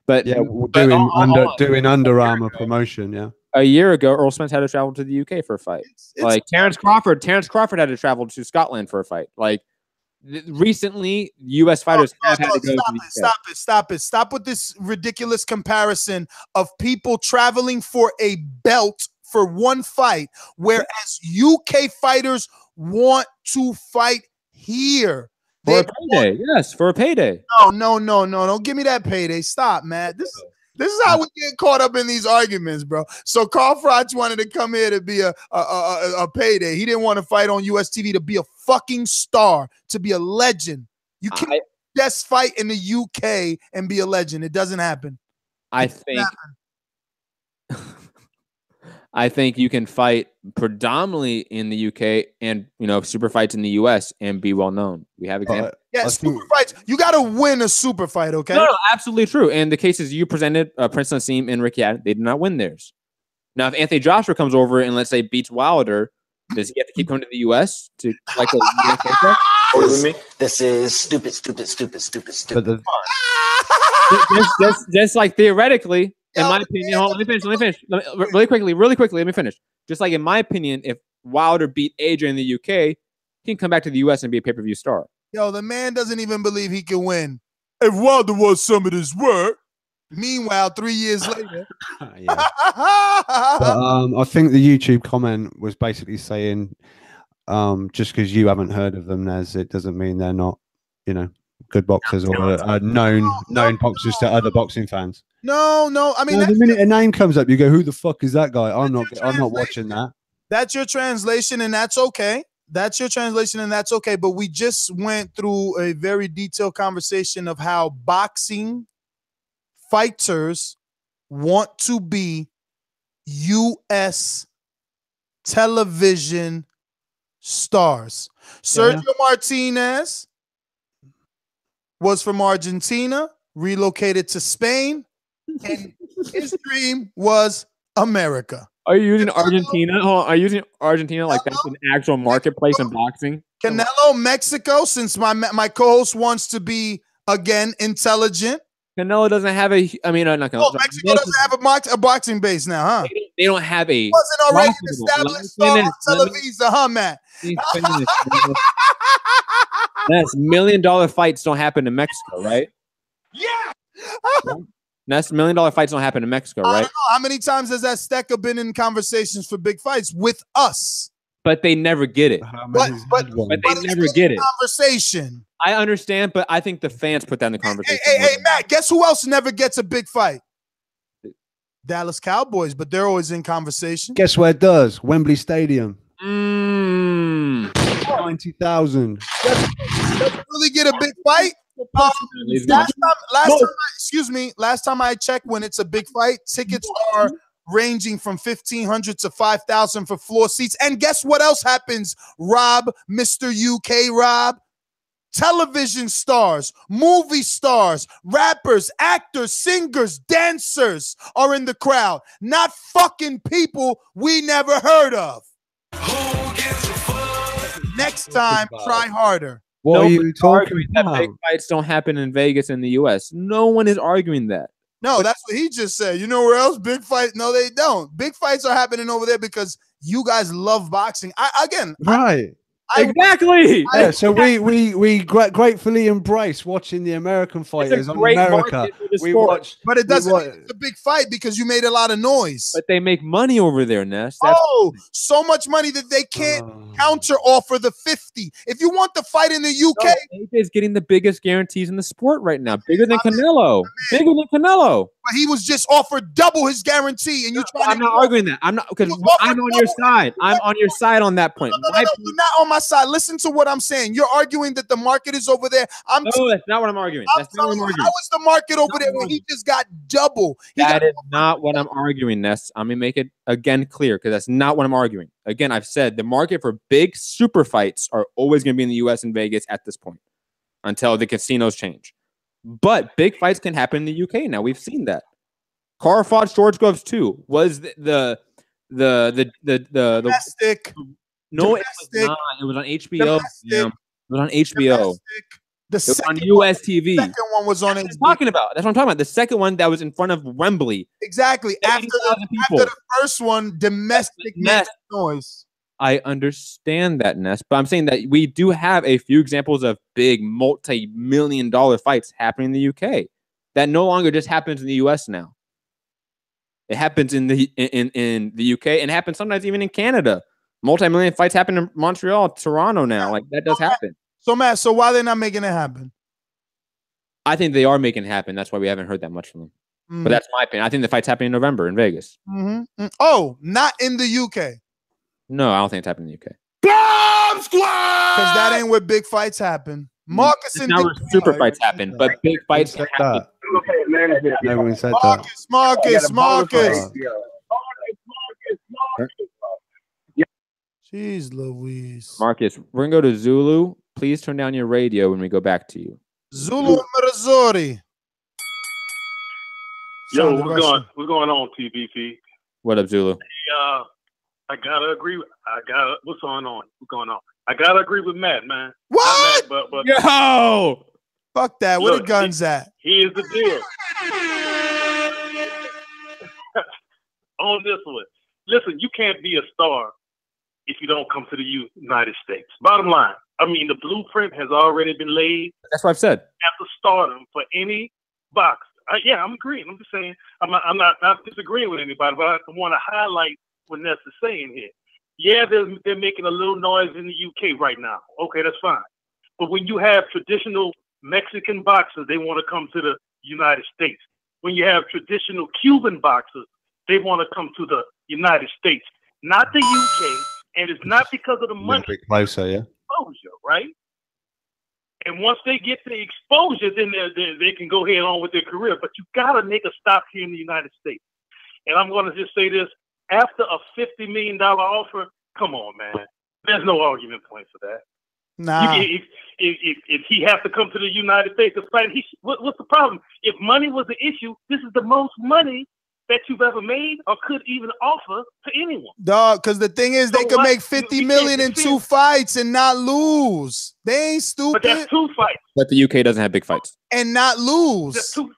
But yeah, doing Under Armour promotion. Yeah. A year ago, Earl Spence had to travel to the UK for a fight. Like Terrence Crawford had to travel to Scotland for a fight. Like recently, U.S. fighters have had to go to the UK. Stop with this ridiculous comparison of people traveling for a belt for one fight, whereas UK fighters want to fight here. For a payday, yes, for a payday. No, don't give me that payday. Stop, man. This is how we get caught up in these arguments, bro. So Carl Froch wanted to come here to be a payday. He didn't want to fight on US TV to be a fucking star, to be a legend. You can't just fight in the UK and be a legend. It doesn't happen. I think you can fight predominantly in the UK and super fights in the US and be well known. We have examples. Yeah, super fights. You got to win a super fight, okay? No, absolutely true. And the cases you presented, Prince Nassim and Enrique, they did not win theirs. Now, if Anthony Joshua comes over and let's say beats Wilder, does he have to keep coming to the US to like a US contract? This is stupid. Just like theoretically. In my opinion, hold on, let me finish. Really quickly, let me finish. Just like in my opinion, if Wilder beat Adrien in the UK, he can come back to the US and be a pay-per-view star. Yo, the man doesn't even believe he can win. If Wilder was some of this work, meanwhile, 3 years later. But, I think the YouTube comment was basically saying, just because you haven't heard of them, Nez, it doesn't mean they're not, good boxers or known boxers to other boxing fans. No. I mean, the minute a name comes up, you go, "Who the fuck is that guy?" I'm not watching that. That's your translation, and that's okay. That's your translation, and that's okay. But we just went through a very detailed conversation of how boxing fighters want to be U.S. television stars. Sergio Martinez was from Argentina, relocated to Spain, and his dream was America. Are you using Argentina? Are you using Argentina like that's an actual marketplace in boxing? Canelo, Mexico, since my co-host wants to be, again, intelligent. Canelo doesn't have a. I mean, not Canelo. Oh, Mexico doesn't have a boxing base now, huh? They don't have a. Wasn't already an established star on Televisa, huh, Matt? That's $1 million fights don't happen in Mexico, right? Yeah. That's $1 million fights don't happen in Mexico, I right? don't know. How many times has Azteca been in conversations for big fights with us? But they never get it. But they never get it. Conversation. I understand, but I think the fans put that in the conversation. Hey, Matt, guess who else never gets a big fight? Dallas Cowboys, but they're always in conversation. Guess where it does? Wembley Stadium. 90,000. Doesn't really get a big fight. Last time I checked, when it's a big fight, tickets are ranging from 1,500 to 5,000 for floor seats. And guess what else happens, Rob, Mr. UK Rob? Television stars, movie stars, rappers, actors, singers, dancers are in the crowd. Not fucking people we never heard of. Next time, try harder. What are you talking that about? big fights don't happen in Vegas in the U.S. No one is arguing that. No, that's what he just said. You know where else? Big fight? No, they don't. Big fights are happening over there because you guys love boxing. Exactly. Yeah, so we gratefully embrace watching the American fighters on America. But it doesn't mean it's a big fight because you made a lot of noise. But they make money over there, Ness. So much money that they can't counter offer the 50. If you want the fight in the UK, is getting the biggest guarantees in the sport right now, bigger than Canelo. Bigger than Canelo. But he was just offered double his guarantee, and you trying I'm not arguing that. I'm not, because I'm on your side. I'm on your side on that point. No, you're not on my side. Listen to what I'm saying. You're arguing that the market is over there. No, that's not what I'm arguing. That's not what I'm arguing. How is the market over there when he just got double? That is not what I'm arguing, Ness. I'm gonna make it again clear because that's not what I'm arguing. Again, I've said the market for big super fights are always gonna be in the U.S. and Vegas at this point until the casinos change. But big fights can happen in the UK now. We've seen that. Carl fought George Groves too. Was the domestic? No, it was not. It was on HBO. Yeah. It was on HBO. The it was on US TV. The second one was on. That's what I'm talking about. That's what I'm talking about. The second one that was in front of Wembley. Exactly. After the first one, domestic noise. I understand that, Ness, but I'm saying that we do have a few examples of big multi-million-dollar fights happening in the UK. That no longer just happens in the US now. It happens in the UK and happens sometimes even in Canada. Multi-million fights happen in Montreal, Toronto now. Like that does happen. So Matt, so why they're not making it happen? I think they are making it happen. That's why we haven't heard that much from them. But that's my opinion. I think the fight's happening in November in Vegas. Oh, not in the UK. No, I don't think it's happening in the UK. Bomb Squad! Because that ain't where big fights happen. Marcus and now super fights happen, but big fights can happen. Everyone said that. Marcus. Jeez Louise. Marcus, we're gonna go to Zulu. Please turn down your radio when we go back to you. Zulu Missouri. Yo, what's going on, TBP? What up, Zulu? I gotta agree. What's going on? What's going on? I gotta agree with Matt, man. What? Matt, but yo, fuck that. Where the guns at? Here's the deal. On this one, listen. You can't be a star if you don't come to the United States. Bottom line. I mean, the blueprint has already been laid. That's what I've said. At the stardom for any boxer. Yeah, I'm agreeing. I'm just saying. I'm not disagreeing with anybody, but I want to highlight what Ness is saying here. Yeah, they're making a little noise in the UK right now. Okay, that's fine. But when you have traditional Mexican boxers, they want to come to the United States. When you have traditional Cuban boxers, they want to come to the United States, not the UK. And it's not because of the money. A bit closer, yeah. Exposure, right? And once they get the exposure, then they can go ahead on with their career. But you got to make a stop here in the United States. And I'm going to just say this. After a $50 million offer, come on, man. There's no argument point for that. Nah. If he has to come to the United States to fight, what's the problem? If money was the issue, this is the most money that you've ever made or could even offer to anyone. Dog, because the thing is, they could make 50 million in 2 fights and not lose. They ain't stupid. But that's 2 fights. But the UK doesn't have big fights. And not lose. That's 2.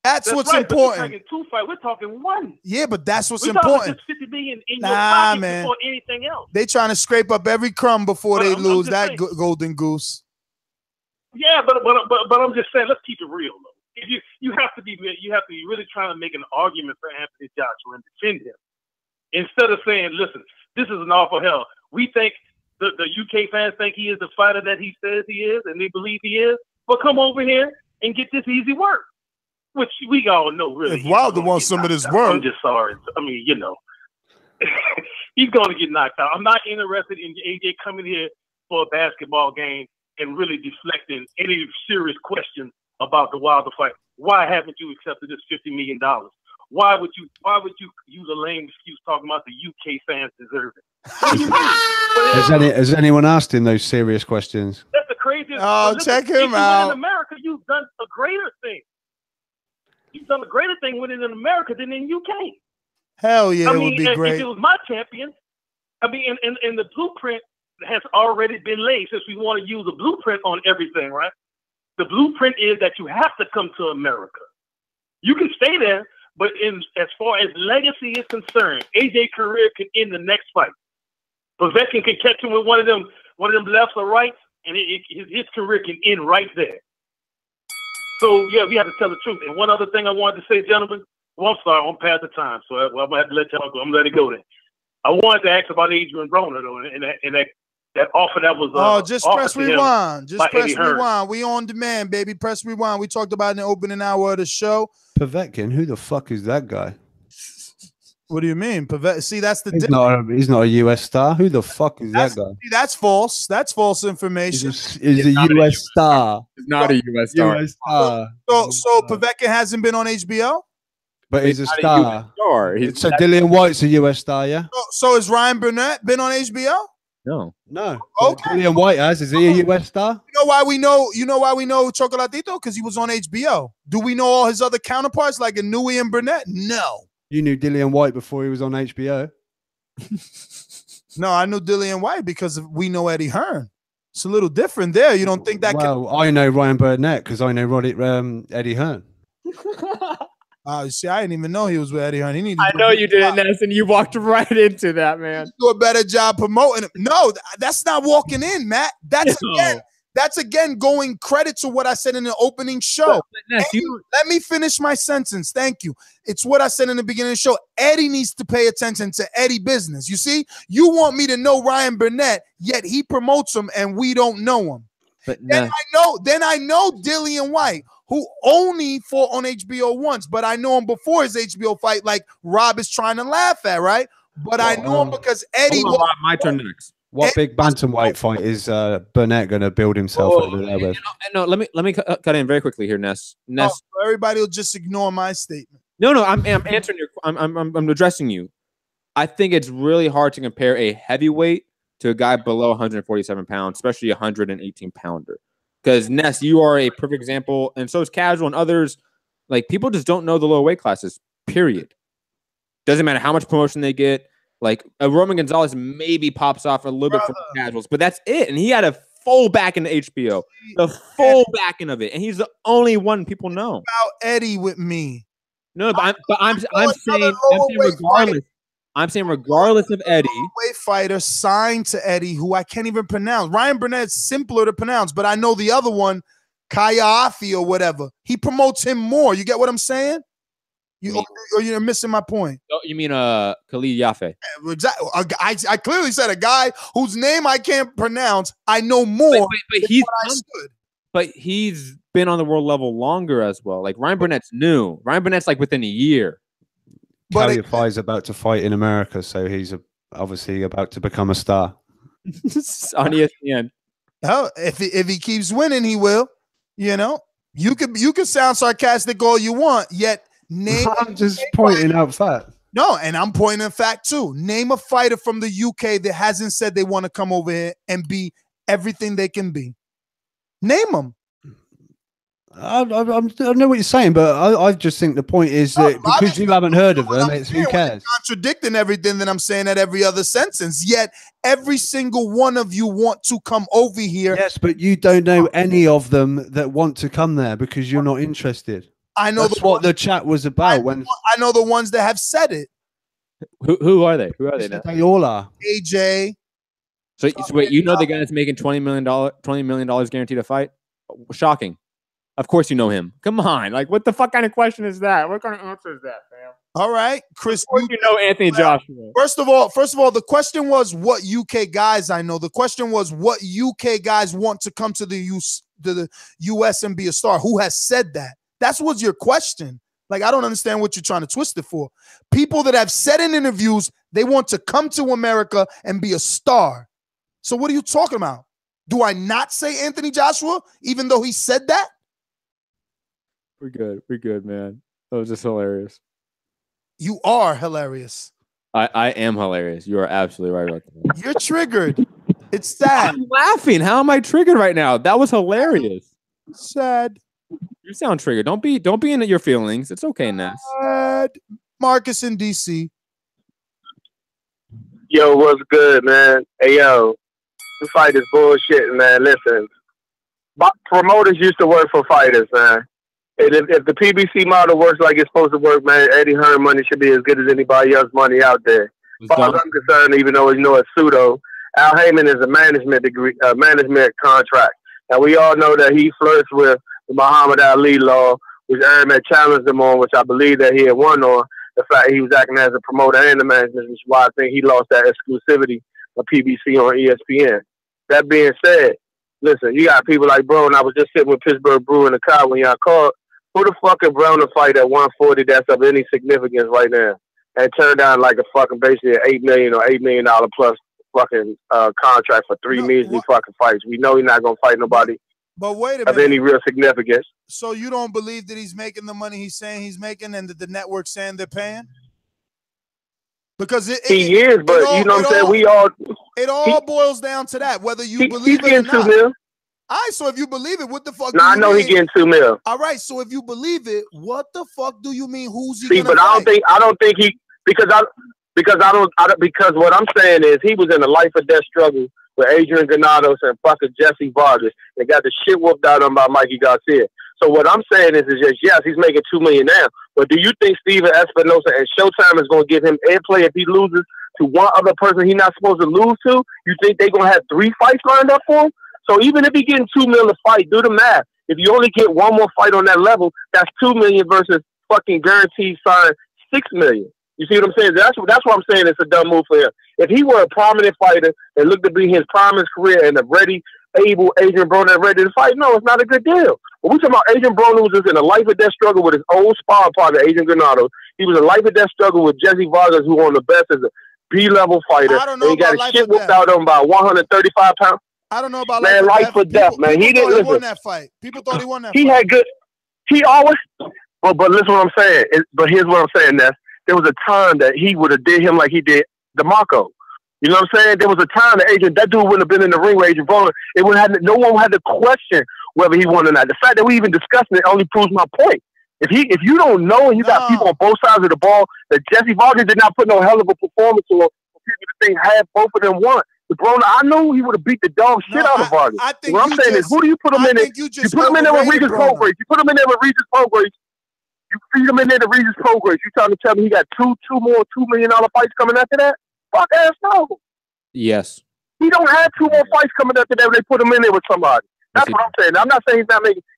That's what's right, important. We're talking 2 fight. We're talking 1. Yeah, but that's what's we're important. Talking just 50 million in your pocket before anything else. They trying to scrape up every crumb before they lose that golden goose. Yeah, but I'm just saying, let's keep it real though. If you have to be really trying to make an argument for Anthony Joshua and defend him instead of saying, listen, this is an awful hell. We think the UK fans think he is the fighter that he says he is, and they believe he is. But come over here and get this easy work, which we all know really. If Wilder wants some of this work, I'm just sorry. I mean, you know, he's going to get knocked out. I'm not interested in AJ coming here for a basketball game and really deflecting any serious questions about the Wilder fight. Why haven't you accepted this $50 million? Why would you use a lame excuse talking about the UK fans deserve it? What do you mean? Has anyone asked him those serious questions? That's the craziest. Oh, listen, check him out. In America, you've done a greater thing. You've done a greater thing winning in America than in UK. Hell yeah, I mean, it would be great. If it was my champion, I mean, and the blueprint has already been laid since we want to use a blueprint on everything, right? The blueprint is that you have to come to America. You can stay there, but as far as legacy is concerned, AJ's career can end the next fight. Povetkin can catch him with one of them lefts or rights, and his career can end right there. So yeah, we have to tell the truth. And one other thing I wanted to say, gentlemen. Well, I'm sorry, I'm past the time, so I'm gonna have to let y'all go. I'm gonna let it go then. I wanted to ask about Adrien Broner though, and that offer that was just press rewind. Just press Eddie Hearn. rewind. We on demand, baby. Press rewind. We talked about it in the opening hour of the show. Povetkin, who the fuck is that guy? What do you mean? See, that's the he's not a US star. Who the fuck is that guy? See, that's false. That's false information. He's a US star. He's not a US star. So Povetkin hasn't been on HBO? But he's a star. So Dillian White's a US star, yeah? So has Ryan Burnett been on HBO? No. Okay. Dillian White has. Is he a US star? You know why we know Chocolatito? Because he was on HBO. Do we know all his other counterparts like Inouye and Burnett? No. You knew Dillian White before he was on HBO. No, I knew Dillian White because we know Eddie Hearn. It's a little different there. You don't think that? Well, I know Ryan Burnett because I know Eddie Hearn. You see, I didn't even know he was with Eddie Hearn. I know you didn't, Nelson. You walked right into that, man. Do a better job promoting him. No, that's not walking in, Matt. That's again going credit to what I said in the opening show. Let me finish my sentence. Thank you. It's what I said in the beginning of the show. Eddie needs to pay attention to Eddie business. You see, you want me to know Ryan Burnett, yet he promotes him and we don't know him. But then I know Dillian White, who only fought on HBO once, but I know him before his HBO fight, like Rob is trying to laugh at, right? But I know him because Eddie. My turn next. What big bantamweight fight is Burnett going to build himself over there with? No, let me cut in very quickly here, Ness. Everybody will just ignore my statement. No, I'm answering your. I'm addressing you. I think it's really hard to compare a heavyweight to a guy below 147 pounds, especially a 118 pounder. Because Ness, you are a perfect example, and so is Casual and others. Like, people just don't know the lower weight classes. Period. Doesn't matter how much promotion they get. Like, a Roman Gonzalez maybe pops off a little bit from the casuals, but that's it. And he had a full back into HBO, the full backing of it, and he's the only one people know about Eddie with me. No, but I'm saying regardless. I'm saying regardless of Eddie, weight fighter signed to Eddie, who I can't even pronounce. Ryan Burnett's simpler to pronounce, but I know the other one, Kaya Afi or whatever. He promotes him more. You get what I'm saying? You're missing my point. Oh, you mean Khalid Yaffe? Exactly. I clearly said a guy whose name I can't pronounce. I know more. But he's been on the world level longer as well. Like Ryan Burnett's new. Ryan Burnett's like within a year. Kaliafai's about to fight in America, so he's obviously about to become a star. On ESPN. Oh, if he keeps winning, he will. You know, you could sound sarcastic all you want, yet name. I'm just pointing out fact. No, and I'm pointing out fact too. Name a fighter from the UK that hasn't said they want to come over here and be everything they can be. Name them. I know what you're saying, but I just think the point is that because you haven't heard of them, who cares? Contradicting everything that I'm saying at every other sentence, yet every single one of you want to come over here. Yes, but you don't know any of them that want to come there because you're not interested. I know what the chat was about. I know the ones that have said it. Who are they? Who are they now? They all are. AJ. So wait, you know the guy that's making $20 million guaranteed a fight? Shocking. Of course you know him. Come on. Like, what the fuck kind of question is that? What kind of answer is that, fam? All right, Chris. You know Anthony Joshua. First of all, the question was what UK guys I know. The question was what UK guys want to come to the US and be a star. Who has said that? That's what's your question. Like, I don't understand what you're trying to twist it for. People that have said in interviews they want to come to America and be a star. So what are you talking about? Do I not say Anthony Joshua, even though he said that? We're good. We're good, man. That was just hilarious. You are hilarious. I am hilarious. You are absolutely right about that. You're triggered. It's sad. I'm laughing. How am I triggered right now? That was hilarious. Sad. You sound triggered. Don't be in your feelings. It's okay, Ness. Sad. Marcus in DC. Yo, what's good, man? Hey, yo, the fight is bullshit, man. Listen, promoters used to work for fighters, man. And if the PBC model works like it's supposed to work, man, Eddie Hearn money should be as good as anybody else's money out there. As far as I'm concerned, even though it's pseudo, Al Heyman is a management contract. And we all know that he flirts with the Muhammad Ali law, which Aaron had challenged him on, which I believe that he had won on. The fact he was acting as a promoter and the management, which is why I think he lost that exclusivity of PBC on ESPN. That being said, listen, you got people like Bro, and I was just sitting with Pittsburgh Brew in the car when y'all called. Who the fuck is Broner fight at 140 that's of any significance right now? And turn down like a fucking basically an $8 million or $8 million plus fucking contract for three measly fucking fights. We know he's not gonna fight nobody. But wait a of minute. any real significance. So you don't believe that he's making the money he's saying he's making, and that the network's saying they're paying? Because he is, but you know what I'm saying. It all boils down to that. Whether you believe it or not. $2 million. All right, so if you believe it, what the fuck? No, I know he's getting $2 million. All right, so if you believe it, what the fuck do you mean? Who's he? See, but I don't think he because what I'm saying is he was in a life or death struggle with Adrien Granados and fucking Jesse Vargas. They got the shit whooped out of him by Mikey Garcia. So what I'm saying is just yes, he's making $2 million now. But do you think Steven Espinosa and Showtime is going to give him airplay if he loses to one other person he's not supposed to lose to? You think they're going to have 3 fights lined up for him? So even if he getting $2 million a fight, do the math. If you only get one more fight on that level, that's $2 million versus fucking guaranteed sign $6 million. You see what I'm saying? That's what I'm saying. It's a dumb move for him. If he were a prominent fighter and looked to be his prime career and a ready, able Adrien Broner ready to fight, no, it's not a good deal. But we talking about Adrien Broner was just in a life or death struggle with his old sparring partner, Adrien Granados. He was in a life or death struggle with Jesse Vargas, who on the best as a B-level fighter. And he got his shit whooped out of him by 135 pounds. I don't know about life or death, man. He didn't listen. Won that fight. People thought he won that. He fight. had good. He always. But listen, what I'm saying. But here's what I'm saying. Ness. There was a time that he would have did him like he did DeMarco. You know what I'm saying? There was a time that that dude wouldn't have been in the ring with Adrien Broner. No one had to question whether he won or not. The fact that we even discussing it only proves my point. If you don't know and you got people on both sides of the ball, that Jesse Vargas did not put no hell of a performance on for people to think had both of them won. But Broner, I know he would have beat the dog shit out of Vargas. What I'm saying is, who do you put him in there? You put him in there with Regis Prograis. You put him in there with Regis Prograis. You feed him in there to Regis Prograis. You trying to tell me he got two more $2 million fights coming after that? Fuck ass no. Yes. He don't have 2 more fights coming after that when they put him in there with somebody. That's what I'm saying. I'm not saying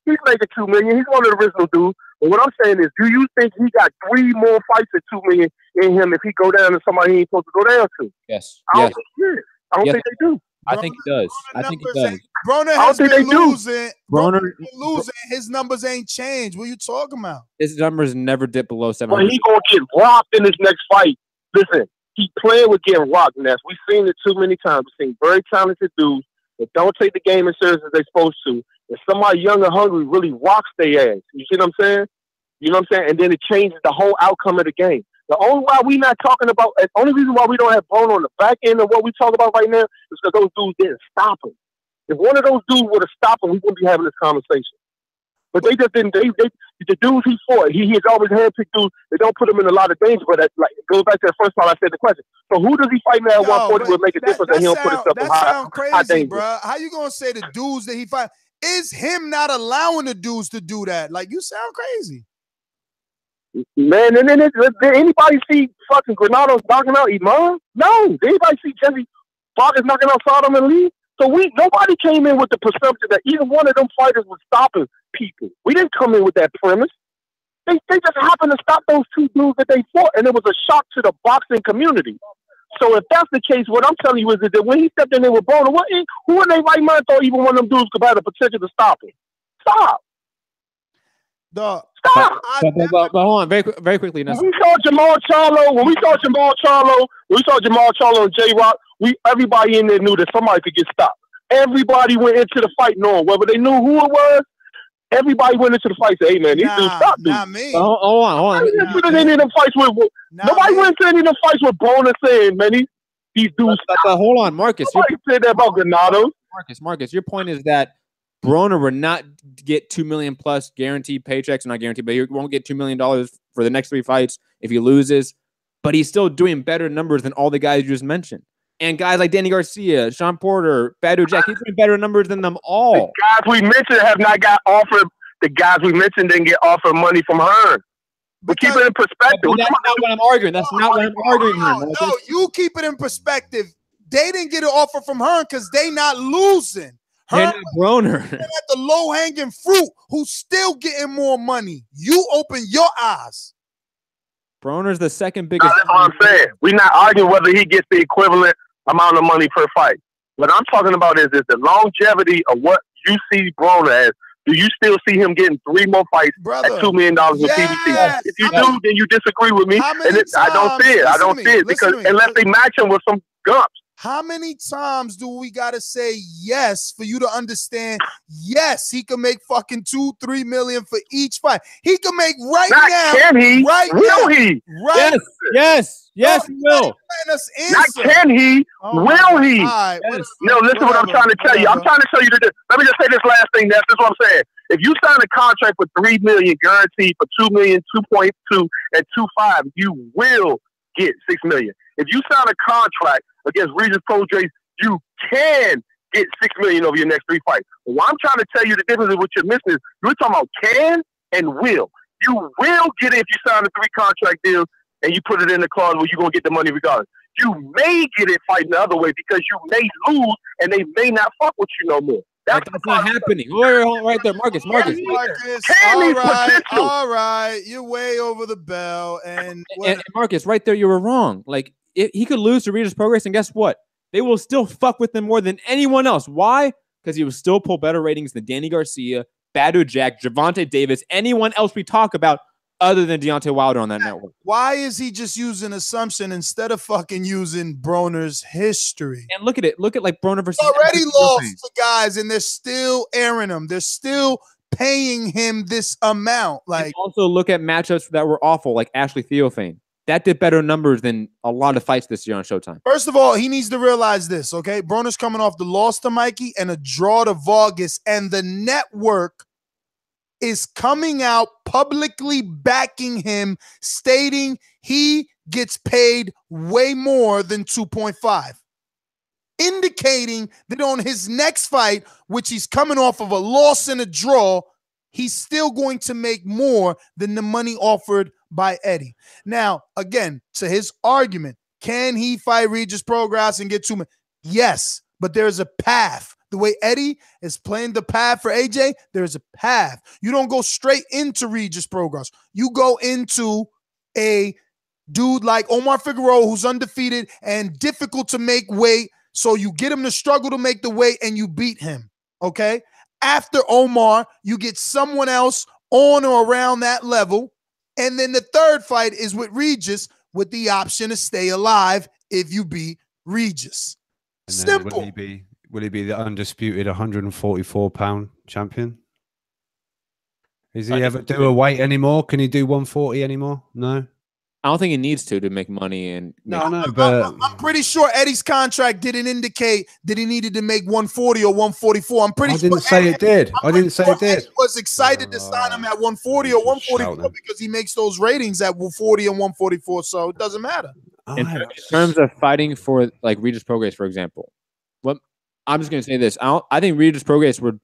he's making $2 million. He's one of the original dudes. But what I'm saying is, do you think he got 3 more fights at $2 million in him if he go down to somebody he ain't supposed to go down to? Yes. I don't think he is. I don't think they do. I think he does. I think he does. Broner has been losing. Broner been losing. His numbers ain't changed. What are you talking about? His numbers never dip below 700. Well, he gonna get rocked in his next fight. Listen, he playing with getting rocked, Ness. We've seen it too many times. We've seen very talented dudes that don't take the game as serious as they're supposed to. If somebody young and hungry really rocks their ass, you see what I'm saying? You know what I'm saying? And then it changes the whole outcome of the game. The only reason why we don't have Broner on the back end of what we talk about right now is because those dudes didn't stop him. If one of those dudes would have stopped him, we wouldn't be having this conversation. But they just didn't. The dudes he fought, he's always handpicked dudes. They don't put him in a lot of danger. But it goes back to the first part I said the question. So who does he fight now at 140 would make a difference and he don't put himself in high danger? Bro. How you gonna say the dudes that he fight is him not allowing the dudes to do that? Like, you sound crazy. Man, and then did anybody see fucking Granados knocking out Iman? No. Did anybody see Jesse Vargas knocking out Sodom and Lee? So nobody came in with the presumption that either one of them fighters was stopping people. We didn't come in with that premise. They just happened to stop those two dudes that they fought, and it was a shock to the boxing community. So if that's the case, what I'm telling you is that when he stepped in there with Broner, who in their right mind thought even one of them dudes could have the potential to stop him? Stop. Stop. But hold on, very quickly. When we saw Jamal Charlo and J-Rock, everybody in there knew that somebody could get stopped. Everybody went into the fight knowing whether they knew who it was. Everybody went into the fight and said, hey, man, these dudes stop dudes. Not me. Hold on. Nobody went into any of them fights with Broner saying, man, these dudes stop. But hold on, Marcus. Nobody said that about Granados. Marcus, your point is that Broner would not get $2 million plus guaranteed paychecks, not guaranteed, but he won't get $2 million for the next 3 fights if he loses. But he's still doing better numbers than all the guys you just mentioned. And guys like Danny Garcia, Shawn Porter, Badu Jack, he's doing better numbers than them all. The guys we mentioned have not got offered. The guys we mentioned didn't get offered money from Hearn. We keep it in perspective. That's not what I'm arguing. That's not what I'm arguing. No, you keep it in perspective. They didn't get an offer from Hearn because they not losing. Hearn Broner at the low-hanging fruit who's still getting more money. You open your eyes. Broner's the second biggest. That's what I'm saying. We're not arguing whether he gets the equivalent amount of money per fight. What I'm talking about is the longevity of what you see Broner as. Do you still see him getting 3 more fights at $2 million with PBC? If you do, then you disagree with me. And I don't see it. I don't see it because unless they match him with some gumps. How many times do we gotta say yes for you to understand? Yes, he can make fucking $2-3 million for each fight. He can make now. Can he? Right will now. He? Right. Yes, he will. Not can he? Will he? Right, no, listen what I'm trying to tell you. I'm trying to tell you this. Let me just say this last thing. That's what I'm saying. If you sign a contract for $3 million guaranteed for $2 million, 2.2, and 2.5, you will get $6 million. If you sign a contract against Regis Pro-Jays, you can get $6 million over your next 3 fights. What I'm trying to tell you, the difference is what you're missing is you're talking about can and will. You will get it if you sign a 3 contract deal and you put it in the clause where you're going to get the money regardless. You may get it fighting the other way because you may lose and they may not fuck with you no more. That's not happening. Right there, Marcus. All right. You're way over the bell. And Marcus, right there, you were wrong. Like, he could lose to Regis Progress, and guess what? They will still fuck with him more than anyone else. Why? Because he will still pull better ratings than Danny Garcia, Badu Jack, Gervonta Davis, anyone else we talk about other than Deontay Wilder on that network. Why is he just using assumption instead of fucking using Broner's history? And look at like Broner versus already lost to guys, and they're still airing him. They're still paying him this amount. Like, and also look at matchups that were awful, like Ashley Theophane. That did better numbers than a lot of fights this year on Showtime. First of all, he needs to realize this, okay? Broner's coming off the loss to Mikey and a draw to Vargas, and the network is coming out publicly backing him, stating he gets paid way more than 2.5, indicating that on his next fight, which he's coming off of a loss and a draw, he's still going to make more than the money offered by Eddie. Now, again, to his argument, can he fight Regis Progress and get 2 million? Yes, but there's a path. The way Eddie is playing the path for AJ, there's a path. You don't go straight into Regis Progress. You go into a dude like Omar Figueroa, who's undefeated and difficult to make weight. So you get him to struggle to make the weight and you beat him, okay? After Omar, you get someone else on or around that level. And then the third fight is with Regis with the option to stay alive if you beat Regis. Simple. Will he be the undisputed 144-pound champion? Is he ever do a weight anymore? Can he do 140 anymore? No. I don't think he needs to make money. And but I'm pretty sure Eddie's contract didn't indicate that he needed to make 140 or 144. I'm pretty sure. I didn't say it did. I didn't say it did. Eddie was excited to sign him at 140 or 144 because he makes those ratings at 140 and 144. So it doesn't matter. In terms of fighting for like Regis Progress, for example, I'm just going to say this. I think Regis Progress would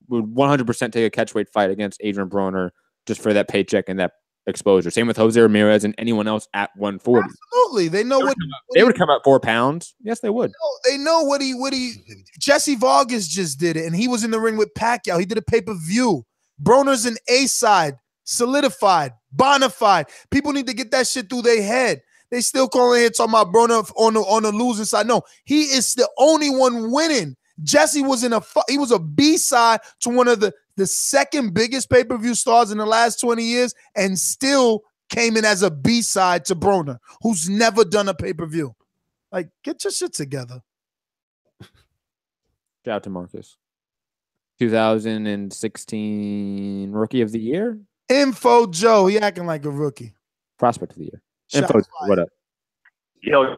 100% take a catchweight fight against Adrien Broner just for that paycheck and that exposure. Same with Jose Ramirez and anyone else at 140. Absolutely. They know what they would come out 4 pounds. Yes, they would. They know what he Jesse Vargas just did it, and he was in the ring with Pacquiao. He did a pay-per-view. Broner's an A-side, solidified, bona fide. People need to get that shit through their head. They still calling here talking about Broner on the losing side. No, he is the only one winning. Jesse was he was a B-side to one of the second biggest pay-per-view stars in the last 20 years and still came in as a B-side to Broner, who's never done a pay-per-view. Like, get your shit together. Shout out to Marcus. 2016 Rookie of the Year? Info Joe. He acting like a rookie. Prospect of the Year. Info, what up? Yo.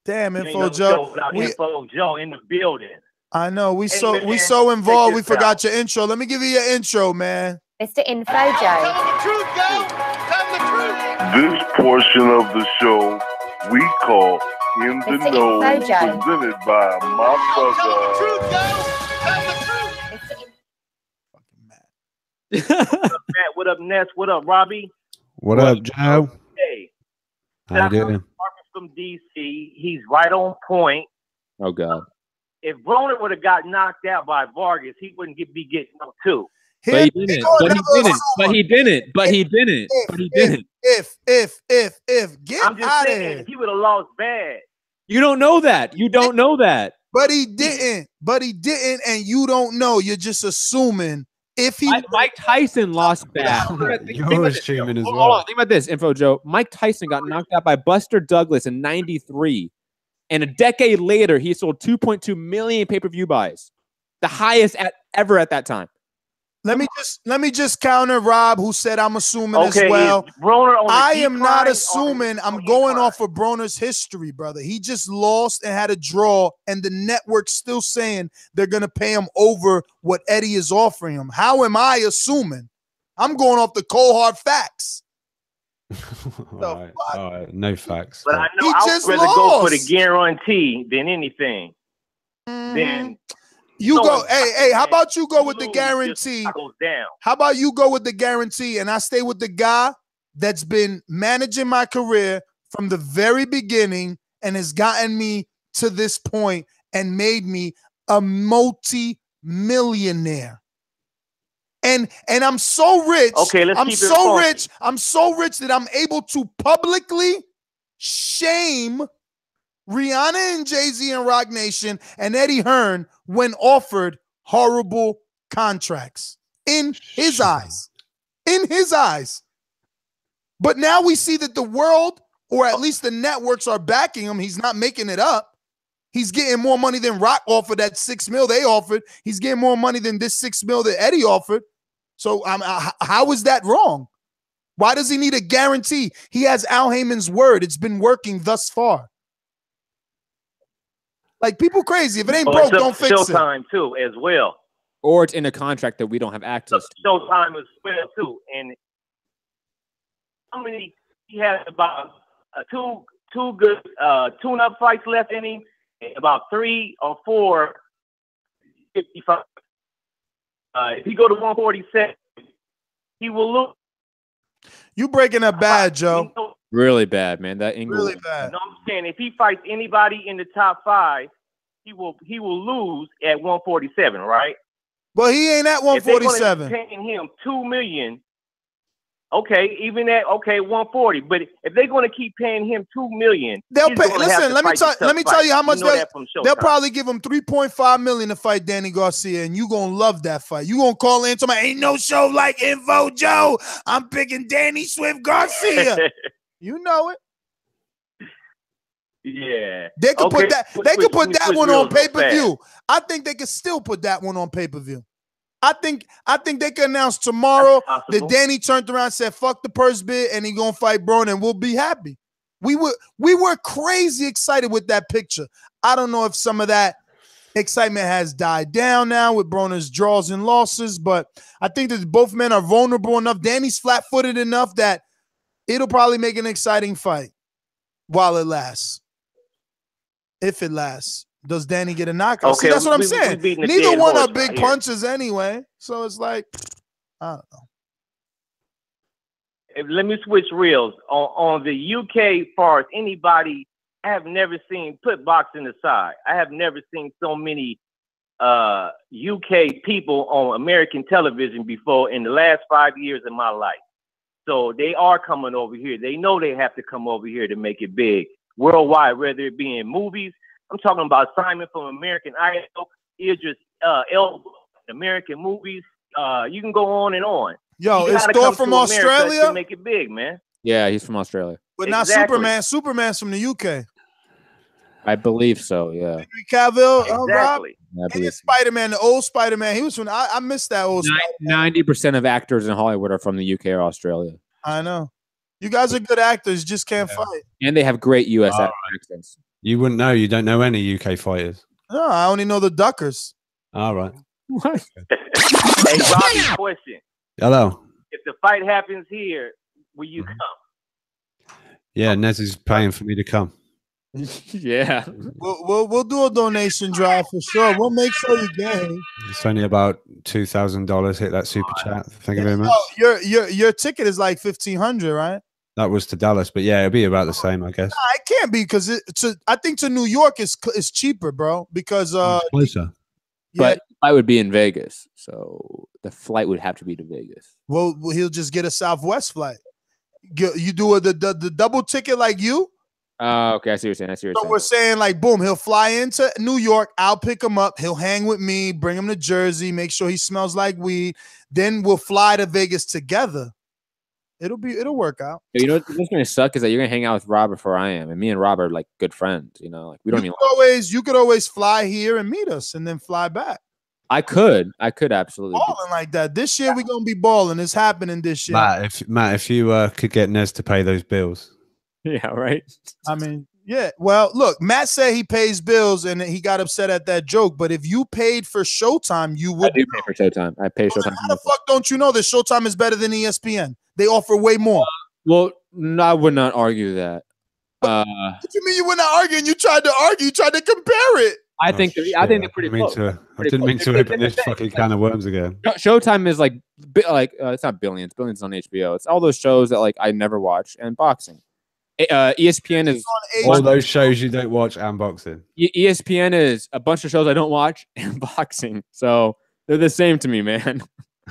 Damn, Info Joe. Info Joe in the building. I know. We so involved. We forgot your intro. Let me give you your intro, man. Mr. Info Joe. Tell the truth, Joe. Tell the truth. This portion of the show we call In the Know, presented by my brother. What up, Ness? What up, Robbie? What up, Joe? Hey. How you doing? From DC, he's right on point. Oh God! If Broner would have got knocked out by Vargas, he wouldn't be getting no 2. But he didn't. But he didn't. If get I'm just out of saying, here. he would have lost bad. You don't know that. You don't know that. But he didn't. And you don't know. You're just assuming. If he Mike Tyson lost bad. You're assuming as well. Hold on, think about this, Info Joe. Mike Tyson got knocked out by Buster Douglas in '93, and a decade later, he sold 2.2 million pay-per-view buys, the highest ever at that time. Let me just counter Rob, who said I'm assuming as Okay, well. is Broner on the I am not decline or assuming. on I'm the going decline? off of Broner's history, brother. He just lost and had a draw, and the network's still saying they're gonna pay him over what Eddie is offering him. How am I assuming? I'm going off the cold hard facts. All right. No facts. But I know He I would just rather go for the lost. guarantee than anything. Then You No go, one- hey, how about you go with the guarantee? goes down. How about you go with the guarantee and I stay with the guy that's been managing my career from the very beginning and has gotten me to this point and made me a multi-millionaire. And I'm so rich. Okay, let's I'm keep it so funky. rich. I'm so rich that I'm able to publicly shame Rihanna and Jay-Z and Rock Nation and Eddie Hearn when offered horrible contracts in his eyes. In his eyes. But now we see that the world, or at least the networks, are backing him. He's not making it up. He's getting more money than Rock offered that $6 million they offered. He's getting more money than this $6 million that Eddie offered. So how is that wrong? Why does he need a guarantee? He has Al Heyman's word. It's been working thus far. Like, people crazy. If it ain't broke, don't fix it. Showtime too, as well. Or it's in a contract that we don't have access to. Showtime as well too. And how many? He has about two good tune-up fights left in him. And about 3 or 4 55. If he go to 147, he will lose. You breaking up bad, Joe. Really bad, man. That England. Really bad. No, I'm saying if he fights anybody in the top 5, he will lose at 147, right? Well, he ain't at 147. If they're paying him $2 million, okay, even at 140. But if they're going to keep paying him $2 million, They'll he's pay. gonna have Listen, to let me fight the tell you tough how fight. much You know that from they'll Showtime. probably give him $3.5 million to fight Danny Garcia, and you gonna love that fight. You gonna call in to my ain't no show like Info Joe. I'm picking Danny Swift Garcia. You know it. Yeah, They could put that. They could put that one on pay per view. fast. I think they could still put that one on pay per view. I think they could announce tomorrow that Danny turned around and said, "Fuck the purse bid," and he gonna fight Broner, and we'll be happy. We were crazy excited with that picture. I don't know if some of that excitement has died down now with Broner's draws and losses, but I think that both men are vulnerable enough. Danny's flat-footed enough that it'll probably make an exciting fight while it lasts. If it lasts. Does Danny get a knockout? Okay, See, that's what I'm we saying. beating a Neither dead one are horse big right here. punches anyway. So it's like, I don't know. let me switch reels on the UK part. Anybody, I have never seen, put boxing aside, I have never seen so many UK people on American television before in the last 5 years of my life. So they are coming over here. They know they have to come over here to make it big worldwide, whether it be in movies. I'm talking about Simon from American Idol, Idris Elba, American movies. You can go on and on. Yo, You is gotta Thor come from to America Australia? to make it big, man. Yeah, he's from Australia. But not Exactly. Superman. Superman's from the UK. I believe so. Yeah. Henry Cavill, Rob, Exactly. I and believe it's Spider-Man, the old Spider-Man. He was from. I missed that old. Spider-Man. 90% of actors in Hollywood are from the UK or Australia, I know. You guys are good actors, just can't fight. and they have great US accents. You wouldn't know. You don't know any UK fighters. No, I only know the Duckers. All right. What? Hey, Robbie, question. Hello. If the fight happens here, will you come? Yeah, Nez is paying for me to come. Yeah. We'll do a donation drive for sure. We'll make sure you get it. It's only about $2,000. Hit that super chat. Thank you very much. Oh, your ticket is like $1,500, right? That was to Dallas, but yeah, it'll be about the same, I guess. Nah, it can't be because I think to New York is cheaper, bro. Because Closer. But I would be in Vegas, so the flight would have to be to Vegas. Well, he'll just get a Southwest flight. You do the double ticket like you. Okay, I see what you're saying. I see what you're So we're saying like, boom, he'll fly into New York. I'll pick him up. He'll hang with me, bring him to Jersey, make sure he smells like weed. Then we'll fly to Vegas together. It'll work out. You know what's gonna suck is that you're gonna hang out with Robert before I am, and me and Robert are like good friends. You know, like we don't even. You could always fly here and meet us, and then fly back. I could absolutely balling like that. This year we're gonna be balling. It's happening this year. Matt, if you could get Nez to pay those bills. Yeah, right. I mean, yeah. Well, look, Matt said he pays bills, and he got upset at that joke. But if you paid for Showtime, you would. I do pay for Showtime. I pay Showtime. How the fuck don't you know that Showtime is better than ESPN? They offer way more. Well, no, I would not argue that. What do you mean you were not arguing? You tried to argue. You tried to compare it. I think they're pretty close. I didn't mean to open this fucking can of worms again. Showtime is like it's not billions. Billions on HBO. It's all those shows that like I never watch, and boxing. ESPN is all those shows you don't watch and boxing. ESPN is a bunch of shows I don't watch and boxing. So they're the same to me, man.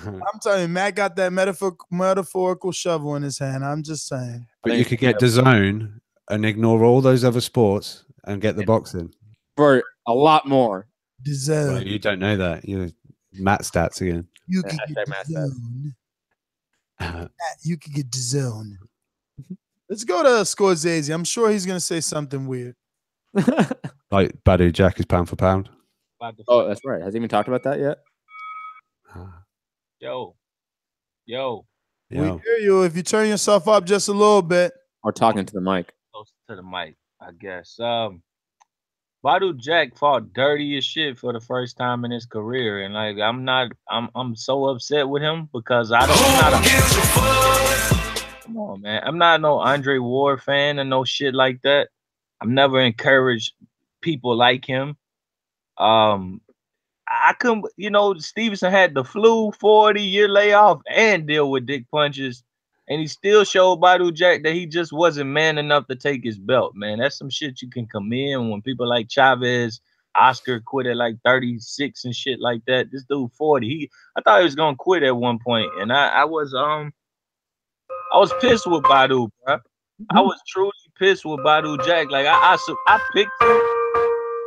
I'm telling you, Matt got that metaphorical shovel in his hand. I'm just saying. But you could get DAZN and ignore all those other sports and get the boxing for a lot more. DAZN. Well, you don't know that. You know, Matt stats again. You could get DAZN. You could get DAZN. Let's go to Scorsese. I'm sure he's gonna say something weird. Like Badu Jack is pound for pound. Oh, that's right. Has he even talked about that yet? Yo. We hear you if you turn yourself up just a little bit. Or talking to the mic. Close to the mic, I guess. Badu Jack fought dirty as shit for the first time in his career, and like I'm so upset with him because come on, man. I'm not no Andre Ward fan and no shit like that. I've never encouraged people like him. I couldn't, Stevenson had the flu, 40-year layoff, and deal with dick punches, and he still showed Badu Jack that he just wasn't man enough to take his belt, man. That's some shit you can come in when people like Chavez, Oscar quit at like 36 and shit like that. This dude 40. I thought he was gonna quit at one point, and I was pissed with Badu, bro. I was truly pissed with Badu Jack. Like I picked him.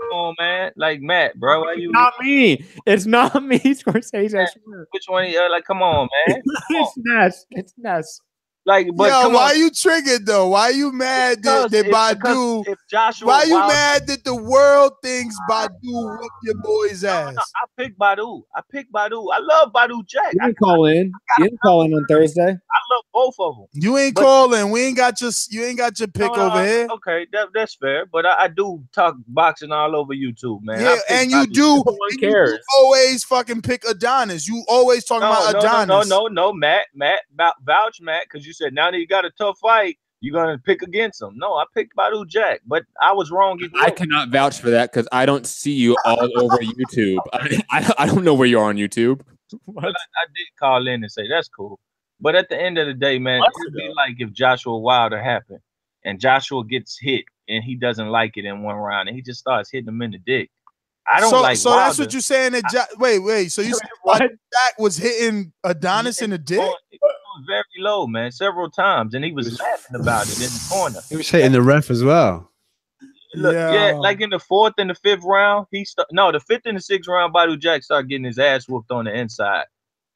Come on, man. Like Matt, bro. Why you? Not me. It's not me, Scorsese. I swear. Which one? Like, come on, man. It's Ness. It's Ness. Like, but yo, come why on. you triggered though? Why you mad that Badu? If Joshua, why you mad that the world thinks Badu whooped your boy's ass? No, I picked Badu. I love Badu Jack. You didn't call in. You didn't call in on Thursday. I love both of them. You ain't calling. We ain't got your. You ain't got your pick over here. Okay, that's fair. But I do talk boxing all over YouTube, man. Yeah, and you do. No one cares. You always fucking pick Adonis. You always talking about Adonis. No, Matt, vouch, Matt, because you said now that you got a tough fight, you're gonna pick against him. No, I picked Badu Jack, but I was wrong. I cannot vouch for that because I don't see you all over YouTube. I don't know where you are on YouTube. But I did call in and say that's cool. But at the end of the day, man, it'd be like if Joshua Wilder happened and Joshua gets hit and he doesn't like it in one round and he just starts hitting him in the dick. I don't like So Wilder. that's what you're saying. That wait. So you said Jack was hitting Adonis in the dick? It was very low, man, several times, and he was laughing about it in the corner. He was hitting the ref as well. Look, yeah, like in the 4th and the 5th round, the 5th and the 6th round, Badu Jack started getting his ass whooped on the inside.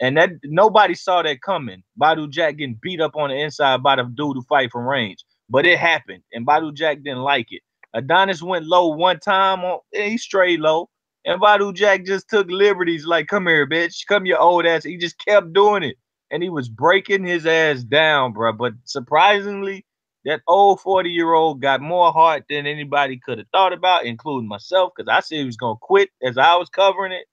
And that nobody saw that coming. Badu Jack getting beat up on the inside by the dude who fight from range. But it happened, and Badu Jack didn't like it. Adonis went low one time, he strayed low. And Badu Jack just took liberties like, come here, bitch. Come your old ass. He just kept doing it. And he was breaking his ass down, bro. But surprisingly, that old 40-year-old got more heart than anybody could have thought about, including myself, because I said he was going to quit as I was covering it.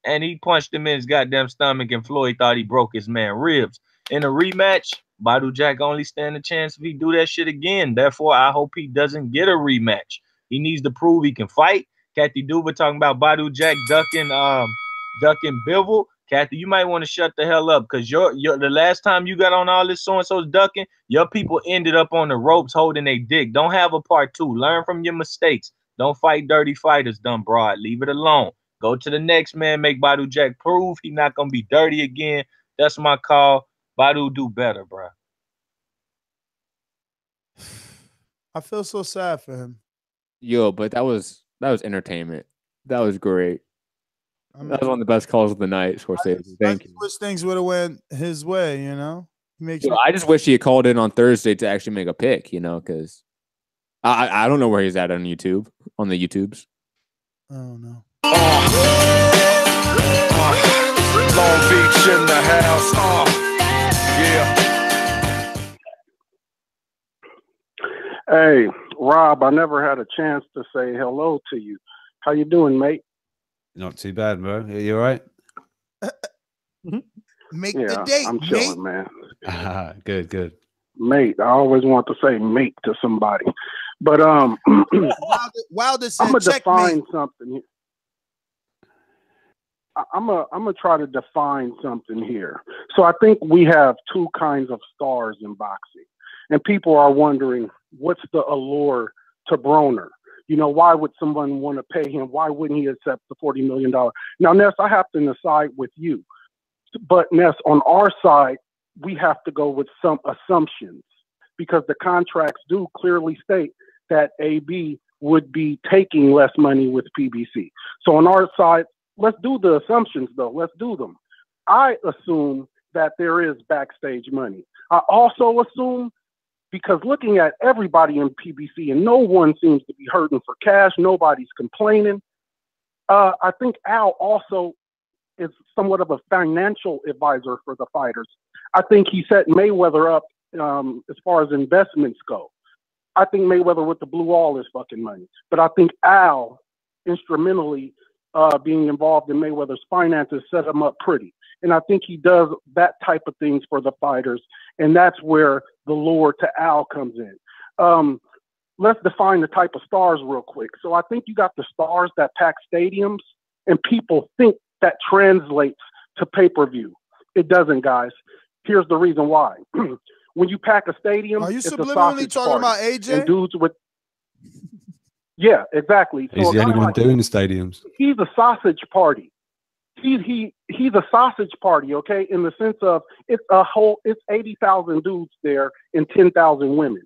And he punched him in his goddamn stomach, and Floyd thought he broke his man ribs. In a rematch, Badu Jack only stand a chance if he do that shit again. Therefore, I hope he doesn't get a rematch. He needs to prove he can fight. Kathy Duba talking about Badu Jack ducking Bivol. Kathy, you might want to shut the hell up, because the last time you got on all this so-and-so's ducking, your people ended up on the ropes holding their dick. Don't have a part 2. Learn from your mistakes. Don't fight dirty fighters, dumb broad. Leave it alone. Go to the next man. Make Badu Jack prove he's not going to be dirty again. That's my call. Badu, do better, bro. I feel so sad for him. Yo, but that was entertainment. That was great. That was one of the best calls of the night, Scorsese. Thank you. I wish things would have went his way, you know? I just wish he had called in on Thursday to actually make a pick, you know, because I don't know where he's at on YouTube, on the YouTubes. Oh, no. Long Beach in the house. Yeah. Hey, Rob, I never had a chance to say hello to you. How you doing, mate? Not too bad, bro. Are you all right? Make the date, I'm chilling, man. Good. Mate, I always want to say mate to somebody. But Wilder said, I'm gonna define checkmate. something here. I'm gonna try to define something here. So I think we have two kinds of stars in boxing, and people are wondering what's the allure to Broner. You know, why would someone want to pay him? Why wouldn't he accept the $40 million? Now, Ness, I have to decide with you, but Ness, on our side, we have to go with some assumptions because the contracts do clearly state that AB would be taking less money with PBC. So on our side, let's do the assumptions, though. Let's do them. I assume that there is backstage money. I also assume, because looking at everybody in PBC and no one seems to be hurting for cash, nobody's complaining. I think Al also is somewhat of a financial advisor for the fighters. I think he set Mayweather up as far as investments go. I think Mayweather with the blue all is fucking money. But I think Al, instrumentally being involved in Mayweather's finances, set him up pretty. And I think he does that type of things for the fighters. And that's where the lure to Al comes in. Let's define the type of stars real quick. So I think you got the stars that pack stadiums, and people think that translates to pay-per-view. It doesn't, guys. Here's the reason why. When you pack a stadium, Are you it's subliminally a talking about party. AJ? And dudes with yeah, exactly. He's the only one doing the stadiums. He's a sausage party. He's a sausage party, okay? In the sense of it's 80,000 dudes there and 10,000 women.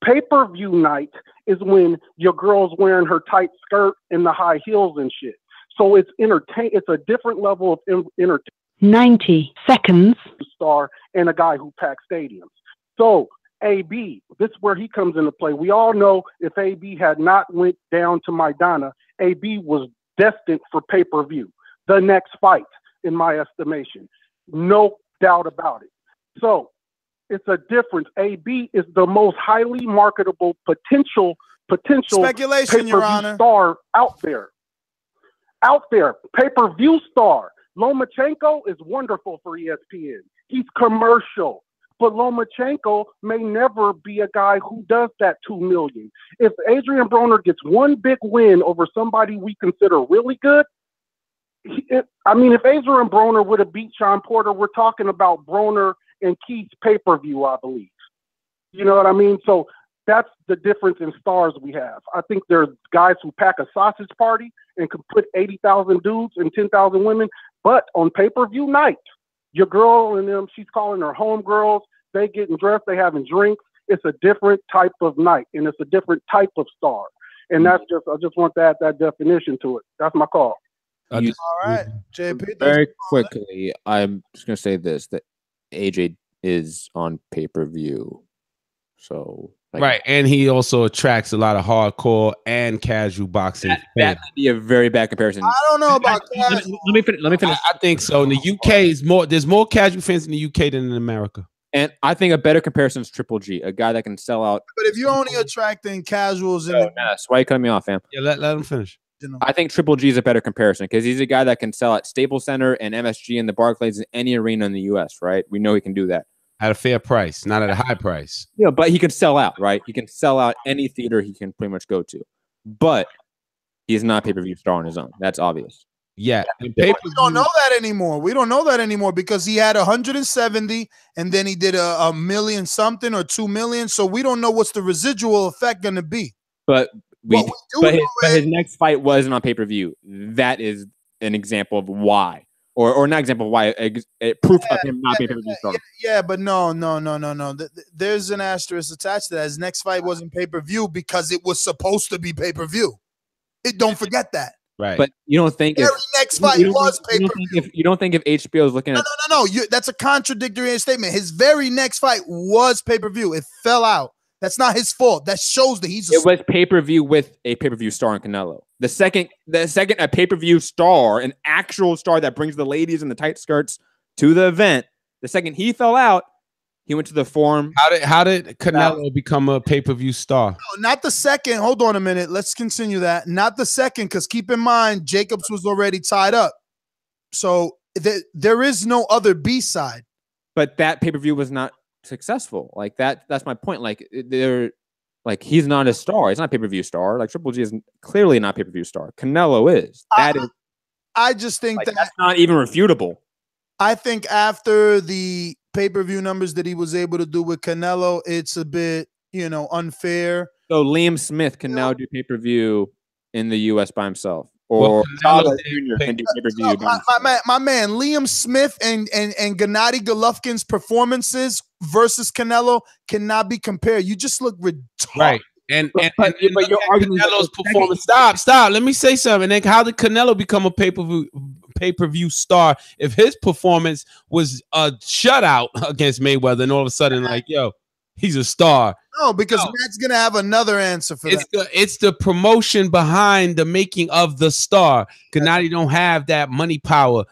Pay-per-view night is when your girl's wearing her tight skirt and the high heels and shit. So it's It's a different level of entertainment. 90 seconds. Star and a guy who packs stadiums. So AB, this is where he comes into play. We all know if AB had not went down to Maidana, AB was destined for pay-per-view. The next fight, in my estimation. No doubt about it. So it's a difference. AB is the most highly marketable potential speculation, Your Honor, star out there. Pay-per-view star. Lomachenko is wonderful for ESPN. He's commercial. But Lomachenko may never be a guy who does that $2 million. If Adrien Broner gets one big win over somebody we consider really good, if Adrien Broner would have beat Shawn Porter, we're talking about Broner and Keith's pay-per-view, I believe. You know what I mean? So that's the difference in stars we have. I think there's guys who pack a sausage party and can put 80,000 dudes and 10,000 women, but on pay-per-view night, your girl and them, she's calling her homegirls, they getting dressed, they having drinks. It's a different type of night, and it's a different type of star. And that's just, I just want to add that definition to it. That's my call. All right, JP. Very quickly, I'm just gonna say this: that AJ is on pay-per-view, so right, and he also attracts a lot of hardcore and casual boxing. That might be a very bad comparison. I don't know about that. Let me finish. I think so. In the UK, is more. There's more casual fans in the UK than in America. And I think a better comparison is Triple G, a guy that can sell out. But if you're only attracting casuals, That's why you cut me off, fam. Yeah, let him finish. I think Triple G is a better comparison because he's a guy that can sell at Staples Center and MSG and the Barclays in any arena in the U.S. Right? We know he can do that at a fair price, not at a high price. Yeah, but he can sell out, right? He can sell out any theater he can pretty much go to, but he's not a pay-per-view star on his own. That's obvious. Yeah, we don't know that anymore. We don't know that anymore because he had 170 and then he did a million something or 2 million. So we don't know what's the residual effect going to be. But his next fight wasn't on pay-per-view. That is an example of why, or not example of why, proof of him not being pay-per-view star. Yeah, but no. There's an asterisk attached to that. His next fight wasn't pay-per-view because it was supposed to be pay-per-view. Don't forget that. Right. But you don't think next fight was pay-per-view. You don't think if HBO is looking at no. That's a contradictory statement. His very next fight was pay-per-view. It fell out. That's not his fault. That shows that he's it was pay-per-view with a pay-per-view star in Canelo. The second a pay-per-view star, an actual star that brings the ladies in the tight skirts to the event, the second he fell out, he went to the forum. How did Canelo become a pay-per-view star? No, not the second. Hold on a minute. Let's continue that. Not the second, because keep in mind, Jacobs was already tied up. So there is no other B-side. But that pay-per-view was not successful. Like that's my point. He's not a star. He's not a pay-per-view star. Like Triple G is clearly not a pay-per-view star. Canelo is. I just think that's not even refutable. I think after the pay-per-view numbers that he was able to do with Canelo, it's a bit, unfair. So Liam Smith can now do pay-per-view in the U.S. by himself, or Canelo Jr. can do pay-per-view. My man, Liam Smith and Gennady Golovkin's performances versus Canelo cannot be compared. You just look retarded. Right. And your argument Canelo's performance. Stop. Let me say something. And then how did Canelo become a pay-per-view star if his performance was a shutout against Mayweather and all of a sudden, he's a star? No, because Matt's gonna have another answer for that. It's the promotion behind the making of the star. Gennady don't have that money power.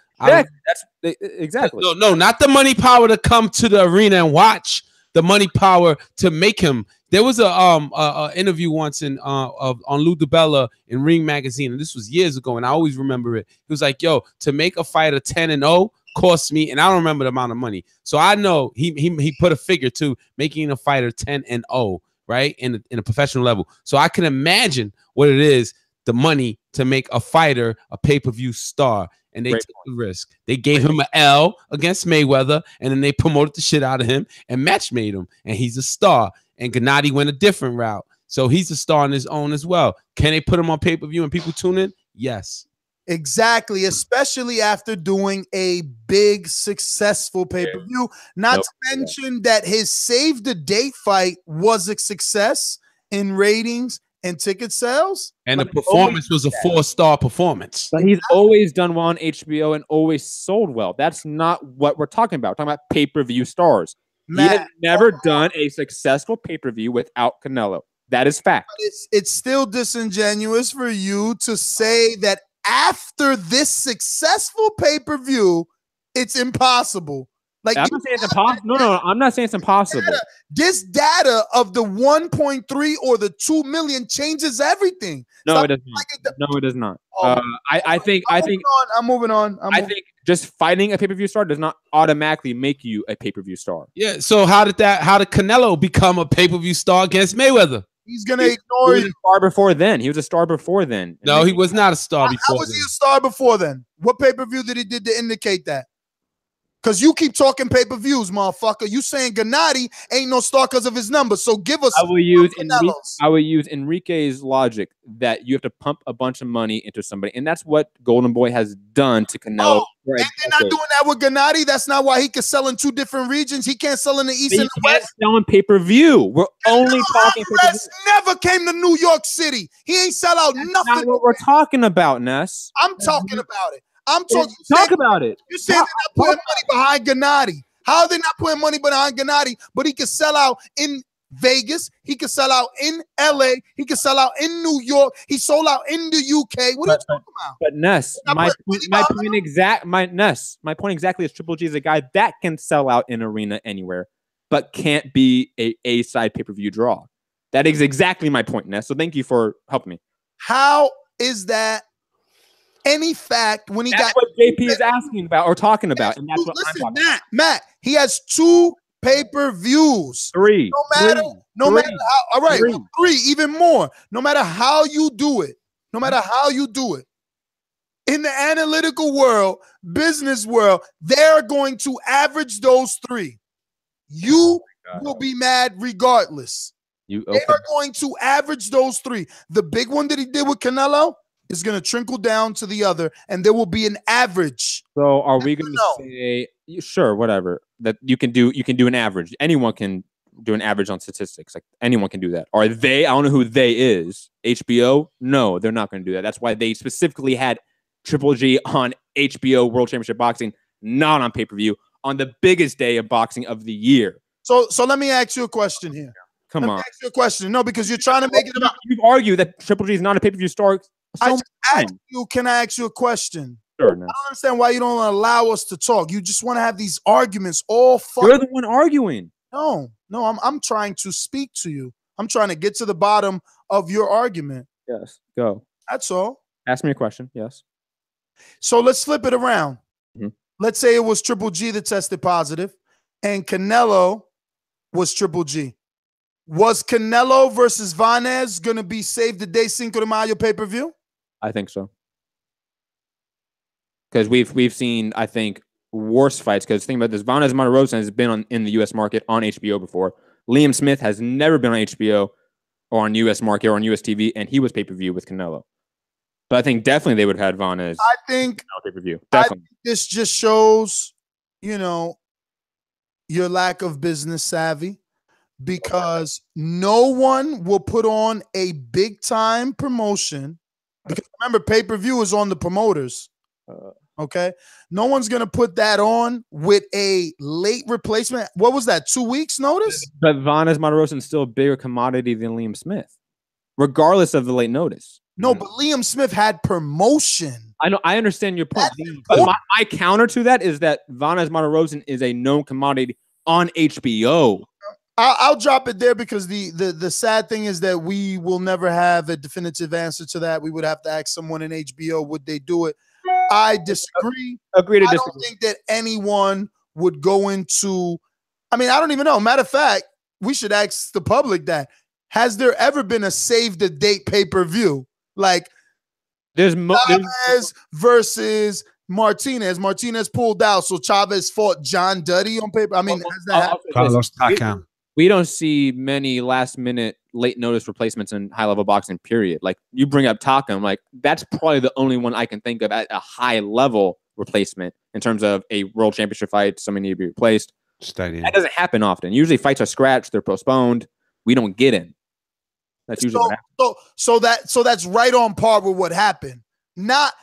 Exactly. No, not the money power to come to the arena and watch. The money power to make him. There was a interview once on Lou DiBella in Ring Magazine, and this was years ago, and I always remember it. He was like, "Yo, to make a fighter 10-0 cost me," and I don't remember the amount of money. So I know he put a figure to making a fighter 10-0, right, in a professional level. So I can imagine what it is, the money to make a fighter a pay-per-view star. And they took the risk. They gave him an L against Mayweather, and then they promoted the shit out of him and match made him. And he's a star. And Gennady went a different route. So he's a star on his own as well. Can they put him on pay-per-view and people tune in? Yes. Exactly, especially after doing a big, successful pay-per-view. Not to mention that his Save the Date fight was a success in ratings and ticket sales. And the performance was a 4-star performance. But he's always done well on HBO and always sold well. That's not what we're talking about. We're talking about pay-per-view stars. Matt, he has never done a successful pay-per-view without Canelo. That is fact. But it's still disingenuous for you to say that after this successful pay-per-view, it's impossible. Like, I'm not saying it's impossible. No, I'm not saying it's impossible. This data of the 1.3 or the 2 million changes everything. No, it does not. No, it does not. I think I'm moving on. I think just fighting a pay-per-view star does not automatically make you a pay-per-view star. Yeah. So how did Canelo become a pay-per-view star against Mayweather? He's gonna ignore you. He was a star before then. He was a star before then. No, he was not a star before. How was he a star before then? What pay-per-view did he did to indicate that? Because you keep talking pay-per-views, motherfucker. You saying Gennady ain't no star because of his numbers. So give us I will use Enrique's logic that you have to pump a bunch of money into somebody. And that's what Golden Boy has done to Canelo. And they're not doing that with Gennady. That's not why he can sell in 2 different regions. He can't sell in the East and the West. Selling pay-per-view. We're only talking pay-per-view. Never came to New York City. He ain't sell out nothing. That's not what we're talking about, Ness. I'm talking about it. I'm talking. Talk about it. You're saying they're not putting money behind Gennady. How are they not putting money behind Gennady? But he can sell out in Vegas. He can sell out in LA. He can sell out in New York. He sold out in the UK. What are you talking about? But Ness, my point exactly is Triple G is a guy that can sell out an arena anywhere, but can't be a side pay-per-view draw. That is exactly my point, Ness. So thank you for helping me. How is that any fact when that's what JP is asking about or talking about? And that's what listen, I'm talking Matt, he has 2 pay-per-views. 3. No matter how, all right, 3, even more. No matter how you do it, in the analytical world, business world, they're going to average those 3. You will be mad regardless. They are going to average those 3. The big one that he did with Canelo is going to trickle down to the other, and there will be an average. So are we going to say, sure, whatever, that you can do an average. Anyone can do an average on statistics. Like anyone can do that. Are they? I don't know who they is. HBO? No, they're not going to do that. That's why they specifically had Triple G on HBO World Championship Boxing, not on pay-per-view, on the biggest day of boxing of the year. So let me ask you a question here. Let me ask you a question. No, because you're trying to make it about. You've argued that Triple G is not a pay-per-view star. Can I ask you a question? Sure. I don't understand why you don't allow us to talk. You just want to have these arguments all You're the one arguing. No, I'm trying to speak to you. I'm trying to get to the bottom of your argument. Yes, go. That's all. Ask me a question. Yes. So let's flip it around. Let's say it was Triple G that tested positive and Canelo was Triple G. Was Canelo versus Lainez going to be Save the Day Cinco de Mayo pay-per-view? I think so. Because we've seen, I think, worse fights. Because think about this, Lainez Monterosa has been in the U.S. market on HBO before. Liam Smith has never been on HBO or on U.S. market or on U.S. TV, and he was pay-per-view with Canelo. But I think definitely they would have had Lainez. I think pay-per-view. I think this just shows, your lack of business savvy, because no one will put on a big-time promotion. Because remember, pay-per-view is on the promoters. Okay, no one's gonna put that on with a late replacement. What was that? 2 weeks notice? But Lainez Monterosa is still a bigger commodity than Liam Smith, regardless of the late notice. No, but Liam Smith had promotion. I know. I understand your point. But my counter to that is that Lainez Monterosa is a known commodity on HBO. I'll drop it there because the sad thing is that we will never have a definitive answer to that. We would have to ask someone in HBO, would they do it? I disagree. Agree to disagree. I don't think that anyone would go into, I don't even know. Matter of fact, we should ask the public that. Has there ever been a save the date pay-per-view? Like there's Chavez versus Martinez. Martinez pulled out, so Chavez fought John Duddy on paper. Has that happened? Carlos Takam. We don't see many last-minute, late-notice replacements in high-level boxing, period. Like, you bring up Takam, like, that's probably the only one I can think of at a high-level replacement in terms of a world championship fight, somebody need to be replaced. Stadium. That doesn't happen often. Usually fights are scratched, they're postponed. We don't get in. That's usually what happens. So that's right on par with what happened. Not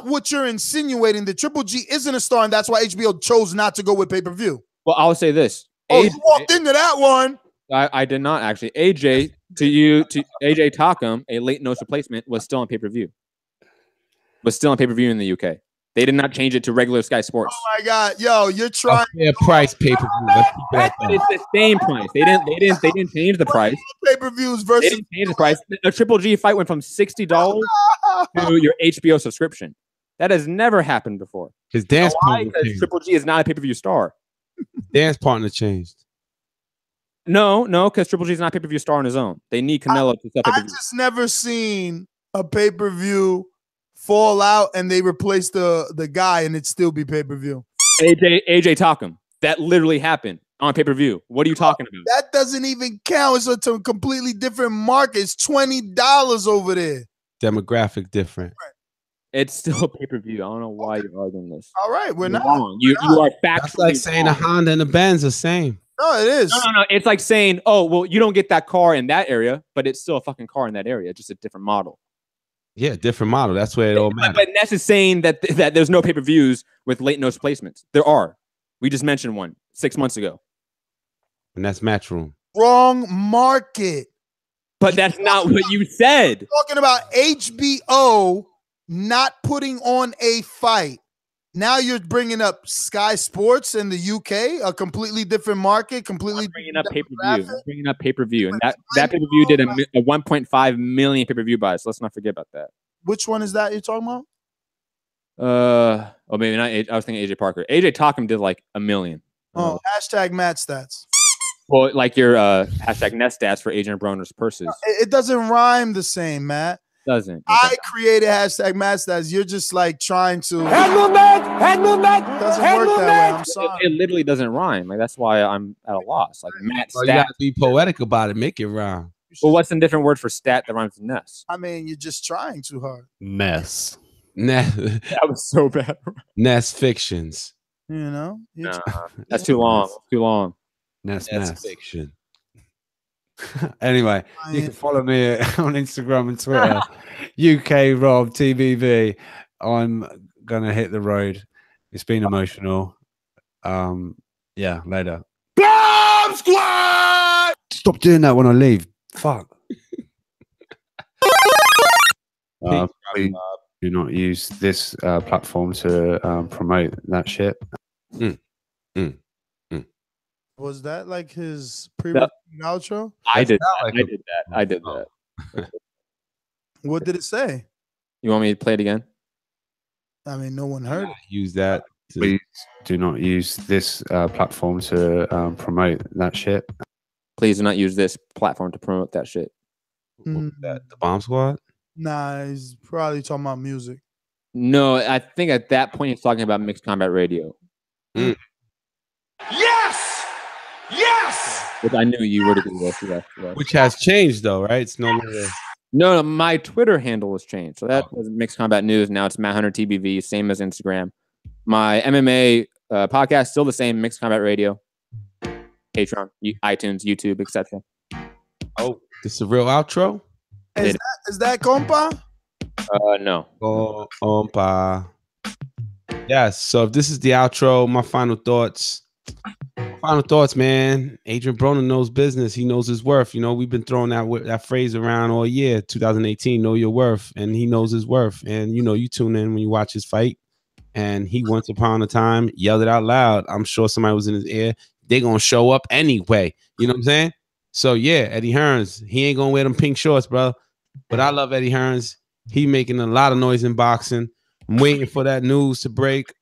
what you're insinuating, that Triple G isn't a star, and that's why HBO chose not to go with pay-per-view. Well, I'll say this. You walked into that one. I did not actually. AJ Takam, a late notice replacement, was still on pay-per-view. Was still on pay-per-view in the UK. They did not change it to regular Sky Sports. Oh my God, yo, you're trying. Price pay-per-view. It's the same price. They didn't change the price. Pay-per-views versus. They didn't change the price. A Triple G fight went from $60 to your HBO subscription. That has never happened before. His dance partner. Because Triple G is not a pay-per-view star. Dance partner changed. No, because Triple G is not a pay-per-view star on his own. They need Canelo to sell pay-per-view. I just never seen a pay-per-view fall out and they replace the guy and it still be pay-per-view. AJ Takum. That literally happened on pay-per-view. What are you talking about? That doesn't even count. It's a completely different market. It's $20 over there. Demographic different. It's still a pay-per-view. I don't know why you're arguing this. All right, we're not wrong. You are factually That's like saying wrong. a Honda and a Benz the same. No, it is. No. It's like saying, oh, well, you don't get that car in that area, but it's still a fucking car in that area, just a different model. Yeah, different model. That's where it all matters. But Ness is saying that there's no pay-per-views with late notice placements. There are. We just mentioned one 6 months ago. And that's Matchroom. Wrong market. But that's not what you said. Talking about HBO not putting on a fight. Now you're bringing up Sky Sports in the UK, a completely different market, completely bringing up pay-per-view. Bringing up pay-per-view, and that pay-per-view did a 1.5 million pay-per-view buys. So let's not forget about that. Which one is that you're talking about? Oh, maybe not. I was thinking AJ Parker. AJ Takum did like 1 million. Oh, hashtag Matt stats. Well, like your hashtag Nest stats for Adrien Broner's purses. It doesn't rhyme the same, Matt. Doesn't. I created hashtag Matt stats. You're just like trying to. Doesn't work that way. I'm sorry. It literally doesn't rhyme. Like that's why I'm at a loss. Like Matt Well, stat. you gotta be poetic about it. Make it rhyme. Well, what's a different word for stat that rhymes with Nest? I mean, you're just trying too hard. Mess. That was so bad. Nest fictions. You know? Nah, that's too long. Too long. Nest fiction. Anyway, you can follow me on Instagram and Twitter. UK Rob TBV. I'm gonna hit the road. It's been emotional. Yeah, later. Bomb Squad! Stop doing that when I leave. Fuck. Please do not use this platform to promote that shit. Was that like his pre-recorded outro? I did that. What did it say? You want me to play it again? I mean, no one heard it. Use that. Please do not use this platform to promote that shit. Please do not use this platform to promote that shit. The Bomb Squad? Nah, he's probably talking about music. No, I think at that point he's talking about Mixed Combat Radio. Yes! Yes! Which I knew you were to do this. Which has changed though, right? It's no longer. No, my Twitter handle has changed. So that was Mixed Combat News. Now it's Matt Hunter TBV, same as Instagram. My MMA podcast still the same, Mixed Combat Radio, Patreon, iTunes, YouTube, etc. Oh, this is a real outro? Is that compa? No. Compa. Yes. So if this is the outro, my final thoughts. Man. Adrien Broner knows business. He knows his worth. You know, we've been throwing that phrase around all year, 2018, know your worth. And he knows his worth. And, you know, you tune in when you watch his fight. And he once upon a time yelled it out loud. I'm sure somebody was in his ear. They're going to show up anyway. You know what I'm saying? So, yeah, Eddie Hearns, he ain't going to wear them pink shorts, bro. But I love Eddie Hearns. He making a lot of noise in boxing. I'm waiting for that news to break.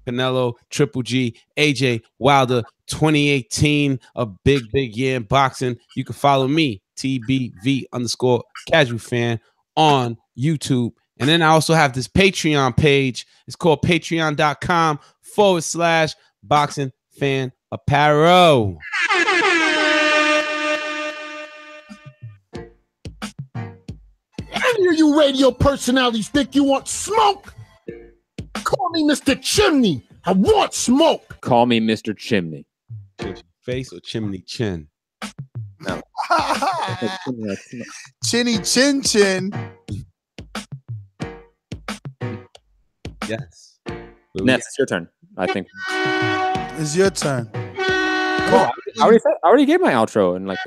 Canelo, Triple G, AJ Wilder, 2018, a big year in boxing. You can follow me, TBV_casual fan on YouTube. And then I also have this Patreon page. It's called patreon.com/boxing fan apparel. Any of you radio personalities think you want smoke? Call me Mr. Chimney. I want smoke. Call me Mr. Chimney. Face or chimney chin? No. Chinny chin chin. Yes. Ness, it's your turn. I think It's your turn. I already gave my outro and like.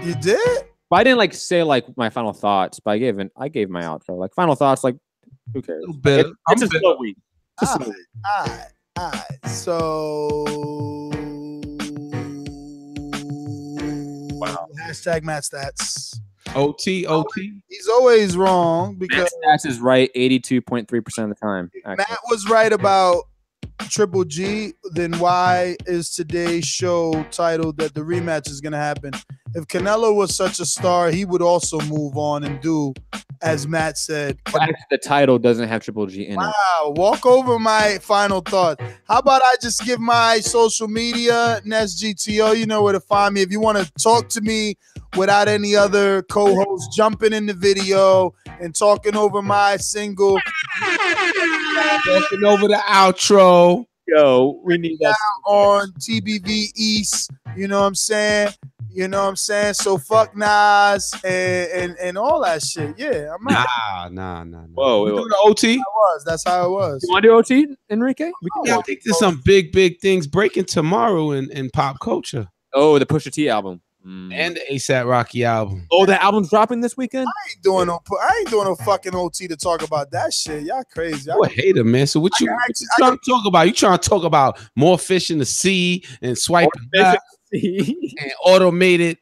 You did? But I didn't like say like my final thoughts. But I gave my outro. Like final thoughts. Like who cares? It's a slow week. All right. So, wow. Hashtag Matt Stats. OT. He's always wrong because Matt Stats is right 82.3% of the time. Actually. Matt was right about Triple G. Then why is today's show titled that the rematch is going to happen if Canelo was such a star, he would also move on and do, as Matt said. The title doesn't have Triple G in it. Wow, walk over my final thought. How about I just give my social media, NestGTO, you know where to find me. If you want to talk to me without any other co-hosts jumping in the video and talking over my single. Talking over the outro. Yo, we need that on TBV East. You know what I'm saying? You know what I'm saying? So fuck Nas and all that shit. Yeah, I'm out. Nah. Whoa, We doing the OT? That's how it was. You want to do OT, Enrique? I think there's some big things breaking tomorrow in pop culture. Oh, the Pusha T album. And the ASAP Rocky album. Oh, the album's dropping this weekend? I ain't doing no fucking OT to talk about that shit. Y'all crazy. You're a hater, man. So what you trying to talk about? You trying to talk about more fish in the sea and swiping back and automated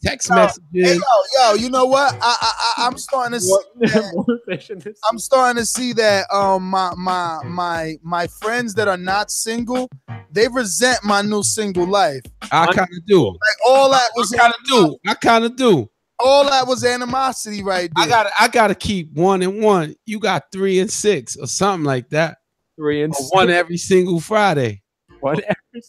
text messages. Hey, yo, you know what? I'm starting to see that, I'm starting to see that my friends that are not single, they resent my new single life. I kind of do. Like all that was I kind of do. All that was animosity right there. I gotta keep 1 and 1. You got 3 and 6 or something like that. 3 and 6. One every single Friday.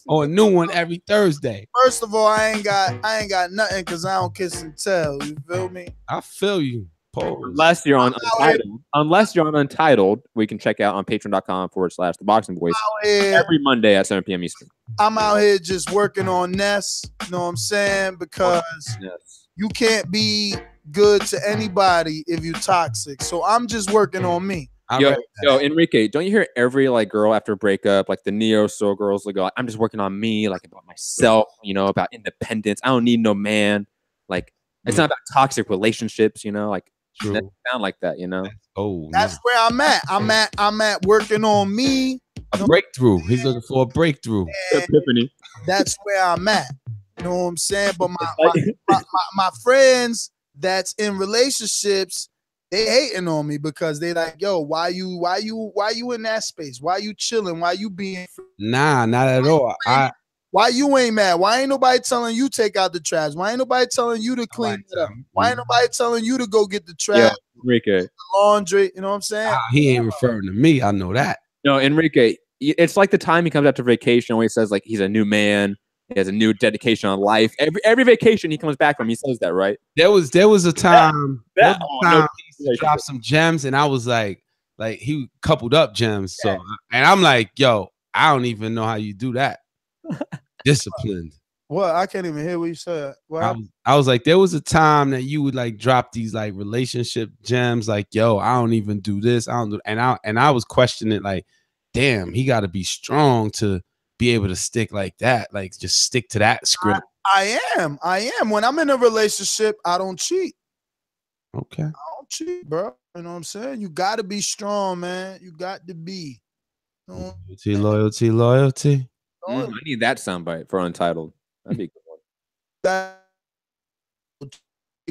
Or a new one every Thursday. First of all, I ain't got nothing because I don't kiss and tell. You feel me? I feel you. Unless you're on Untitled, we can check out on patreon.com/ThaBoxingVoice every Monday at 7 p.m. Eastern. I'm out here just working on Ness. You know what I'm saying? Because you can't be good to anybody if you're toxic. So I'm just working on me. Yo, Enrique, don't you hear every like girl after a breakup, like the neo soul girls, like, I'm just working on me, like about myself, you know, about independence. I don't need no man. Like it's not about toxic relationships, you know, like it doesn't sound like that, you know. That's where I'm at. I'm at working on me. A breakthrough. He's looking for a breakthrough. Epiphany. That's where I'm at. You know what I'm saying? But my friends that's in relationships, they hating on me because they like, yo, why you in that space? Why you chilling? Why you being free? Nah, not at all. Why you ain't mad? Why ain't nobody telling you take out the trash? Why ain't nobody telling you to clean it up? Why ain't nobody telling you to go get the trash, Enrique, laundry? You know what I'm saying? He ain't referring to me. I know that. No, Enrique, it's like the time he comes after vacation when he says like he's a new man. He has a new dedication on life. Every vacation he comes back from, he says that, right? There was a time, he dropped some gems, and I was like he coupled up gems. So, and I'm like, yo, I don't even know how you do that. Disciplined. What? I can't even hear what you said. I was like, there was a time that you would like drop these like relationship gems, like, yo, I don't even do this. I don't do, and I was questioning like, damn, he got to be strong to be able to stick like that, like just stick to that script. I am. When I'm in a relationship, I don't cheat. Okay. I don't cheat, bro. You know what I'm saying? You got to be strong, man. You got to be. Loyalty. I need that soundbite for Untitled. That'd be a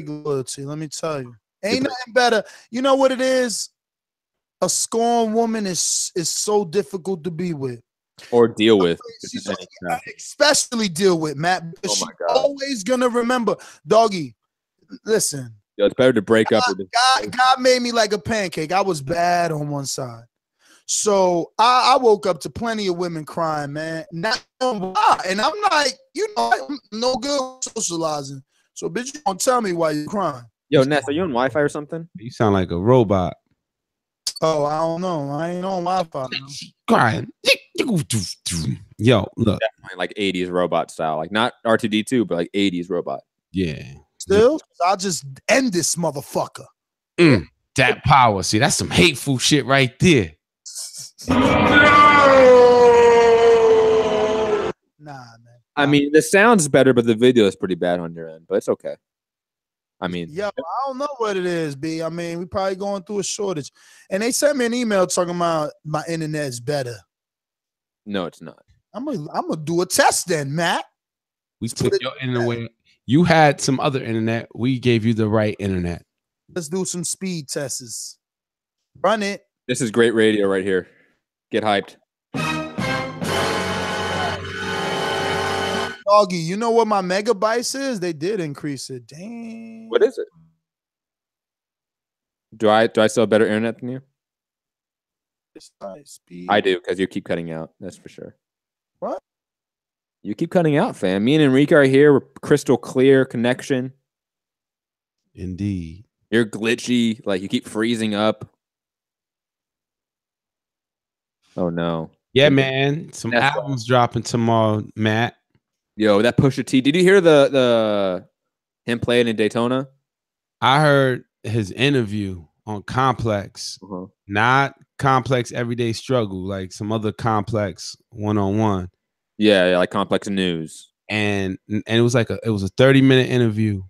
good one. Loyalty, let me tell you. Ain't nothing better. You know what it is? A scorned woman is so difficult to be with. Or deal with. Especially deal with, Matt. Because she's always gonna remember. Doggy, listen. Yo, it's better to break up with God made me like a pancake. I was bad on one side. So I woke up to plenty of women crying, man. Not why. And I'm like, you know, I'm no good socializing. So bitch, you don't tell me why you're crying. Yo, Ness, are you on Wi-Fi or something? You sound like a robot. Oh, I don't know. I ain't on Wi-Fi. Crying. Yo, look. Definitely like 80s robot style. Like not R2D2, but like 80s robot. Yeah. Still, I'll just end this motherfucker. That power. See, that's some hateful shit right there. Nah, man. I mean, the sound's better, but the video is pretty bad on your end, but it's okay. I mean, yo, I don't know what it is, B. I mean, we probably going through a shortage. And they sent me an email talking about my internet's better. No, it's not. I'm gonna do a test then, Matt. We took your internet away. You had some other internet. We gave you the right internet. Let's do some speed tests. Run it. This is great radio right here. Get hyped. Doggy, you know what my megabytes is? They did increase it. Dang. What is it? Do I still have better internet than you? Speed. I do, because you keep cutting out. That's for sure. What? You keep cutting out, fam. Me and Enrique are here. We're crystal clear connection. Indeed. You're glitchy. Like, you keep freezing up. Oh, no. Yeah, man. Some That's albums dropping tomorrow, Matt. Yo, that Pusha T. Did you hear the him playing in Daytona? I heard his interview on Complex, not Complex Everyday Struggle, like some other Complex one-on-one. Yeah, like Complex News. And it was like a 30-minute interview,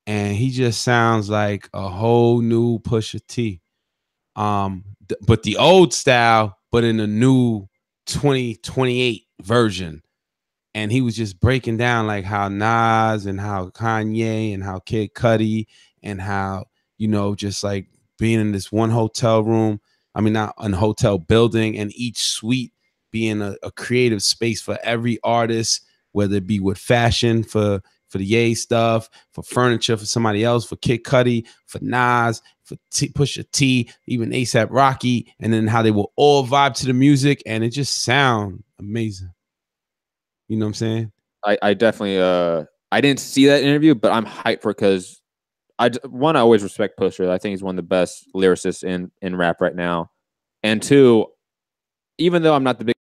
and he just sounds like a whole new Pusha T. But the old style, but in a new 2028 version. And he was just breaking down like how Nas and how Kanye and how Kid Cudi and how, you know, just like being in this one hotel room. I mean, not a hotel building, and each suite being a creative space for every artist, whether it be with fashion for the Ye stuff, for furniture for somebody else, for Kid Cudi, for Nas, for Pusha T, even A$AP Rocky, and then how they will all vibe to the music, and it just sound amazing. You know what I'm saying? I definitely I didn't see that interview, but I'm hyped for it because I always respect Pusha. I think he's one of the best lyricists in rap right now, and two, even though I'm not the